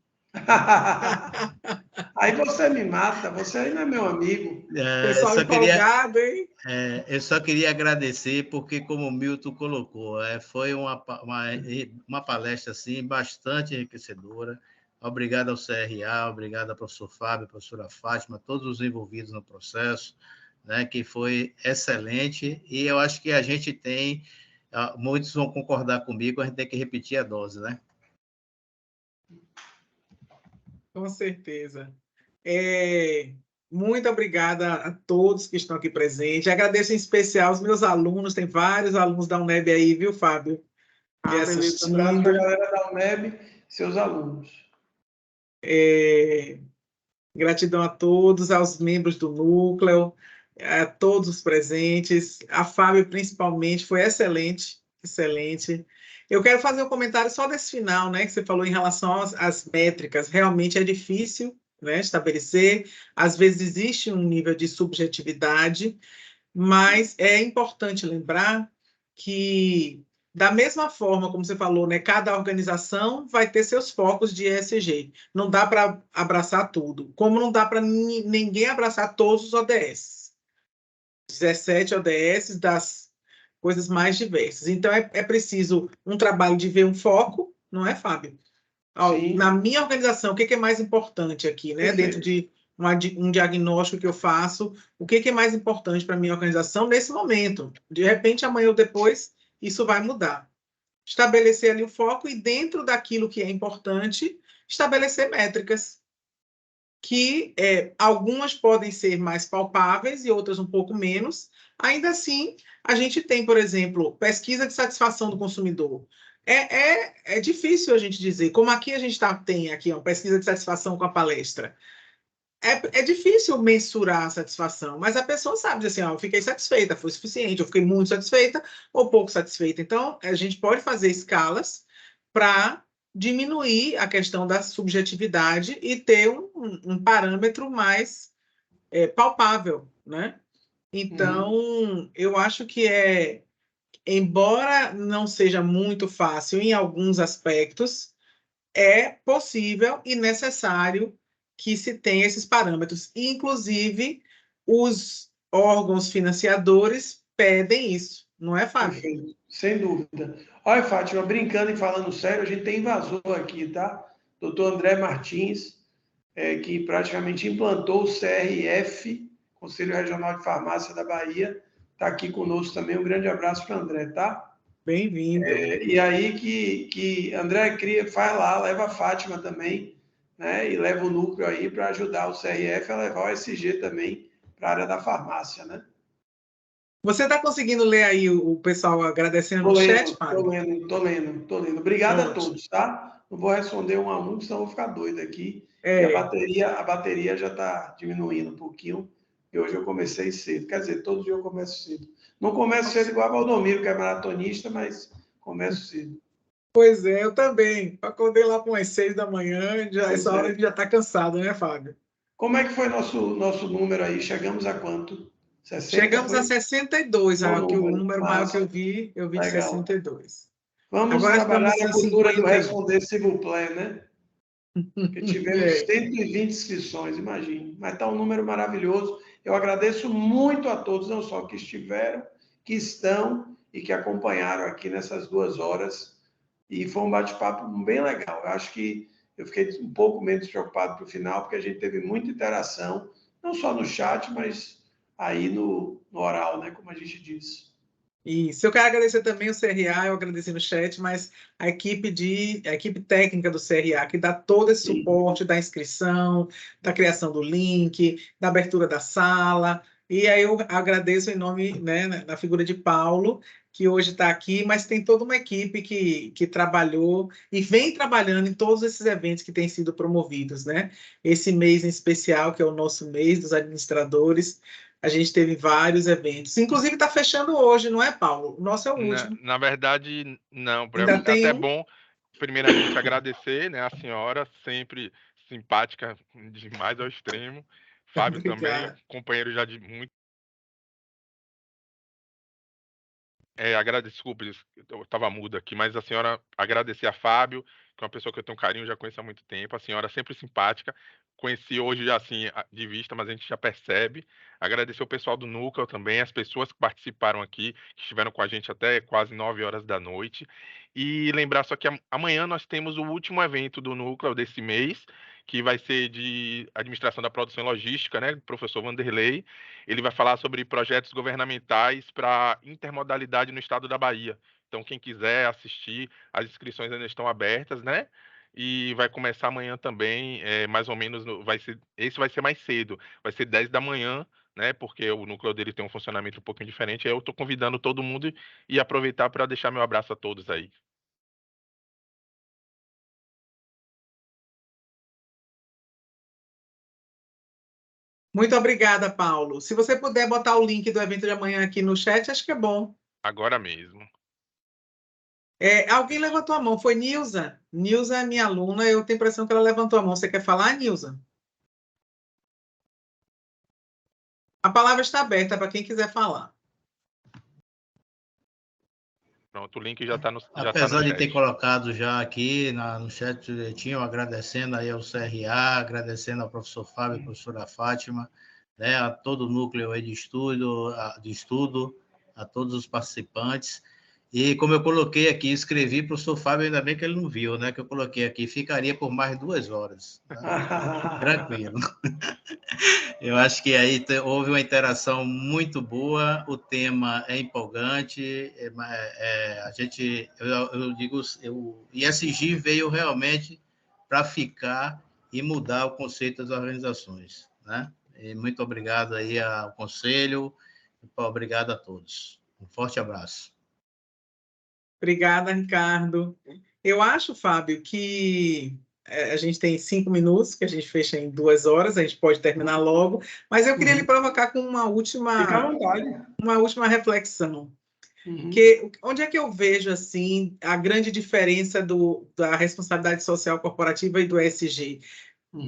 Aí você me mata, você aí não é meu amigo. Pessoal empolgado, hein? Eu só queria agradecer, porque, como o Milton colocou, foi uma palestra assim, bastante enriquecedora. Obrigado ao CRA, obrigado ao professor Fábio, à professora Fátima, todos os envolvidos no processo, né, que foi excelente, e eu acho que a gente tem, muitos vão concordar comigo, a gente tem que repetir a dose, né? Com certeza. Muito obrigada a todos que estão aqui presentes. Agradeço em especial os meus alunos, tem vários alunos da UNEB aí, viu, Fábio? Beleza, abraço para a galera da UNEB, seus alunos. Gratidão a todos, aos membros do núcleo, a todos os presentes, a Fábio principalmente, foi excelente, excelente. Eu quero fazer um comentário só desse final, né, que você falou em relação às métricas. Realmente é difícil, né, estabelecer, às vezes existe um nível de subjetividade, mas é importante lembrar que, da mesma forma como você falou, né, cada organização vai ter seus focos de ESG. Não dá para abraçar tudo, como não dá para ninguém abraçar todos os ODS. 17 ODS das coisas mais diversas. Então, é preciso um trabalho de ver um foco, não é, Fábio? Na minha organização, o que é mais importante aqui, né? Dentro de um diagnóstico que eu faço, o que é mais importante para a minha organização nesse momento? De repente, amanhã ou depois, isso vai mudar. Estabelecer ali o foco e, dentro daquilo que é importante, estabelecer métricas, que algumas podem ser mais palpáveis e outras um pouco menos. Ainda assim, a gente tem, por exemplo, pesquisa de satisfação do consumidor. É difícil a gente dizer, como aqui a gente tem aqui uma pesquisa de satisfação com a palestra. É difícil mensurar a satisfação, mas a pessoa sabe dizer assim, eu fiquei satisfeita, foi suficiente, eu fiquei muito satisfeita ou pouco satisfeita. Então, a gente pode fazer escalas para diminuir a questão da subjetividade e ter um parâmetro mais palpável, né? Então, eu acho que embora não seja muito fácil em alguns aspectos, é possível e necessário que se tenha esses parâmetros. Inclusive, os órgãos financiadores pedem isso, não é, Fábio? Perfeito, sem dúvida. Olha, Fátima, brincando e falando sério, a gente tem invasor aqui, tá? Doutor André Martins, que praticamente implantou o CRF, Conselho Regional de Farmácia da Bahia, está aqui conosco também. Um grande abraço para André, tá? Bem-vindo. E aí que André faz lá, leva a Fátima também, né? E leva o núcleo aí para ajudar o CRF a levar o ESG também para a área da farmácia, né? Você está conseguindo ler aí o pessoal agradecendo no chat, Fábio? Tô lendo. Obrigado a todos, tá? Não vou responder um a um, senão eu vou ficar doido aqui. E a bateria já está diminuindo um pouquinho. E hoje eu comecei cedo. Quer dizer, todo dia eu começo cedo. Não começo cedo igual a Valdomiro, que é maratonista, mas começo cedo. Pois é, eu também. Acordei lá com as 6 da manhã, essa hora a gente já está cansado, né, Fábio? Como é que foi nosso número aí? Chegamos a quanto? 60, chegamos a 62, o número maior que eu vi de legal. 62. Vamos agora trabalhar a cultura do responder s'il vous plaît, né? Porque tivemos 120 inscrições, imagine. Mas está um número maravilhoso. Eu agradeço muito a todos, não só que estiveram, que estão e que acompanharam aqui nessas 2 horas. E foi um bate-papo bem legal. Eu acho que eu fiquei um pouco menos preocupado para o final, porque a gente teve muita interação, não só no chat, mas aí no oral, né, como a gente disse. Isso, eu quero agradecer também o CRA, eu agradeci no chat, mas a equipe técnica do CRA, que dá todo esse suporte da inscrição, da criação do link, da abertura da sala, e aí eu agradeço em nome, né, da figura de Paulo, que hoje está aqui, mas tem toda uma equipe que trabalhou e vem trabalhando em todos esses eventos que têm sido promovidos, né? Esse mês em especial, que é o nosso mês dos administradores, a gente teve vários eventos. Inclusive, está fechando hoje, não é, Paulo? O nosso é o último. Na verdade, não. Ainda tem até bom, primeiramente, agradecer, né, a senhora, sempre simpática demais ao extremo. Fábio também, companheiro já de muito. Desculpa, eu estava mudo aqui, mas a senhora, agradecer a Fábio, que é uma pessoa que eu tenho carinho, já conheço há muito tempo, a senhora sempre simpática, conheci hoje assim de vista, mas a gente já percebe. Agradecer o pessoal do Núcleo também, as pessoas que participaram aqui, que estiveram com a gente até quase 9 horas da noite, e lembrar só que amanhã nós temos o último evento do Núcleo desse mês, que vai ser de administração da produção e logística, né, professor Vanderlei. Ele vai falar sobre projetos governamentais para intermodalidade no estado da Bahia. Então, quem quiser assistir, as inscrições ainda estão abertas, né? E vai começar amanhã também, mais ou menos, esse vai ser mais cedo, vai ser 10 da manhã, né? Porque o núcleo dele tem um funcionamento um pouquinho diferente. Aí eu estou convidando todo mundo e aproveitar para deixar meu abraço a todos aí. Muito obrigada, Paulo. Se você puder botar o link do evento de amanhã aqui no chat, acho que é bom. Agora mesmo. Alguém levantou a mão, foi Nilza. Nilza é minha aluna, eu tenho a impressão que ela levantou a mão. Você quer falar, Nilza? A palavra está aberta para quem quiser falar. Pronto, o link já está no chat. Apesar de ter colocado já aqui no chat direitinho, agradecendo aí ao CRA, agradecendo ao professor Fábio e à professora Fátima, né, a todo o núcleo aí de estudo, a todos os participantes. E como eu coloquei aqui, escrevi para o professor Fábio, ainda bem que ele não viu, né, que eu coloquei aqui, ficaria por mais 2 horas. Tá? Tranquilo. Eu acho que aí houve uma interação muito boa, o tema é empolgante, o ISG veio realmente para ficar e mudar o conceito das organizações, né? E muito obrigado aí ao conselho, obrigado a todos. Um forte abraço. Obrigada, Ricardo. Eu acho, Fábio, que a gente tem 5 minutos, que a gente fecha em 2 horas, a gente pode terminar logo, mas eu queria lhe provocar com uma última reflexão. Onde é que eu vejo assim a grande diferença da responsabilidade social corporativa e do ESG?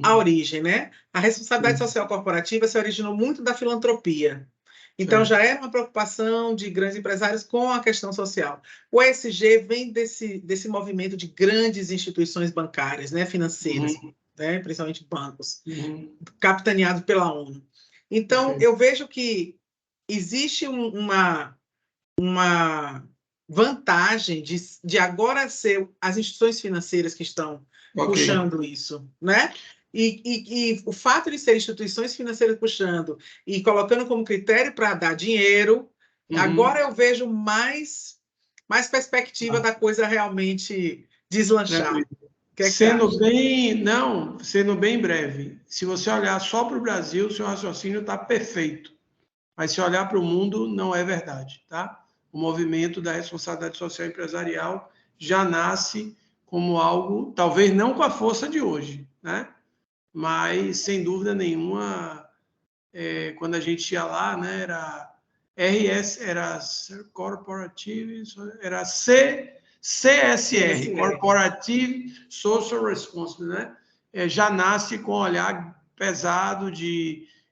A origem, né? A responsabilidade social corporativa se originou muito da filantropia. Então, já era uma preocupação de grandes empresários com a questão social. O ESG vem desse movimento de grandes instituições bancárias, né, financeiras, né, principalmente bancos, capitaneados pela ONU. Então, eu vejo que existe uma vantagem de agora ser as instituições financeiras que estão puxando isso, né? E o fato de ser instituições financeiras puxando e colocando como critério para dar dinheiro, agora eu vejo mais perspectiva da coisa realmente deslanchar. Sendo bem breve, se você olhar só para o Brasil, o seu raciocínio está perfeito. Mas se olhar para o mundo, não é verdade, tá? O movimento da responsabilidade social empresarial já nasce como algo, talvez não com a força de hoje, né? Mas, sem dúvida nenhuma, quando a gente ia lá, né, era RS, era Corporative, era CSR, Corporative Social Responsibility, né? Já nasce com um olhar pesado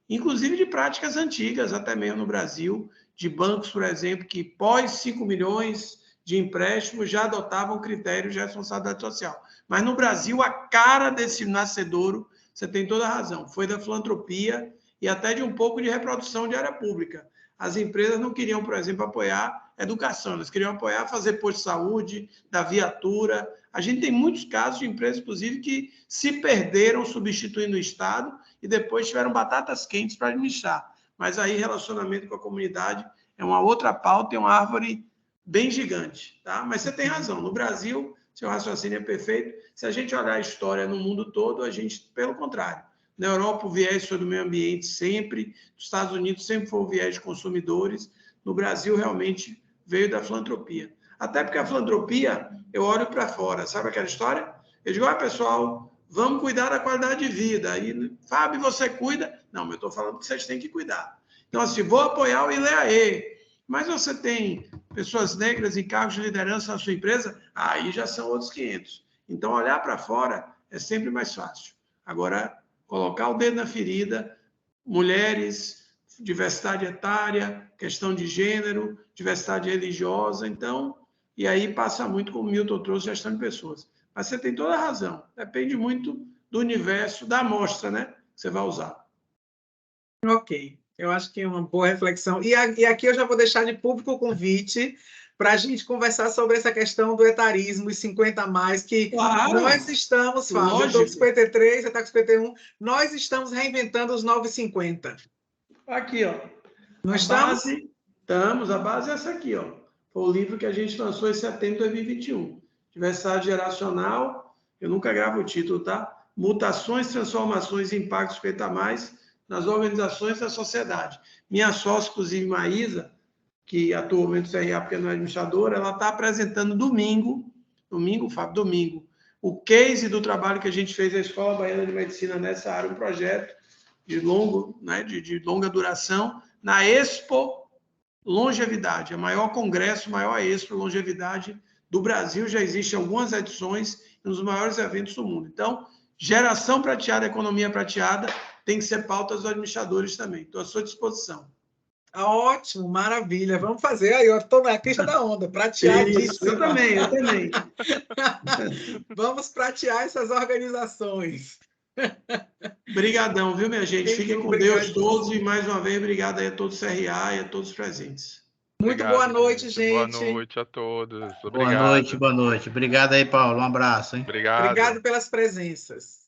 inclusive de práticas antigas, até mesmo no Brasil, de bancos, por exemplo, que pós 5 milhões de empréstimos já adotavam critérios de responsabilidade social. Mas no Brasil, a cara desse nascedouro, você tem toda a razão, foi da filantropia e até de um pouco de reprodução de área pública. As empresas não queriam, por exemplo, apoiar educação, elas queriam apoiar fazer posto de saúde, da viatura. A gente tem muitos casos de empresas, inclusive, que se perderam substituindo o Estado e depois tiveram batatas quentes para administrar. Mas aí relacionamento com a comunidade é uma outra pauta, é uma árvore bem gigante, tá? Mas você tem razão, no Brasil, seu raciocínio é perfeito. Se a gente olhar a história no mundo todo, a gente, pelo contrário, na Europa o viés foi do meio ambiente sempre, nos Estados Unidos sempre foi o viés de consumidores, no Brasil realmente veio da filantropia. Até porque a filantropia, eu olho para fora, sabe aquela história? Eu digo, pessoal, vamos cuidar da qualidade de vida. Aí, Fábio, você cuida? Não, eu estou falando que vocês têm que cuidar. Então, assim, vou apoiar o ILEAE, mas você tem pessoas negras em cargos de liderança na sua empresa, aí já são outros 500. Então, olhar para fora é sempre mais fácil. Agora, colocar o dedo na ferida, mulheres, diversidade etária, questão de gênero, diversidade religiosa, então, e aí passa muito, como o Milton trouxe, gestão de pessoas. Mas você tem toda a razão, depende muito do universo, da amostra, né, que você vai usar. Ok, eu acho que é uma boa reflexão. E aqui eu já vou deixar de público o convite para a gente conversar sobre essa questão do etarismo e 50 a mais, que claro, nós estamos, Fábio, eu estou com 53, você está com 51, nós estamos reinventando os 950. Aqui, ó. Não estamos? A base é essa aqui, ó. Foi o livro que a gente lançou em setembro de 2021. Diversidade geracional, eu nunca gravo o título, tá? Mutações, transformações e impactos 50 a mais nas organizações da sociedade. Minha sócia, inclusive, Maísa, que atualmente no CRA, porque não é administradora, ela está apresentando domingo, Fábio, o case do trabalho que a gente fez na Escola Baiana de Medicina nessa área, um projeto de longa duração, na Expo Longevidade, a maior congresso, maior Expo Longevidade do Brasil, já existem algumas edições, um dos maiores eventos do mundo. Então, geração prateada, economia prateada, tem que ser pauta dos administradores também. Estou à sua disposição. Ótimo, maravilha. Vamos fazer aí, eu estou na crista da onda, prateadíssimo. Isso, eu também. Vamos pratear essas organizações. Obrigadão, viu, minha gente? Fiquem com Deus todos e, mais uma vez, obrigado aí a todos do CRA e a todos os presentes. Muito boa noite, gente. Boa noite a todos. Obrigado. Boa noite. Obrigado aí, Paulo. Um abraço, hein? Obrigado pelas presenças.